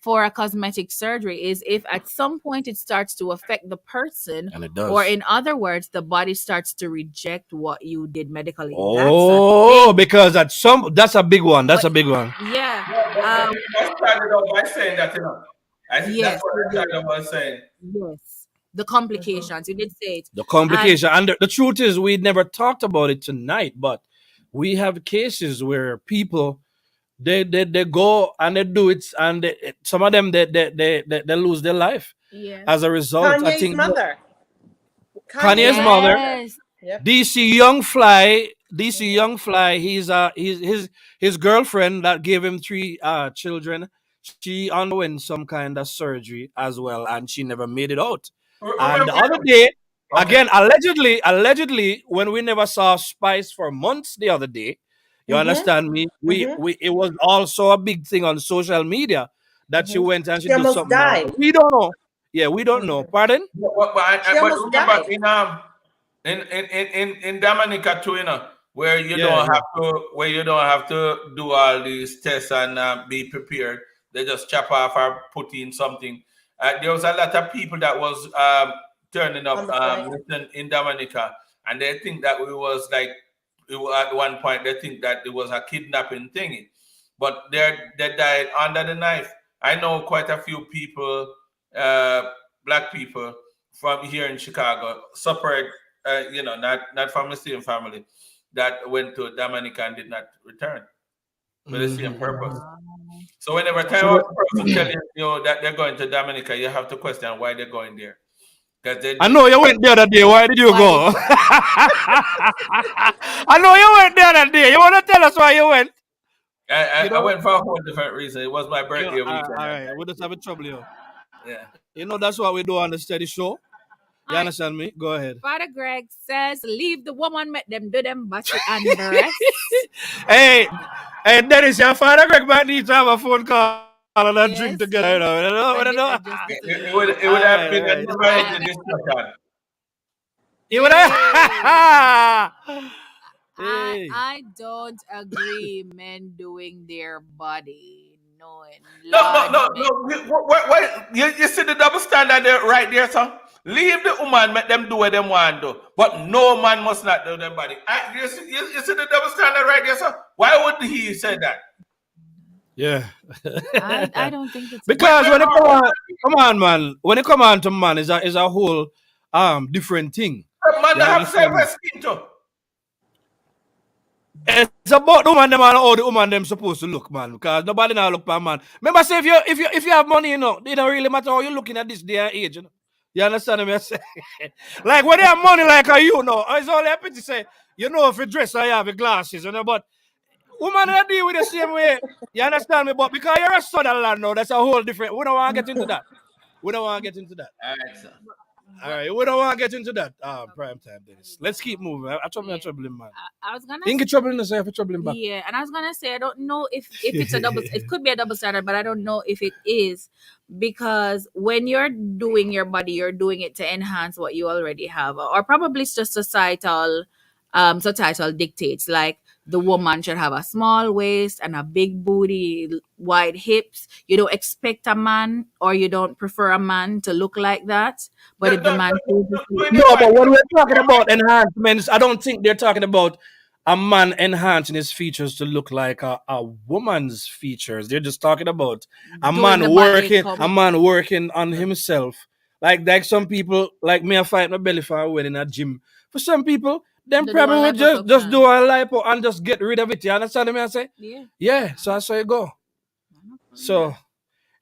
Speaker 3: for a cosmetic surgery is if at some point it starts to affect the person,
Speaker 1: And it
Speaker 3: or
Speaker 1: does.
Speaker 3: in other words, the body starts to reject what you did medically.
Speaker 1: Oh,
Speaker 3: That's
Speaker 1: because that's a big one. That's a big one.
Speaker 3: a thing. Yeah.
Speaker 2: but I started out by saying that, you know. That's
Speaker 3: Yes,
Speaker 2: what
Speaker 3: you
Speaker 2: I started
Speaker 3: did.
Speaker 2: out by saying.
Speaker 3: Yes. The complications. You did say it.
Speaker 1: The
Speaker 3: And
Speaker 1: complication. And the truth is, we never talked about it tonight, but we have cases where people they go and they do it, and some of them they lose their life
Speaker 3: yes.
Speaker 1: as a result. I
Speaker 4: Kanye's
Speaker 1: think
Speaker 4: mother.
Speaker 1: Kanye's
Speaker 4: Kanye's
Speaker 1: mother,
Speaker 4: mother.
Speaker 3: Yes.
Speaker 4: Yep.
Speaker 1: DC Young Fly, he's his girlfriend that gave him three children. She underwent some kind of surgery as well, and she never made it out. And the
Speaker 2: Remember?
Speaker 1: other day,
Speaker 2: Okay.
Speaker 1: again, allegedly, when we never saw Spice for months the other day, you
Speaker 4: Mm-hmm.
Speaker 1: understand me?
Speaker 4: Mm-hmm.
Speaker 1: We it was also a big thing on social media that she
Speaker 4: Mm-hmm.
Speaker 1: went and she
Speaker 4: She
Speaker 1: did
Speaker 4: almost
Speaker 1: something wrong.
Speaker 4: died.
Speaker 1: We don't know. Yeah, we don't know.
Speaker 4: Mm-hmm.
Speaker 1: Pardon?
Speaker 4: She
Speaker 2: But
Speaker 4: almost
Speaker 2: remember
Speaker 4: died.
Speaker 2: in Dominica too, you know,
Speaker 1: Yeah, yeah.
Speaker 2: where you don't have to do all these tests and be prepared. They just chop off or put in something. There was a lot of people that was turning
Speaker 4: On
Speaker 2: up
Speaker 4: the flight.
Speaker 2: in Dominica, and they think that we was like at one point they think that it was a kidnapping thingy, but they died under the knife. I know quite a few people, black people from here in Chicago, suffered, not from the same family, that went to Dominica and did not return for the same purpose.
Speaker 1: Mhm.
Speaker 3: Wow.
Speaker 2: So whenever time
Speaker 1: So
Speaker 2: out person telling you that they're going to Dominica, you have to question why they're going there. Because they
Speaker 1: I
Speaker 2: do.
Speaker 1: know you went the other day. Why did you
Speaker 3: Why did
Speaker 1: go? I know you went the other day. You want to tell us why you went? You
Speaker 2: I
Speaker 1: know?
Speaker 2: went for a whole different reason. It was my
Speaker 1: You
Speaker 2: birthday
Speaker 1: all
Speaker 2: weekend.
Speaker 1: right. We just having trouble, you.
Speaker 2: Yeah.
Speaker 1: You know that's what we do on the steady show.
Speaker 3: All
Speaker 1: You
Speaker 3: right.
Speaker 1: understand me? Go ahead.
Speaker 3: Father Greg says, leave the woman, make them do them body and breasts.
Speaker 1: Hey, hey, Dennis, your father Greg might need to have a phone call and a drink
Speaker 3: Yes,
Speaker 1: together.
Speaker 3: yes.
Speaker 1: You know,
Speaker 3: Just
Speaker 2: It,
Speaker 3: to
Speaker 2: it
Speaker 3: you.
Speaker 2: would it
Speaker 1: all
Speaker 2: would have
Speaker 1: right,
Speaker 2: been
Speaker 1: all
Speaker 2: a
Speaker 1: right.
Speaker 2: never ending discussion.
Speaker 1: You would
Speaker 3: Hey,
Speaker 1: have. Hey.
Speaker 3: I don't agree men doing their body. No
Speaker 2: No, no, no,
Speaker 3: enlargement.
Speaker 2: no. You see the double standard there, right there, son? Leave the woman, make them do what them want to do. But no man must not do them body. You see the double standard right there, son? Why would he say that?
Speaker 1: Yeah.
Speaker 3: I don't think it's
Speaker 2: When,
Speaker 1: Because
Speaker 2: when,
Speaker 1: when it come
Speaker 2: when,
Speaker 1: on, come on, man. When it come on to man, is a whole different thing.
Speaker 2: when man
Speaker 1: You
Speaker 2: have
Speaker 1: understand me?
Speaker 2: self-esteem too.
Speaker 1: It's about the woman them and how the woman them supposed to look, man. Because nobody now look for a man. Remember, say if you have money, it don't really matter how you looking at this day and age. You understand me? I say? Like when you have money, like you know, it's only happy to say, if you dress or you have your glasses, but woman don't deal with the same way. You understand me? But because you're a Sutherland now, that's a whole different. We don't want to get into that. We don't want to get into that.
Speaker 2: All right, sir.
Speaker 1: All
Speaker 3: But
Speaker 1: right, we don't want to get into that prime time, Dennis. Let's keep
Speaker 3: no.
Speaker 1: moving. I trouble, I
Speaker 3: Yeah.
Speaker 1: trouble him, man.
Speaker 3: I was gonna
Speaker 1: He get trouble in the self, trouble him back.
Speaker 3: Yeah, and I was gonna say I don't know if it's a double. It could be a double standard, but I don't know if it is because when you're doing your body, you're doing it to enhance what you already have, or probably it's just societal dictates like the woman should have a small waist and a big booty, wide hips. You don't expect a man, or you don't prefer a man to look like that. But if the man chooses to,
Speaker 2: Doing it
Speaker 1: No,
Speaker 2: right.
Speaker 1: but when we're talking about enhancements, I don't think they're talking about a man enhancing his features to look like a woman's features. They're just talking about
Speaker 3: doing the body
Speaker 1: a
Speaker 3: comp,
Speaker 1: man working on himself. Like some people, like me, I fight my belly for a wedding at gym. For some people, them
Speaker 3: the do a
Speaker 1: probably would just do
Speaker 3: liposuction.
Speaker 1: a lipo and just get rid of it. You understand me? I say,
Speaker 3: Yeah.
Speaker 1: yeah. So that's how you go.
Speaker 3: Yeah.
Speaker 1: So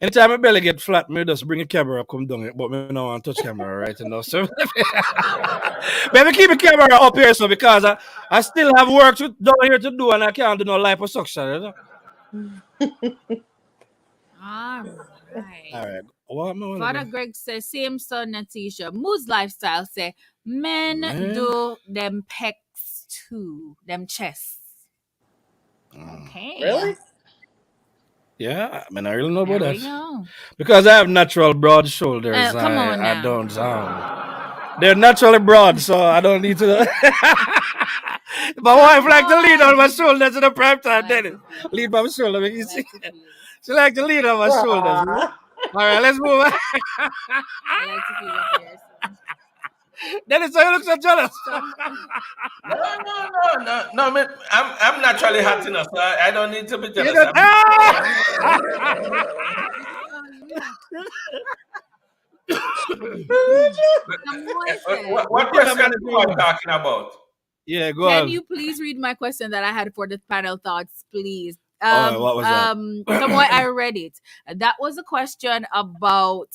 Speaker 1: anytime my belly get flat, me just bring a camera come down it, but me no want to touch camera right now. So maybe keep the camera up here so because I still have work down here to do and I can't do no liposuction. You know?
Speaker 3: All
Speaker 1: All
Speaker 3: right.
Speaker 1: right. What am I wanna
Speaker 3: Father
Speaker 1: do?
Speaker 3: Greg says, same son, Natisha. Moose lifestyle say, men
Speaker 1: Man.
Speaker 3: do them pecs too, them chests. Okay.
Speaker 4: Really?
Speaker 1: Yeah, I mean I really know
Speaker 3: There
Speaker 1: about
Speaker 3: we
Speaker 1: that.
Speaker 3: go.
Speaker 1: Because I have natural broad shoulders,
Speaker 3: Come on
Speaker 1: I
Speaker 3: now.
Speaker 1: don't they're naturally broad, so I don't need to my wife like to lean on my shoulders in the prime time,
Speaker 3: I like
Speaker 1: then
Speaker 3: to feel it.
Speaker 1: lean by my shoulder, make
Speaker 3: I
Speaker 1: you see.
Speaker 3: like to feel it.
Speaker 1: She like to lean on my shoulders. You know?
Speaker 4: Ah.
Speaker 1: All right, let's move on.
Speaker 3: I like to feel it here.
Speaker 1: Dennis, you look so jealous.
Speaker 3: Some,
Speaker 2: No, man, I'm naturally hot enough, so I don't need to be
Speaker 1: You
Speaker 2: jealous.
Speaker 1: know,
Speaker 3: some boy said,
Speaker 2: What
Speaker 1: What
Speaker 2: question
Speaker 1: am I
Speaker 2: are you
Speaker 1: doing?
Speaker 2: talking about?
Speaker 1: Yeah, go
Speaker 3: can
Speaker 1: on.
Speaker 3: you please read my question that I had for the panel thoughts, please?
Speaker 1: All right, what was that?
Speaker 3: Some boy, I read it. That was a question about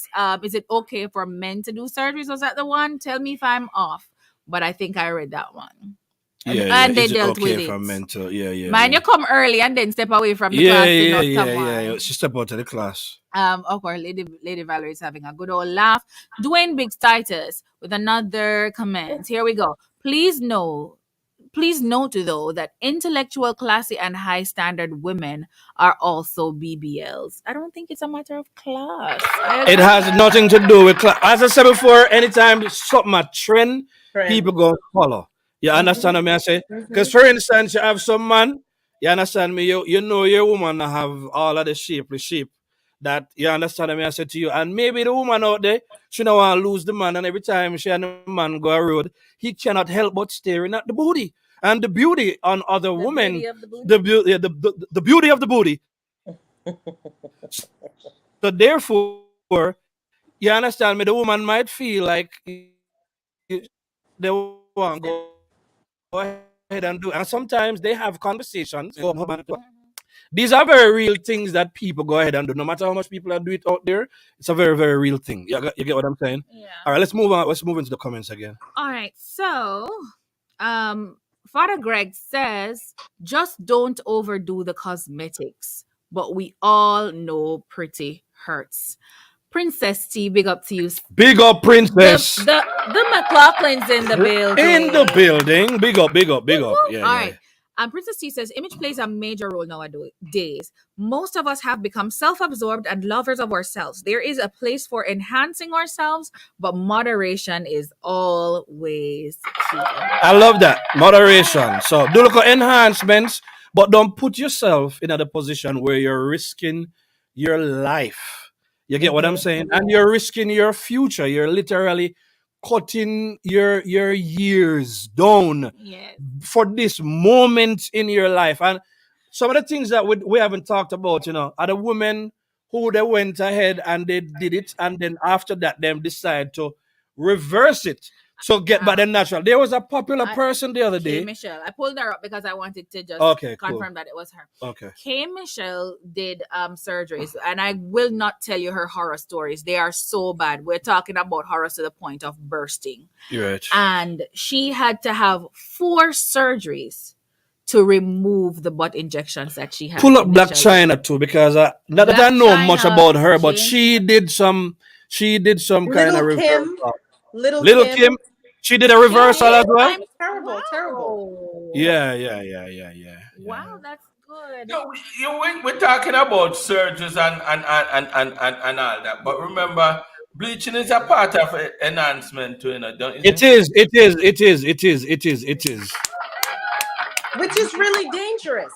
Speaker 3: is it okay for men to do surgeries? Was that the one? Tell me if I'm off. But I think I read that one.
Speaker 1: Yeah.
Speaker 3: And they
Speaker 1: Is it
Speaker 3: dealt with
Speaker 1: okay
Speaker 3: it.
Speaker 1: for men to?
Speaker 3: Man, you come early and then step away from the class to not come on.
Speaker 1: She stepped out of the class.
Speaker 3: Of course, Lady Valerie is having a good old laugh. Dwayne Biggs Titus with another comment. Here we go. Please note though that intellectual, classy, and high standard women are also BBLs. I don't think it's a matter of class.
Speaker 1: It has nothing to do with class. As I said before, anytime something a trend,
Speaker 4: Friend.
Speaker 1: people go follow. You understand what I say? Because for instance, you have some man, you understand me, you know your woman have all of the shape that you understand what I say to you. And maybe the woman out there, she don't want to lose the man, and every time she and the man go a road, he cannot help but staring at the booty. And the beauty on other
Speaker 3: The
Speaker 1: women,
Speaker 3: beauty of the booty.
Speaker 1: the beauty of the booty. So therefore, you understand me, the woman might feel like they want to go ahead and do. And sometimes they have conversations. These are very real things that people go ahead and do. No matter how much people are doing it out there, it's a very, very real thing. You get what I'm saying?
Speaker 3: Yeah.
Speaker 1: All right, let's move on. Let's move into the comments again.
Speaker 3: All right. So, Father Greg says, just don't overdo the cosmetics, but we all know pretty hurts. Princess T, big up to you.
Speaker 1: Big up, princess.
Speaker 3: The McLaughlin's in the building.
Speaker 1: In the building. Big up. Yeah.
Speaker 3: All right. Princess T says, image plays a major role nowadays. Most of us have become self-absorbed and lovers of ourselves. There is a place for enhancing ourselves, but moderation is always key.
Speaker 1: I love that. Moderation. So do look at enhancements, but don't put yourself in a position where you're risking your life. You get what I'm saying? And you're risking your future. You're literally cutting your years down
Speaker 3: Yes.
Speaker 1: for this moment in your life. And some of the things that we haven't talked about, are the women who they went ahead and they did it, and then after that, them decide to reverse it. So get back the natural. There was a popular person the other
Speaker 3: K.
Speaker 1: day.
Speaker 3: Michelle. I pulled her up because I wanted to just confirm that it was her.
Speaker 1: Okay.
Speaker 3: K. Michelle did surgeries, and I will not tell you her horror stories. They are so bad. We're talking about horror to the point of bursting.
Speaker 1: You're right.
Speaker 3: And she had to have 4 surgeries to remove the butt injections that she had.
Speaker 1: Pull up Black China too, because not that I know much about her, but she did some kind of
Speaker 4: Little
Speaker 1: reverse.
Speaker 4: Kim. Little
Speaker 1: Little
Speaker 4: Kim.
Speaker 1: Kim, she did a
Speaker 3: Yeah,
Speaker 1: reversal as well.
Speaker 3: I'm
Speaker 4: Terrible, terrible.
Speaker 3: wow.
Speaker 1: Yeah.
Speaker 3: Wow, that's good.
Speaker 2: So we're talking about surgeries and all that, but remember, bleaching is a part of enhancement too, don't you
Speaker 1: It
Speaker 2: think?
Speaker 1: is. It is. It is. It is. It is. It is.
Speaker 4: Which is really dangerous.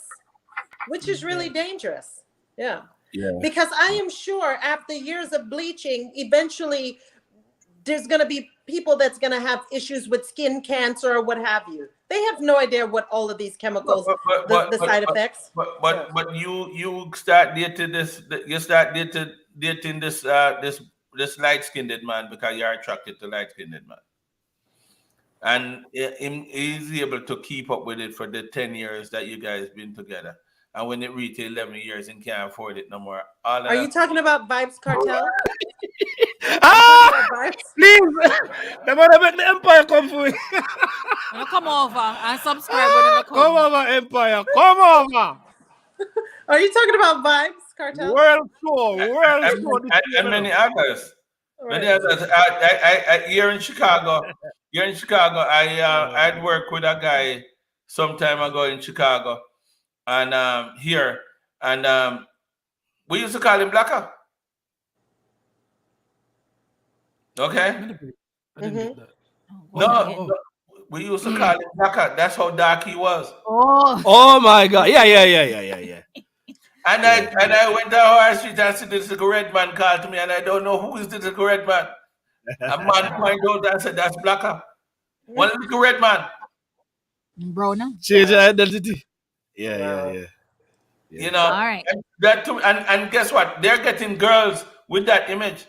Speaker 4: Which is really dangerous. Yeah.
Speaker 1: Yeah.
Speaker 4: Because I am sure after years of bleaching, eventually there's going to be people that's going to have issues with skin cancer or what have you. They have no idea what all of these
Speaker 2: But
Speaker 4: chemicals,
Speaker 2: but but but
Speaker 4: the
Speaker 2: but
Speaker 4: side
Speaker 2: but
Speaker 4: effects.
Speaker 2: but,
Speaker 4: Yeah.
Speaker 2: but you start dating this. You start dating this light skinned man because you're attracted to light skinned man, and he's able to keep up with it for the 10 years that you guys been together. And when it reaches 11 years and can't afford it no more, all of
Speaker 4: Are you
Speaker 2: that.
Speaker 4: talking about Vibes Cartel? Are you talking
Speaker 1: Ah,
Speaker 4: about Vibes?
Speaker 1: please. The man make the empire come for you.
Speaker 3: Wanna come over and subscribe when you
Speaker 1: Come
Speaker 3: come.
Speaker 1: over, empire. Come over.
Speaker 4: Are you talking about Vibes Cartel?
Speaker 1: World tour. World tour this
Speaker 2: And
Speaker 1: year.
Speaker 2: many others. Many
Speaker 4: Right.
Speaker 2: others. Here in Chicago, I'd worked with a guy some time ago in Chicago, and here, and we used to call him Blacker. Okay,
Speaker 1: I didn't
Speaker 4: Mm-hmm.
Speaker 1: get that.
Speaker 3: Oh, go
Speaker 2: no,
Speaker 3: on
Speaker 1: Oh,
Speaker 3: again.
Speaker 1: oh.
Speaker 2: we used to call him Blacker. That's how dark he was.
Speaker 3: Oh,
Speaker 1: Oh my God. Yeah.
Speaker 2: And
Speaker 1: Yeah.
Speaker 2: I went down our street and see this cigarette man called to me, and I don't know who is the cigarette man. A man pointed out and said, "That's Blacker." One cigarette man.
Speaker 3: bro, no.
Speaker 1: Change your identity. Yeah.
Speaker 4: Wow.
Speaker 1: Yeah.
Speaker 2: You know,
Speaker 3: All right.
Speaker 2: and that too, and guess what? They're getting girls with that image.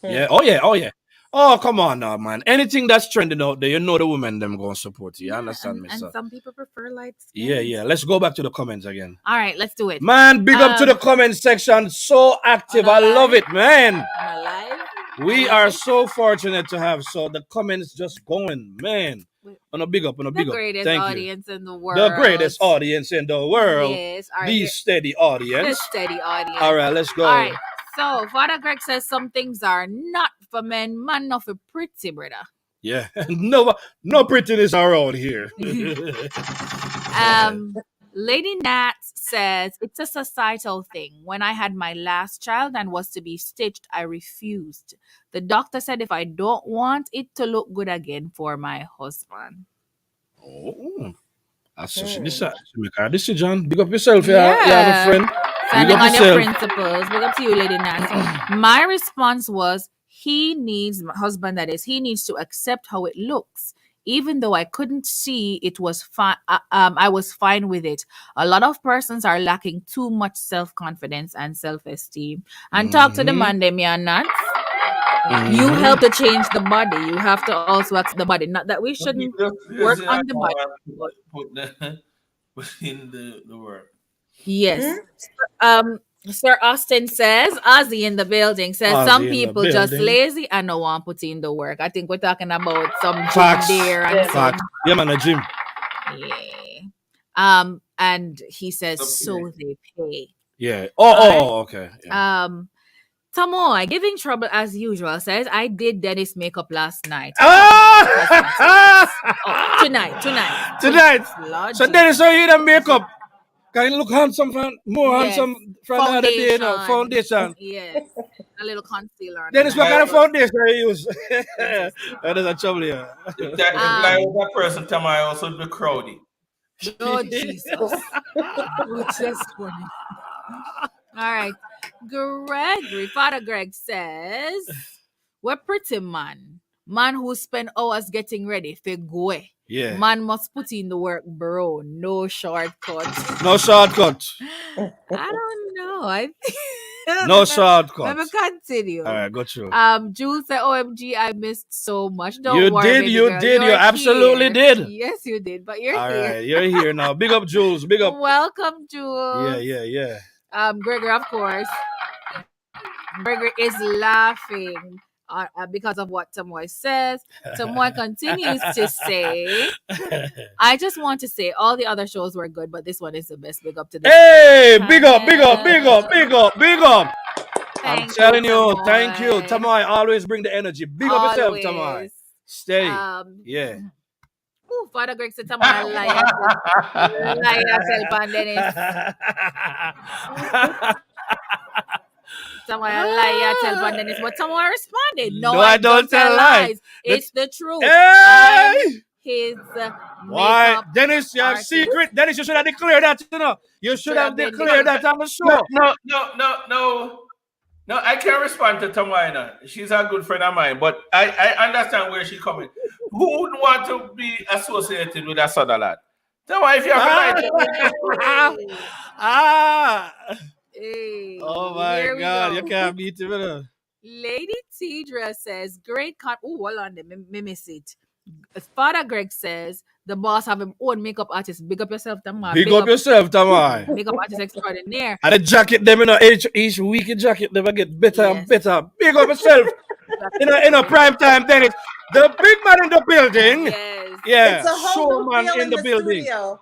Speaker 1: Yeah. Oh yeah. Oh, come on now, man. Anything that's trending out there, you know the women them gonna support you. You
Speaker 3: Yeah,
Speaker 1: understand me,
Speaker 3: and
Speaker 1: sir?
Speaker 3: some people prefer light
Speaker 1: Yeah.
Speaker 3: skin.
Speaker 1: Let's go back to the comments again.
Speaker 3: All right, let's do it.
Speaker 1: Man, big up to the
Speaker 3: Um,
Speaker 1: comment section. So active. I love it, man.
Speaker 3: on a live.
Speaker 1: We are so fortunate to have the comments just going, man. On a big up, on a
Speaker 3: The
Speaker 1: big up.
Speaker 3: greatest
Speaker 1: Thank you.
Speaker 3: audience in the world.
Speaker 1: The greatest audience in the world.
Speaker 3: Yes. All right.
Speaker 1: The
Speaker 3: Here,
Speaker 1: steady
Speaker 3: the
Speaker 1: audience.
Speaker 3: steady audience.
Speaker 1: All right, let's go.
Speaker 3: All right. So Father Greg says some things are not for men, man, not for pretty, brother.
Speaker 1: Yeah. No prettiness around here.
Speaker 3: Lady Nat says it's a societal thing. When I had my last child and was to be stitched, I refused. The doctor said if I don't want it to look good again for my husband.
Speaker 1: Oh. That's so
Speaker 4: Hmm.
Speaker 1: this is John. Big up yourself, yeah. You have a
Speaker 3: Yeah.
Speaker 1: friend.
Speaker 3: Standing
Speaker 1: up
Speaker 3: on your
Speaker 1: yourself.
Speaker 3: principles. Big up to you, Lady Nat. My response was, my husband that is, he needs to accept how it looks. Even though I couldn't see it was fine, I was fine with it. A lot of persons are lacking too much self-confidence and self-esteem. And talk to the man, them, yeah, not. You help to change the body. You have to also accept the body. Not that we shouldn't work on the body. But
Speaker 2: Put in the word.
Speaker 3: yes. Sir Austin says, Ozzy in the building says
Speaker 1: Ozzy
Speaker 3: some
Speaker 1: in the
Speaker 3: people just
Speaker 1: building.
Speaker 3: lazy and no one put in the work. I think we're talking about some gym
Speaker 1: Facts.
Speaker 3: there and
Speaker 4: Yeah.
Speaker 3: some
Speaker 1: Facts. Yeah, man, a gym.
Speaker 3: yeah. And he says
Speaker 2: Okay.
Speaker 3: so they pay.
Speaker 1: Yeah.
Speaker 3: Alright.
Speaker 1: Okay. Yeah.
Speaker 3: Tamoy, giving trouble as usual, says I did Dennis makeup last night.
Speaker 1: Ah!
Speaker 3: Oh, tonight.
Speaker 1: Tonight.
Speaker 3: Lord
Speaker 1: So
Speaker 3: Jesus.
Speaker 1: Dennis, so you the makeup. Can you look handsome more
Speaker 3: Yes.
Speaker 1: handsome from the other day, you know, foundation.
Speaker 3: Yes. A little concealer. on
Speaker 1: Dennis,
Speaker 3: the
Speaker 1: what
Speaker 3: back.
Speaker 1: kind of foundation you use? That is a trouble, yeah.
Speaker 2: If I was that person, time I also be crowdy.
Speaker 3: Oh, Jesus. Which is funny. All right. Gregory, Father Greg says, we're pretty man. Man who spend hours getting ready for go.
Speaker 1: Yeah.
Speaker 3: Man must put in the work, bro. No shortcut.
Speaker 1: No shortcut.
Speaker 3: I don't know.
Speaker 1: No
Speaker 3: Let
Speaker 1: shortcut.
Speaker 3: me continue.
Speaker 1: All right, go through.
Speaker 3: Jules said, OMG, I missed so much. Don't
Speaker 1: You
Speaker 3: worry,
Speaker 1: did,
Speaker 3: baby
Speaker 1: you
Speaker 3: girl.
Speaker 1: did, you
Speaker 3: You're
Speaker 1: absolutely
Speaker 3: here.
Speaker 1: did.
Speaker 3: Yes, you did, but you're
Speaker 1: All
Speaker 3: here.
Speaker 1: right, you're here now. Big up, Jules. Big up.
Speaker 3: Welcome, Jules.
Speaker 1: Yeah.
Speaker 3: Gregory, of course. Gregory is laughing because of what Tamoy says. Tamoy continues to say, I just want to say all the other shows were good, but this one is the best. Big up to this.
Speaker 1: Hey, big up. I'm
Speaker 3: Thank you,
Speaker 1: telling you, thank you.
Speaker 3: Tamoy.
Speaker 1: Tamoy always bring the energy. Big up yourself, Tamoy.
Speaker 3: Always.
Speaker 1: Steady. Yeah.
Speaker 3: Ooh, Father Greg said Tamoy a liar. Liar tell Pan Dennis. Tamoy a liar tell Pan Dennis. But Tamoy responded. No, I don't tell lies. It's the truth. I'm
Speaker 1: Hey!
Speaker 3: his
Speaker 1: Why,
Speaker 3: makeup
Speaker 1: Dennis, you have
Speaker 3: artist.
Speaker 1: secret. Dennis, you should have declared that, you know. You should have
Speaker 3: been
Speaker 1: declared that on the
Speaker 2: No,
Speaker 1: show.
Speaker 2: no. I can't respond to Tamoyana. She's a good friend of mine, but I understand where she's coming. Who would want to be associated with a Sutherland? Tamoy, if you have a right.
Speaker 1: Ah!
Speaker 3: Hey,
Speaker 1: Oh my
Speaker 3: here we
Speaker 1: God,
Speaker 3: go.
Speaker 1: you can't beat him, you know.
Speaker 3: Lady Tidra says, great oh, hold on, me miss it. Father Greg says, the boss have him own makeup artist. Big up yourself, Tamar.
Speaker 1: Big up yourself, Tamoy.
Speaker 3: Makeup artist extraordinaire.
Speaker 1: And the jacket, them, you know, each week, the jacket never get better and
Speaker 3: Yes.
Speaker 1: better. Big up yourself. in a prime time, Dennis. The big man in the building.
Speaker 3: Yes.
Speaker 1: Yeah.
Speaker 4: It's a whole new
Speaker 1: Showman
Speaker 4: feel
Speaker 1: in the building.
Speaker 4: studio.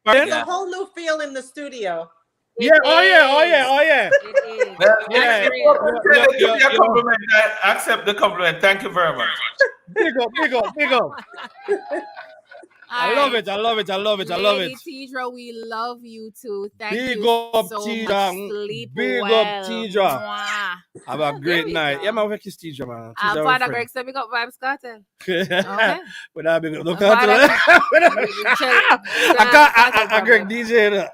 Speaker 1: Pardon?
Speaker 4: It's a whole new feel in the studio.
Speaker 1: Yeah, oh yeah.
Speaker 3: It is.
Speaker 2: Well,
Speaker 1: Yeah.
Speaker 2: if you give me a compliment, I accept the compliment. Thank you very much.
Speaker 1: Big up. I love it.
Speaker 3: Lady Tidra, we love you too. Thank
Speaker 1: Big
Speaker 3: you
Speaker 1: up,
Speaker 3: so
Speaker 1: Tidra.
Speaker 3: much. Sleep
Speaker 1: Big
Speaker 3: well.
Speaker 1: up, Tidra.
Speaker 3: Mwah.
Speaker 1: Have a great
Speaker 3: we
Speaker 1: night.
Speaker 3: go.
Speaker 1: Yeah, man, we kiss Tidra, man. Tidra our
Speaker 3: Father
Speaker 1: friend.
Speaker 3: Greg said, big up Vibes Cartel.
Speaker 1: Okay. But I big up the
Speaker 3: Father-
Speaker 1: I Greg DJ.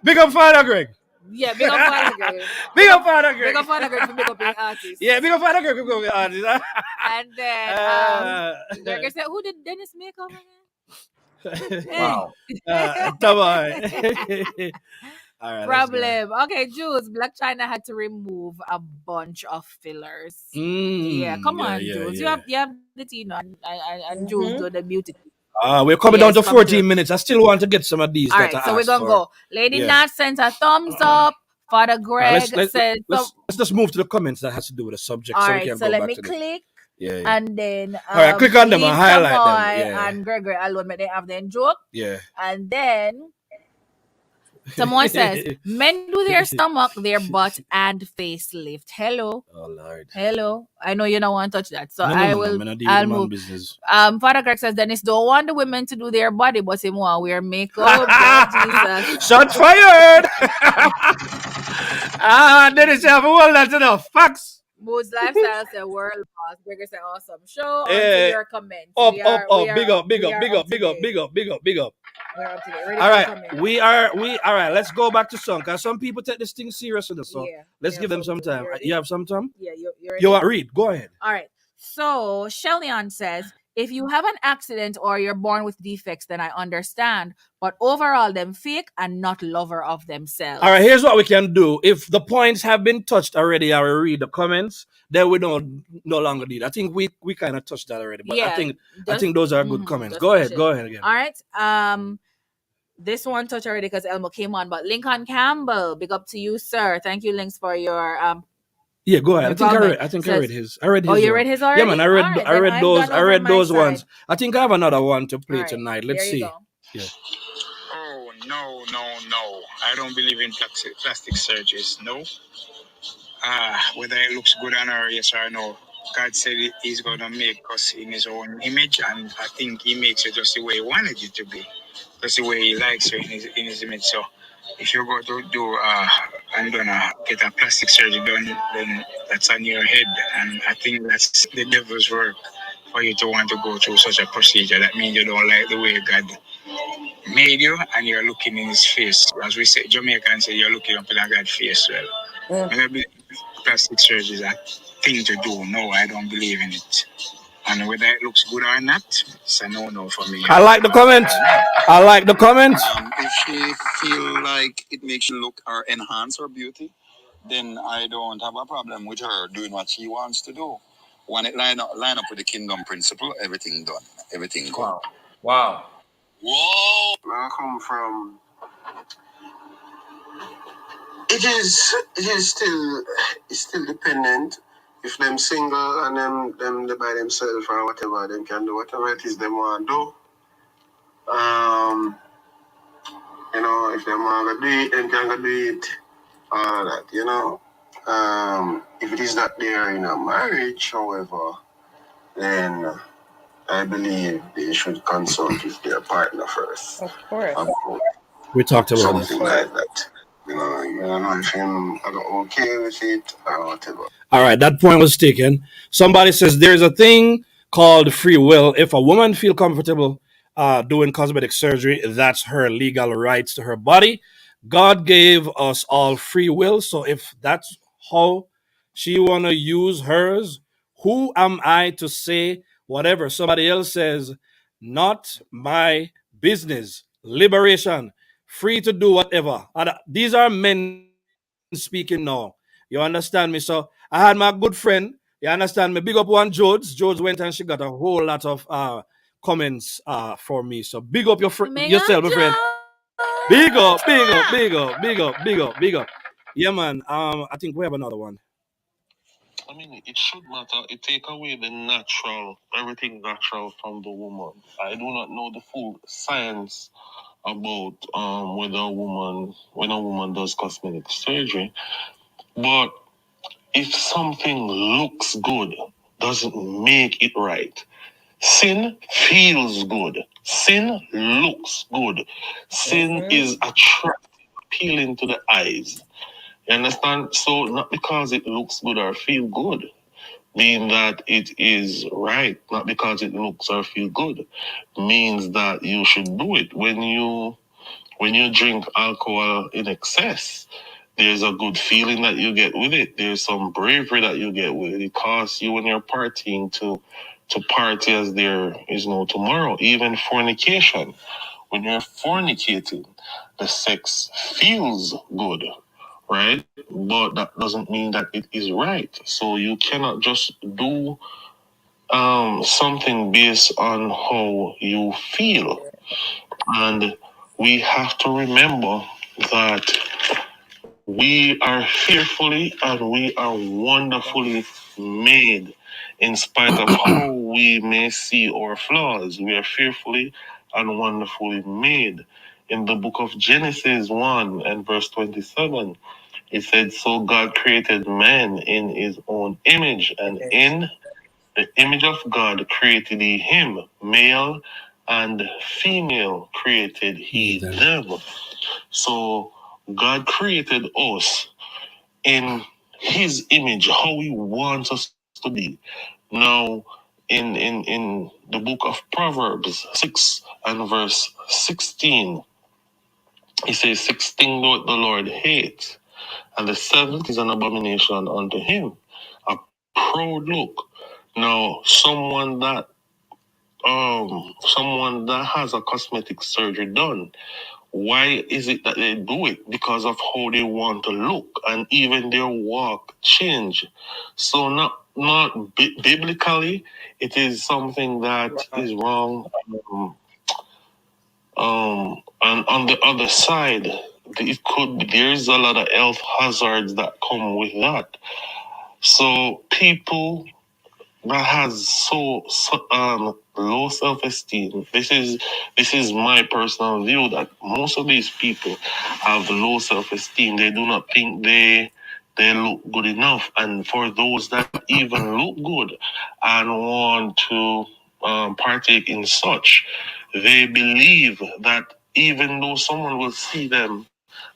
Speaker 1: Big up Father Greg.
Speaker 3: Yeah, big up Father Greg.
Speaker 1: Big up Father Greg.
Speaker 3: Big up Father Greg for big up his artist.
Speaker 1: Yeah, big up Father Greg. Big up the artist.
Speaker 3: And then Greg said, who did Dennis make up again?
Speaker 2: Wow.
Speaker 1: Come on. All right,
Speaker 3: Problem. Okay, Jules, Black China had to remove a bunch of fillers. Yeah, come on, Jules.
Speaker 1: Yeah.
Speaker 3: You have the Tina and Jules do the beauty.
Speaker 1: We're coming down to
Speaker 3: come
Speaker 1: 14
Speaker 3: to-
Speaker 1: minutes. I still want to get some of these.
Speaker 3: All right, so we're gonna go. Lady Nat sent a thumbs up. Father Greg said,
Speaker 1: let's just move to the comments that has to do with the subject.
Speaker 3: all
Speaker 1: so we
Speaker 3: right,
Speaker 1: can
Speaker 3: so
Speaker 1: go
Speaker 3: let
Speaker 1: back
Speaker 3: me
Speaker 1: to
Speaker 3: click.
Speaker 1: Yeah.
Speaker 3: And then
Speaker 1: All right, click on them and
Speaker 3: leave
Speaker 1: highlight them.
Speaker 3: Tamoy
Speaker 1: Yeah.
Speaker 3: and Gregory alone, but they have them joke.
Speaker 1: Yeah.
Speaker 3: And then someone says, men do their stomach, their butt, and facelift. Hello.
Speaker 1: Oh Lord.
Speaker 3: Hello. I know you don't want to touch that. So
Speaker 1: No,
Speaker 3: I'll move.
Speaker 1: Business.
Speaker 3: Father Greg says Dennis don't want the women to do their body, but him want wear makeup. Lord Jesus.
Speaker 1: Shots fired. Dennis, you have all that enough. Facts.
Speaker 3: Moods Lifestyle said world boss. Gregor said awesome show. On
Speaker 1: Yeah.
Speaker 3: to your comments.
Speaker 1: Up.
Speaker 3: We are
Speaker 1: Big up.
Speaker 3: up to date.
Speaker 1: We're up to date. All right. We all right. Let's go back to song. Cause some people take this thing serious with the song.
Speaker 3: Yeah.
Speaker 1: Let's give them some time. You have some time?
Speaker 3: Yeah, you're
Speaker 1: You want read? Go ahead.
Speaker 3: all right. So Shellyan says, if you have an accident or you're born with defects, then I understand. But overall, them fake and not lover of themselves.
Speaker 1: All right, here's what we can do. If the points have been touched already, I will read the comments. Then we don't no longer need. I think we kind of touched that already. But
Speaker 3: Yeah,
Speaker 1: I think those are good comments.
Speaker 3: just
Speaker 1: Go ahead.
Speaker 3: push it.
Speaker 1: Go ahead again.
Speaker 3: All right. This one touched already because Elmo came on. But Lincoln Campbell, big up to you, sir. Thank you, Links, for your
Speaker 1: Yeah, go ahead.
Speaker 3: Your
Speaker 1: I think
Speaker 3: says-
Speaker 1: I read his. I read his.
Speaker 3: Oh, you
Speaker 1: one.
Speaker 3: read his already?
Speaker 1: Yeah, man. I
Speaker 3: All
Speaker 1: read.
Speaker 3: right,
Speaker 1: I
Speaker 3: then
Speaker 1: read
Speaker 3: I've
Speaker 1: those.
Speaker 3: gone
Speaker 1: I
Speaker 3: over
Speaker 1: read
Speaker 3: my
Speaker 1: those
Speaker 3: side.
Speaker 1: ones. I think I have another one to play
Speaker 3: All right,
Speaker 1: tonight. Let's
Speaker 3: here
Speaker 1: see.
Speaker 3: you go.
Speaker 1: Yeah.
Speaker 6: Oh, no. I don't believe in plastic surgeries. No. Whether it looks good on her, yes or no. God said he's going to make us in his own image, and I think he makes it just the way he wanted you to be. That's the way he likes you in his image. So if you're going to do, I'm going to get a plastic surgery done, then that's on your head. And I think that's the devil's work for you to want to go through such a procedure. That means you don't like the way God made you and you're looking in his face. As we say, Jamaicans say you're looking up in God's face. Well, maybe plastic surgery is a thing to do. No, I don't believe in it. And whether it looks good or not, it's a no for me.
Speaker 1: I like the comments.
Speaker 7: If she feel like it makes you look or enhance her beauty, then I don't have a problem with her doing what she wants to do. When it line up with the kingdom principle, everything done, everything good.
Speaker 2: Wow.
Speaker 7: Whoa! Where I come from, it is still dependent. If them single and them they by themselves or whatever, them can do whatever it is they want to do. If they want to do it, them can go do it. All that, If it is that they are in a marriage, however, then I believe they should consult with their partner first
Speaker 4: Of course.
Speaker 7: about
Speaker 1: We talked about
Speaker 4: Of
Speaker 1: that.
Speaker 7: something
Speaker 4: course.
Speaker 7: like that. You don't know if him are okay with it or whatever.
Speaker 1: All right, that point was taken. Somebody says there's a thing called free will. If a woman feel comfortable doing cosmetic surgery, that's her legal rights to her body. God gave us all free will, so if that's how she wanna use hers, who am I to say whatever somebody else says? Not my business. Liberation, free to do whatever. And these are men speaking now. You understand me? So I had my good friend. You understand me? Big up one George. George went and she got a whole lot of comments for me. So big up yourself, my friend. Big up, big up, big up, big up, big up, big up. Yeah, man. I think we have another one.
Speaker 8: I mean, it should matter. It take away the natural, everything natural from the woman. I do not know the full science about whether a woman when a woman does cosmetic surgery, but if something looks good, doesn't make it right. Sin feels good. Sin looks good. Sin
Speaker 4: Mm-hmm.
Speaker 8: is attractive, appealing to the eyes. You understand? So not because it looks good or feel good, mean that it is right, not because it looks or feel good, means that you should do it. When you drink alcohol in excess, there's a good feeling that you get with it. There's some bravery that you get with it. It costs you when you're partying to party as there is no tomorrow. Even fornication. When you're fornicating, the sex feels good, right? But that doesn't mean that it is right. So you cannot just do something based on how you feel. And we have to remember that we are fearfully and we are wonderfully made. In spite of how we may see our flaws, we are fearfully and wonderfully made. In the book of Genesis 1 and verse 27, it said, "So God created man in his own image, and in the image of God created he him, male and female created he them." So God created us in his image, how he wants us to be. Now, in the book of Proverbs 6 and verse 16, he says, "Six things doth the Lord hate, and the seventh is an abomination unto him, a proud look." Now, someone that has a cosmetic surgery done, why is it that they do it? Because of how they want to look, and even their walk change. So biblically, it is something that is wrong. And on the other side, there's a lot of health hazards that come with that. So people that has low self-esteem. This is my personal view that most of these people have low self-esteem. They do not think they look good enough, and for those that even look good and want to partake in such, they believe that even though someone will see them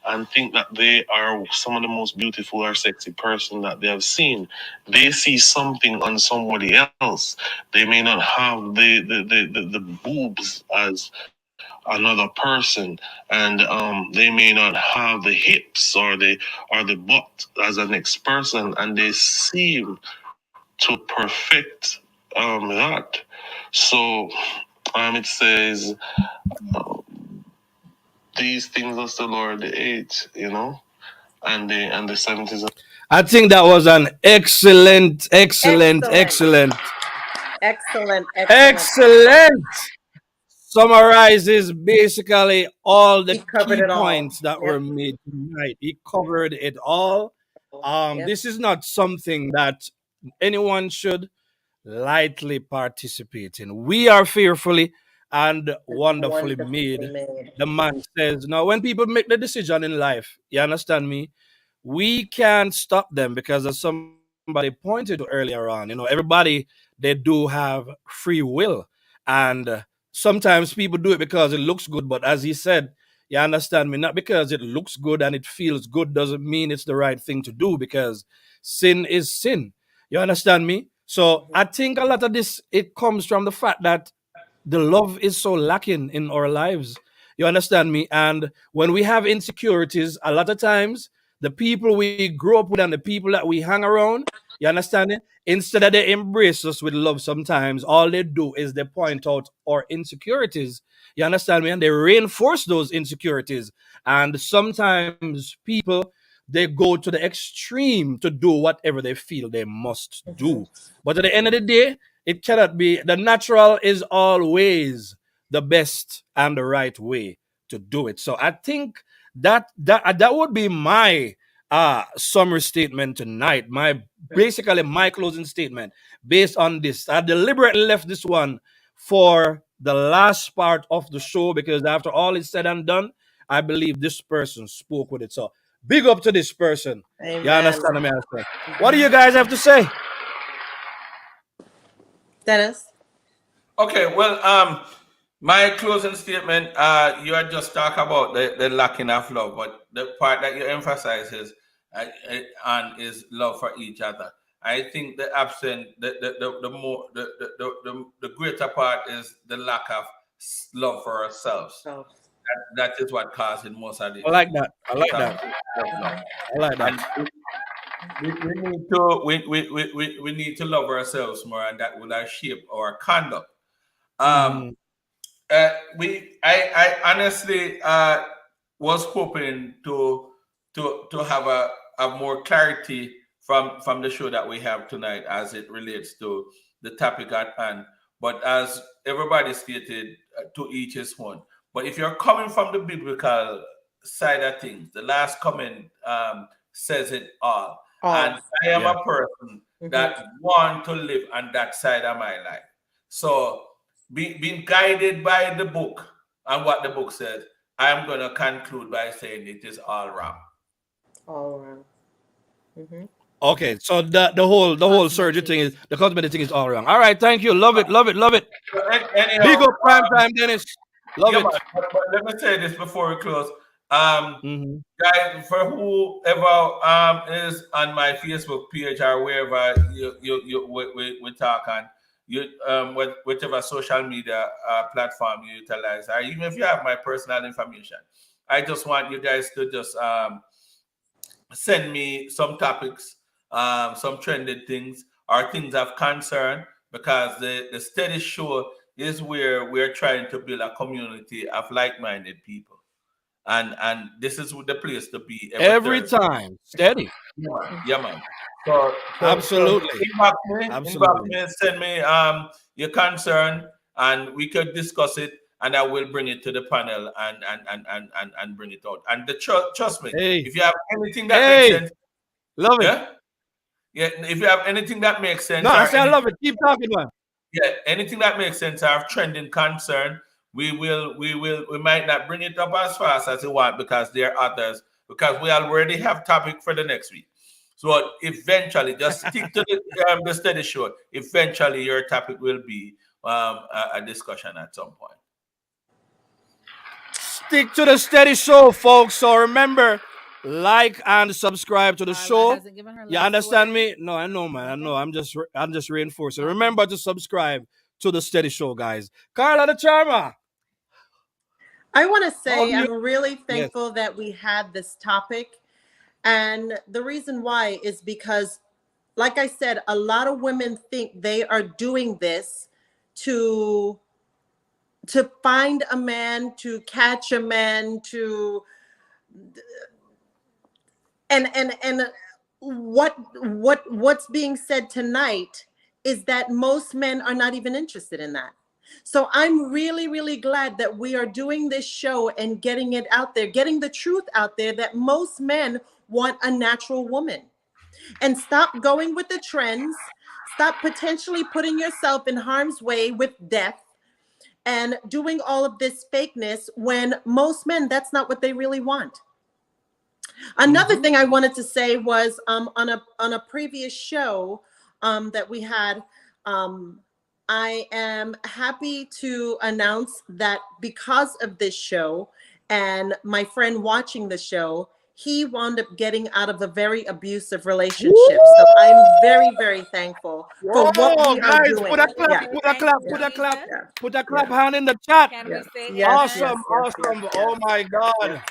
Speaker 8: and think that they are some of the most beautiful or sexy person that they have seen, they see something on somebody else. They may not have the boobs as another person, and they may not have the hips or the butt as the next person, and they seem to perfect that. So it says these things are the Lord the eight, and the 70s.
Speaker 1: I think that was an excellent, excellent,
Speaker 4: Excellent.
Speaker 1: excellent,
Speaker 4: Excellent. Excellent.
Speaker 1: excellent summarizes basically all the
Speaker 4: He covered
Speaker 1: key
Speaker 4: it all.
Speaker 1: points that were
Speaker 4: Yep.
Speaker 1: made tonight. He covered it all.
Speaker 4: Yep.
Speaker 1: This is not something that anyone should lightly participate in. We are fearfully and wonderfully
Speaker 4: Wonderfully
Speaker 1: made.
Speaker 4: made.
Speaker 1: The man says, now, when people make the decision in life, you understand me? we can't stop them because, as somebody pointed to earlier on, everybody, they do have free will. And sometimes people do it because it looks good. But as he said, you understand me, not because it looks good and it feels good doesn't mean it's the right thing to do, because sin is sin. You understand me? So I think a lot of this, it comes from the fact that the love is so lacking in our lives. You understand me? And when we have insecurities, a lot of times the people we grew up with and the people that we hang around, you understand it? Instead of they embrace us with love, sometimes all they do is they point out our insecurities. You understand me? And they reinforce those insecurities. And sometimes people, they go to the extreme to do whatever they feel they must
Speaker 4: Mhm.
Speaker 1: do. But at the end of the day, it cannot be. The natural is always the best and the right way to do it. So I think that would be my summary statement tonight. My closing statement based on this. I deliberately left this one for the last part of the show because after all is said and done, I believe this person spoke with it. So big up to this person. You
Speaker 4: Amen.
Speaker 1: understand me? What do you guys have to say?
Speaker 4: Dennis?
Speaker 2: Okay, well, my closing statement, you had just talked about the lacking of love, but the part that you emphasize is on is love for each other. I think the absent, the more, the greater part is the lack of love for ourselves.
Speaker 4: Oh.
Speaker 2: That is what causing most of
Speaker 1: I
Speaker 2: the
Speaker 1: like that. I like that.
Speaker 2: self-love.
Speaker 1: I like that.
Speaker 2: And we need to we need to love ourselves more, and that will shape our conduct. Um,
Speaker 1: Hmm.
Speaker 2: I honestly was hoping to have a more clarity from the show that we have tonight as it relates to the topic at hand. But as everybody stated, to each his own. But if you're coming from the biblical side of things, the last comment says it all.
Speaker 4: Oh.
Speaker 2: And I am
Speaker 1: Yeah.
Speaker 2: a person
Speaker 4: Hmm.
Speaker 2: that want to live on that side of my life. So being guided by the book and what the book says, I'm going to conclude by saying it is all wrong.
Speaker 4: All around. Hmm.
Speaker 1: Okay. So the whole surgery thing
Speaker 3: Cosmetic.
Speaker 1: is the cosmetic thing is all wrong. All right. Thank you. Love it. Love it. Love it.
Speaker 2: So
Speaker 1: Big
Speaker 2: anyhow,
Speaker 1: up prime time, Dennis. Love
Speaker 2: yeah, man,
Speaker 1: it.
Speaker 2: but let me say this before we close. Um,
Speaker 1: Hmm.
Speaker 2: Guys, for whoever is on my Facebook page or wherever we talk on, whichever social media platform you utilize, or even if you have my personal information, I just want you guys to just send me some topics, some trended things or things of concern, because the steady show is where we're trying to build a community of like-minded people, and this is the place to be every
Speaker 1: Every
Speaker 2: Thursday.
Speaker 1: time. Steady.
Speaker 2: Yeah, man. Yeah, man. So
Speaker 1: Absolutely.
Speaker 2: inbox
Speaker 1: Absolutely.
Speaker 2: me, send me your concern, and we could discuss it, and I will bring it to the panel and bring it out. And trust me,
Speaker 1: Hey.
Speaker 2: if you have anything that makes
Speaker 1: Hey.
Speaker 2: sense,
Speaker 1: Love it.
Speaker 2: yeah, yeah. If you have anything that makes
Speaker 1: No,
Speaker 2: sense
Speaker 1: I
Speaker 2: or
Speaker 1: say I
Speaker 2: anything,
Speaker 1: love it. Keep talking, man.
Speaker 2: yeah, anything that makes sense or have trending concern, we might not bring it up as fast as we want because there are others, because we already have topic for the next week. So eventually, just stick to the steady show. Eventually, your topic will be a discussion at some point.
Speaker 1: Stick to the steady show, folks. So remember, like and subscribe to the
Speaker 3: Carla
Speaker 1: show.
Speaker 3: hasn't given her
Speaker 1: You
Speaker 3: last
Speaker 1: understand
Speaker 3: word.
Speaker 1: me? No, I know, man. I
Speaker 3: Okay.
Speaker 1: know. I'm just reinforcing.
Speaker 3: Okay.
Speaker 1: Remember to subscribe to the steady show, guys. Carla the Charmer.
Speaker 4: I want to
Speaker 1: How
Speaker 4: say
Speaker 1: do you?
Speaker 4: I'm really
Speaker 1: Yes.
Speaker 4: thankful that we had this topic. And the reason why is because, like I said, a lot of women think they are doing this to find a man, to catch a man, to and what's being said tonight is that most men are not even interested in that. So I'm really, really glad that we are doing this show and getting it out there, getting the truth out there that most men want a natural woman. And stop going with the trends. Stop potentially putting yourself in harm's way with death and doing all of this fakeness when most men, that's not what they really want. Another thing I wanted to say was on a previous show that we had. I am happy to announce that because of this show and my friend watching the show, he wound up getting out of a very abusive relationship. So I'm very, very thankful for what
Speaker 1: Whoa,
Speaker 4: we are
Speaker 1: guys,
Speaker 4: doing.
Speaker 1: put a clap,
Speaker 4: Yeah,
Speaker 1: put a clap,
Speaker 3: Thank you,
Speaker 1: put
Speaker 4: yeah,
Speaker 1: a clap,
Speaker 3: Jesus.
Speaker 4: yeah,
Speaker 1: put a clap
Speaker 4: yeah,
Speaker 1: hand in the chat.
Speaker 3: Can we
Speaker 4: yes,
Speaker 3: say
Speaker 4: yes,
Speaker 3: amen?
Speaker 4: yes,
Speaker 1: Awesome,
Speaker 4: yes, yes,
Speaker 1: awesome.
Speaker 4: yes,
Speaker 1: Oh my
Speaker 4: yes, yes,
Speaker 1: God.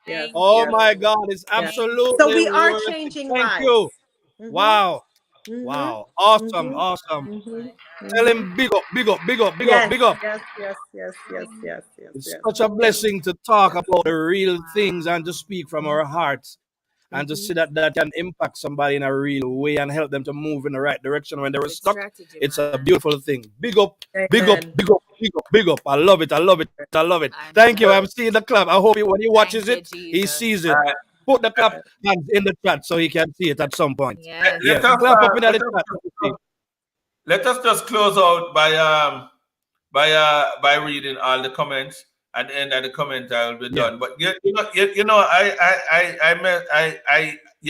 Speaker 4: yes,
Speaker 3: Thank
Speaker 1: Oh
Speaker 4: yes,
Speaker 3: you.
Speaker 1: my God. It's
Speaker 4: yes.
Speaker 3: Thank
Speaker 4: So
Speaker 1: absolutely
Speaker 4: we are
Speaker 1: worth it.
Speaker 4: changing
Speaker 1: Thank
Speaker 4: lives.
Speaker 1: you.
Speaker 4: Mm-hmm,
Speaker 1: Wow.
Speaker 4: mm-hmm,
Speaker 1: Wow. Awesome,
Speaker 4: mm-hmm,
Speaker 1: awesome.
Speaker 4: mm-hmm,
Speaker 1: Tell
Speaker 4: mm-hmm.
Speaker 1: him big up, big up, big up, big up,
Speaker 4: Yes,
Speaker 1: big up.
Speaker 4: yes, yes, yes, yes, yes, yes,
Speaker 1: It's
Speaker 4: yes,
Speaker 1: such a
Speaker 4: yes,
Speaker 1: blessing to talk
Speaker 4: yes.
Speaker 1: about the real things and to
Speaker 3: wow.
Speaker 1: speak from our hearts and to see
Speaker 4: Mm-hmm.
Speaker 1: that that can impact somebody in a real way and help them to move in the right direction when they were
Speaker 3: With
Speaker 1: stuck.
Speaker 3: strategy,
Speaker 1: It's a
Speaker 3: man.
Speaker 1: beautiful thing. Big up, big up,
Speaker 4: Amen.
Speaker 1: big up, big up, big up. I love it. I love it. I love it.
Speaker 3: I'm
Speaker 1: Thank you.
Speaker 3: glad.
Speaker 1: I'm seeing the clap. I hope when he watches
Speaker 3: Thank you,
Speaker 1: it, he
Speaker 3: Jesus.
Speaker 1: sees it. Put the clap
Speaker 4: Uh,
Speaker 1: hands in the chat so he can see it at some point.
Speaker 3: Yes.
Speaker 2: Let
Speaker 1: Yes.
Speaker 2: us
Speaker 1: Clap up in the chat. So we see.
Speaker 2: let us just close out by reading all the comments. At the end of the comment, I will be
Speaker 1: Yeah.
Speaker 2: done. But you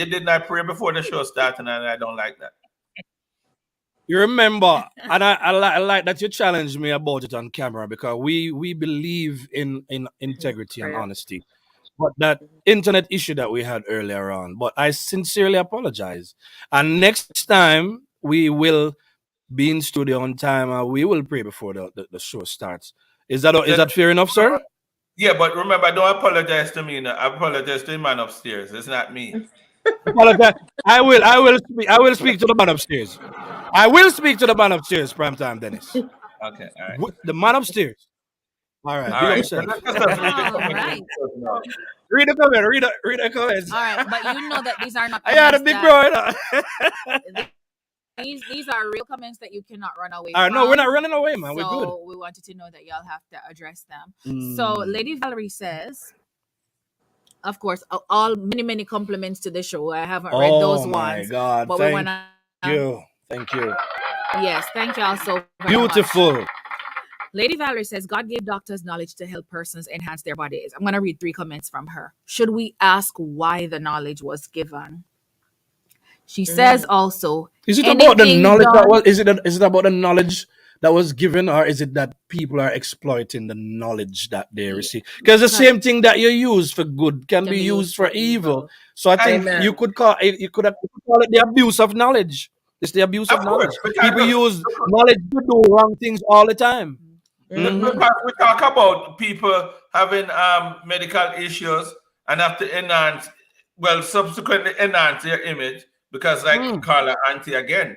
Speaker 2: did not pray before the show started, and I don't like that.
Speaker 1: You remember, and I like that you challenged me about it on camera because we believe in integrity and
Speaker 4: prayer.
Speaker 1: honesty. But that internet issue that we had earlier on, but I sincerely apologize. And next time we will be in studio on time and we will pray before the show starts. Is that fair enough, sir?
Speaker 2: Yeah, but remember, don't apologize to me. I apologize to the man upstairs. It's not me.
Speaker 1: Apologize. I will speak to the man upstairs. I will speak to the man upstairs, prime time, Dennis.
Speaker 2: Okay, all right.
Speaker 1: The man upstairs. All right,
Speaker 2: All
Speaker 1: big up
Speaker 2: right. So
Speaker 1: yourself.
Speaker 2: let's just read the
Speaker 3: All
Speaker 2: comment.
Speaker 3: right.
Speaker 1: Read the comment. Read the comments.
Speaker 3: All right. But you know that these are not
Speaker 1: I had a
Speaker 3: comments
Speaker 1: big
Speaker 3: that
Speaker 1: bro. You know?
Speaker 3: these are real comments that you cannot run away
Speaker 1: All right, no, we're not
Speaker 3: from.
Speaker 1: running away, man. We're good.
Speaker 3: So we wanted to know that y'all have to address them. So
Speaker 1: Mm.
Speaker 3: Lady Valerie says, of course, all many compliments to the show. I haven't read those
Speaker 1: Oh my
Speaker 3: ones,
Speaker 1: God!
Speaker 3: but we
Speaker 1: Thank
Speaker 3: wanna
Speaker 1: you. Thank you.
Speaker 3: yes, thank y'all so very much.
Speaker 1: Beautiful.
Speaker 3: Lady Valerie says, God gave doctors knowledge to help persons enhance their bodies. I'm going to read 3 comments from her. Should we ask why the knowledge was given? She says also,
Speaker 1: Is it about the
Speaker 3: anything
Speaker 1: knowledge that
Speaker 3: done.
Speaker 1: was? Is it about the knowledge that was given, or is it that people are exploiting the knowledge that they
Speaker 3: Yeah,
Speaker 1: receive? Because the
Speaker 3: because
Speaker 1: same thing that you use for good can
Speaker 3: can
Speaker 1: be
Speaker 3: be used
Speaker 1: used for
Speaker 3: for
Speaker 1: evil.
Speaker 3: evil.
Speaker 1: So I
Speaker 2: And
Speaker 1: think
Speaker 4: Amen.
Speaker 1: you could call it. You could call it the abuse of knowledge. It's the abuse
Speaker 2: of
Speaker 1: of
Speaker 2: course,
Speaker 1: knowledge.
Speaker 2: because
Speaker 1: People use knowledge to do wrong things all the time.
Speaker 4: Mm-hmm.
Speaker 2: because we talk about people having medical issues and have to enhance, well, subsequently enhance their image because, like
Speaker 1: Mm.
Speaker 2: Carla Auntie again,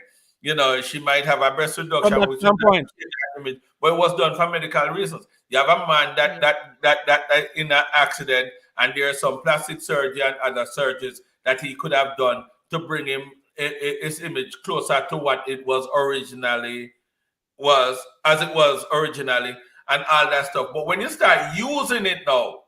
Speaker 2: she might have a breast
Speaker 1: From
Speaker 2: reduction,
Speaker 1: that
Speaker 2: which is
Speaker 1: standpoint.
Speaker 2: that image, but it was done for medical reasons. You have a man
Speaker 3: Yeah.
Speaker 2: that in an accident, and there are some plastic surgery and other surgeries that he could have done to bring his image closer to what it was originally was as it was originally and all that stuff. But when you start using it now,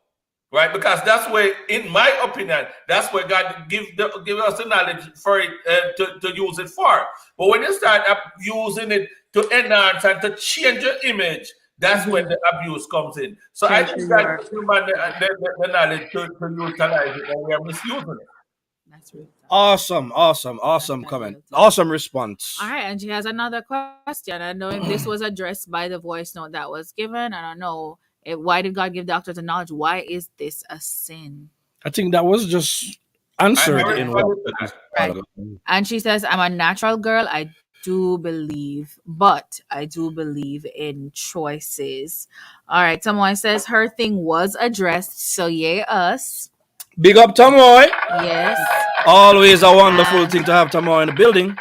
Speaker 2: right? Because that's where, in my opinion, that's where God give us the knowledge for it to use it for. But when you start using it to enhance and to change your image, that's when the abuse comes in. So I
Speaker 4: Change
Speaker 2: think
Speaker 4: who you
Speaker 2: that
Speaker 4: are.
Speaker 2: human the knowledge to utilize it, and we are misusing it.
Speaker 3: That's real talk.
Speaker 1: Awesome, awesome,
Speaker 3: That's
Speaker 1: awesome
Speaker 3: very
Speaker 1: comment.
Speaker 3: real talk.
Speaker 1: Awesome response.
Speaker 3: All right, and she has another question. I don't know if this was addressed by the voice note that was given. I don't know. Why did God give doctors the knowledge? Why is this a sin?
Speaker 1: I think that was just
Speaker 2: I
Speaker 1: answered in what
Speaker 2: responded to that.
Speaker 3: Right. And she says, I'm a natural girl. I do believe, but I do believe in choices. All right. Someone says her thing was addressed. So, yay, us.
Speaker 1: Big up Tomoy.
Speaker 3: Yes.
Speaker 1: Always a wonderful
Speaker 3: And
Speaker 1: thing to have Tomoy in the building.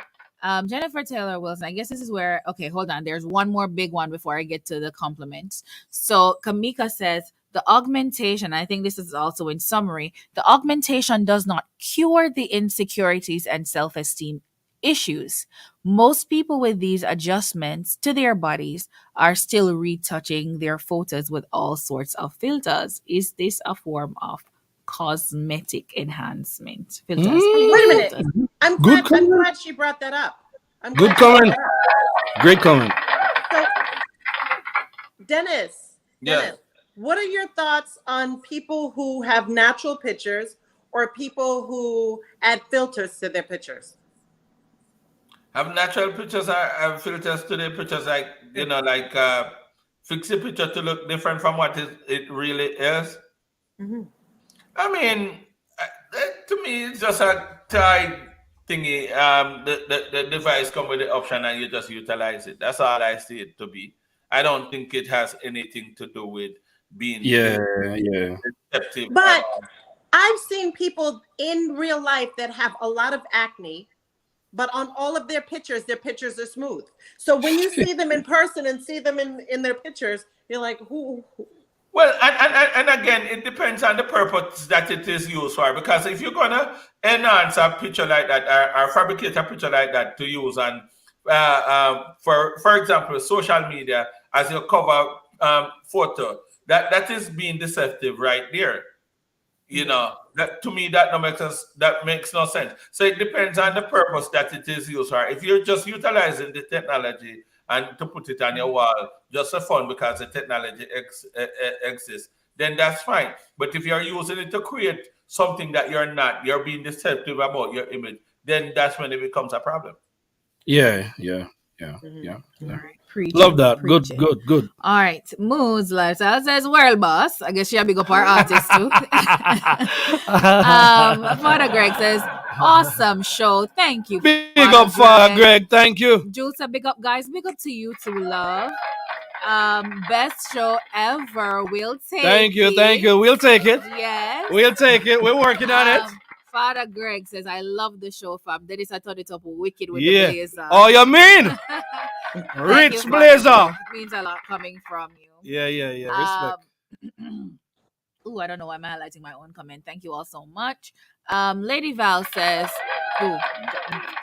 Speaker 3: Jennifer Taylor Wilson. I guess this is where, okay, hold on. There's one more big one before I get to the compliments. So Kamika says the augmentation, I think this is also in summary, the augmentation does not cure the insecurities and self-esteem issues. Most people with these adjustments to their bodies are still retouching their photos with all sorts of filters. Is this a form of cosmetic enhancement? Filters.
Speaker 4: Wait a minute.
Speaker 3: Filters.
Speaker 4: I'm
Speaker 1: Good
Speaker 4: glad. I'm
Speaker 1: comment.
Speaker 4: glad she brought that up. I'm
Speaker 1: Good
Speaker 4: glad she brought
Speaker 1: comment.
Speaker 4: that up.
Speaker 1: Great comment.
Speaker 4: So, Dennis,
Speaker 2: Yes.
Speaker 4: what are your thoughts on people who have natural pictures or people who add filters to their pictures?
Speaker 2: Have natural pictures have filters to the pictures, like like fix the picture to look different from what it really is.
Speaker 4: Mm-hmm.
Speaker 2: I mean, to me, it's just a tie thingy. The device come with the option, and you just utilize it. That's all I see it to be. I don't think it has anything to do with being
Speaker 1: Yeah, yeah.
Speaker 2: deceptive at
Speaker 4: But
Speaker 2: all.
Speaker 4: I've seen people in real life that have a lot of acne, but on all of their pictures are smooth. So when you see them in person and see them in their pictures, you're like, who?
Speaker 2: Well, and again, it depends on the purpose that it is used for. Because if you're gonna enhance a picture like that, or fabricate a picture like that to use on, for example, social media as your cover photo, that is being deceptive right there. That to me that makes no sense. So it depends on the purpose that it is used for. If you're just utilizing the technology and to put it on your wall just for fun because the technology exists, then that's fine. But if you're using it to create something that you're being deceptive about your image, then that's when it becomes a problem.
Speaker 1: Yeah, yeah, yeah,
Speaker 4: Mhm.
Speaker 1: yeah.
Speaker 3: All
Speaker 1: Yeah.
Speaker 3: right, preach
Speaker 1: Love
Speaker 3: it,
Speaker 1: that. Good,
Speaker 3: preach it.
Speaker 1: good, good.
Speaker 3: All right, Moon's lifestyle says world boss. I guess she a big up our artist too. Father Greg says awesome show. Thank you,
Speaker 1: Big
Speaker 3: Father
Speaker 1: up for
Speaker 3: Greg.
Speaker 1: Greg. Thank you.
Speaker 3: Jules, a big up, guys. Big up to you too, love. Best show ever. We'll take
Speaker 1: Thank you.
Speaker 3: it.
Speaker 1: Thank you. We'll take it.
Speaker 3: Yes.
Speaker 1: We'll take it. We're working on it.
Speaker 3: Father Greg says, I love the show, fam. Dennis, I turn it up wicked with
Speaker 1: Yeah.
Speaker 3: the blazer.
Speaker 1: Oh, you mean?
Speaker 3: Thank
Speaker 1: Rich
Speaker 3: you, Father
Speaker 1: blazer.
Speaker 3: Greg. It means a lot coming from you.
Speaker 1: Yeah, yeah, yeah. Respect.
Speaker 3: Ooh, I don't know why I'm highlighting my own comment. Thank you all so much. Lady Val says, ooh,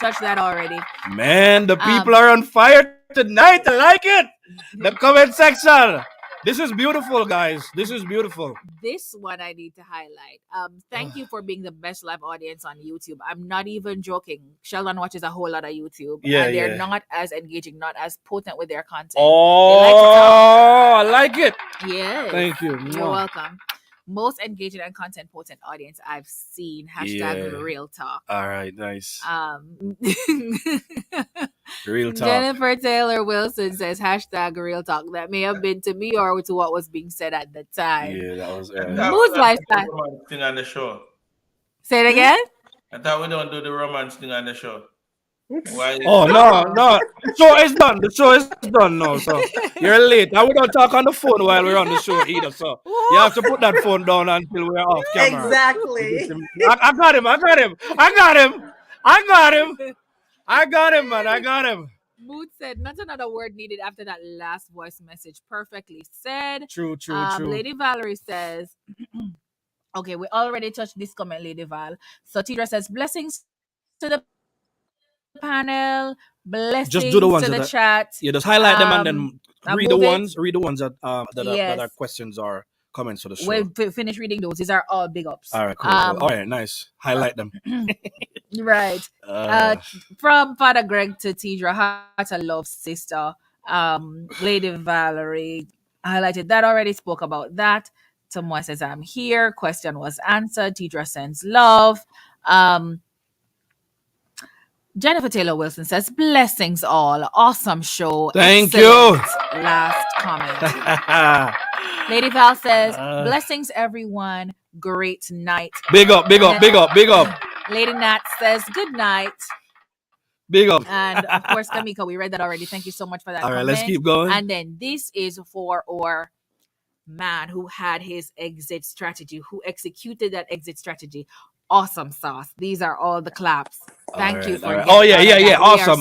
Speaker 3: touched that already.
Speaker 1: Man, the people are on fire tonight. I like it. The comment section. This is beautiful, guys. This is beautiful.
Speaker 3: This one I need to highlight. Thank you for being the best live audience on YouTube. I'm not even joking. Sheldon watches a whole lot of YouTube,
Speaker 1: Yeah,
Speaker 3: and they're
Speaker 1: yeah.
Speaker 3: not as engaging, not as potent with their content.
Speaker 1: Oh, I like it.
Speaker 3: Yes.
Speaker 1: Thank you.
Speaker 3: You're
Speaker 1: Mwah.
Speaker 3: welcome. Most engaging and content potent audience I've seen. Hashtag
Speaker 1: Yeah.
Speaker 3: real talk.
Speaker 1: All right, nice. Real talk.
Speaker 3: Jennifer Taylor Wilson says hashtag real talk. That may have been to me or to what was being said at the time.
Speaker 1: Yeah, that was.
Speaker 2: That
Speaker 3: Moose
Speaker 2: was
Speaker 3: lifestyle.
Speaker 2: the romance thing on the show.
Speaker 3: Say it again.
Speaker 2: I thought we don't do the romance thing on the show. Why?
Speaker 1: Oh no! The show is done. The show is done now. So you're late. And we don't talk on the phone while we're on the show either. So you have to put that phone down until we're off camera.
Speaker 4: Exactly.
Speaker 1: I got him. I got him. I got him. I got him. I got him, man. I got him.
Speaker 3: Mood said, not another word needed after that last voice message. Perfectly said.
Speaker 1: True.
Speaker 3: Lady Valerie says, okay, we already touched this comment, Lady Val. So Tidra says, blessings to the panel, blessings
Speaker 1: Just do the ones
Speaker 3: to the
Speaker 1: that
Speaker 3: chat.
Speaker 1: Yeah, just highlight them and then
Speaker 3: I'm
Speaker 1: read the
Speaker 3: moving.
Speaker 1: ones. Read the ones that that
Speaker 3: Yes.
Speaker 1: are questions or comments for the show.
Speaker 3: We've finished reading those. These are all big ups.
Speaker 1: All right, cool. All right, nice. Highlight them.
Speaker 3: Right. From Father Greg to Tidra, heart of love, sister. Lady Valerie highlighted that already, spoke about that. Tomoa says, I'm here. Question was answered. Tidra sends love. Jennifer Taylor Wilson says, blessings all. Awesome show.
Speaker 1: Thank
Speaker 3: Excellent. Last comment.
Speaker 1: you.
Speaker 3: Lady Val says, blessings everyone. Great night.
Speaker 1: Big up.
Speaker 3: Lady Nat says, good night.
Speaker 1: Big up.
Speaker 3: And of course, Kamika, we read that already. Thank you so much for that.
Speaker 1: All right,
Speaker 3: comment.
Speaker 1: let's keep going.
Speaker 3: And then this is for our man who had his exit strategy, who executed that exit strategy. Awesome sauce. These are all the claps. Thank you for getting
Speaker 1: Oh yeah.
Speaker 3: that. We are
Speaker 1: Awesome.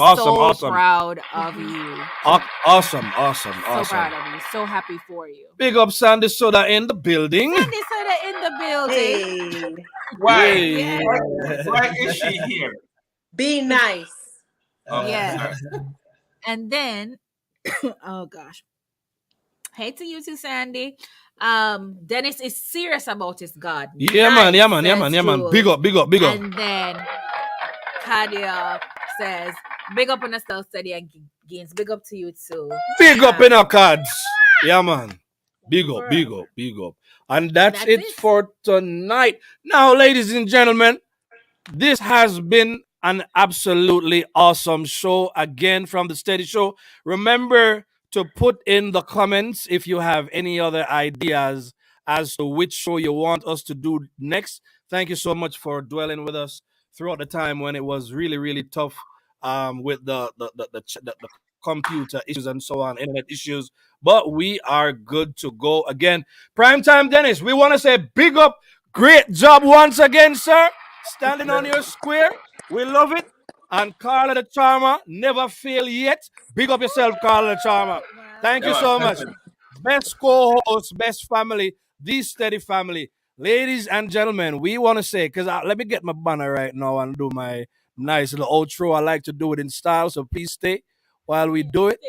Speaker 3: so proud of you.
Speaker 1: Awesome.
Speaker 3: So proud of you. So happy for you.
Speaker 1: Big up Sandy Soda in the building.
Speaker 3: Sandy Soda in the building.
Speaker 4: Hey,
Speaker 2: Why?
Speaker 1: Hey.
Speaker 2: Why is she here?
Speaker 4: be nice.
Speaker 2: Oh,
Speaker 3: Yeah.
Speaker 2: sorry.
Speaker 3: And then, oh gosh. Hey to you too, Sandy. Dennis is serious about his God.
Speaker 1: Yeah, man. Big up.
Speaker 3: And then Kadia says, big up on yourself, steady and gains. Big up to you too.
Speaker 1: Big up in our cards. Yeah, man. Big up, big up, big up. And that's
Speaker 3: That's
Speaker 1: it
Speaker 3: it.
Speaker 1: for tonight. Now, ladies and gentlemen, this has been an absolutely awesome show again from the Steady Show. Remember to put in the comments if you have any other ideas as to which show you want us to do next. Thank you so much for dwelling with us throughout the time when it was really, really tough with the computer issues and so on, internet issues. But we are good to go again. Primetime Dennis, we want to say big up. Great job once again, sir. Standing on your square. We love it. And Carla the Charmer, never fail yet. Big up yourself, Carla the Charmer. Thank
Speaker 2: Yeah,
Speaker 1: you
Speaker 2: man.
Speaker 1: so
Speaker 2: Thank
Speaker 1: much.
Speaker 2: you.
Speaker 1: Best co-host, best family, the Steady family. Ladies and gentlemen, we want to say, because let me get my banner right now and do my nice little outro. I like to do it in style, so please stay while we do it.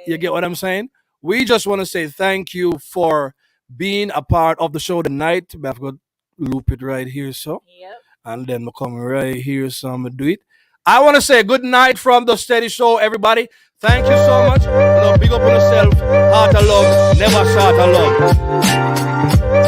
Speaker 1: You get what I'm saying? We just want to say thank you for being a part of the show tonight. I've got loop it right here, so.
Speaker 3: Yep.
Speaker 1: And then we'll come right here, so I'm gonna do it. I want to say good night from the Steady Show, everybody. Thank you so much. Big up on yourself. Heart of love, never short of love.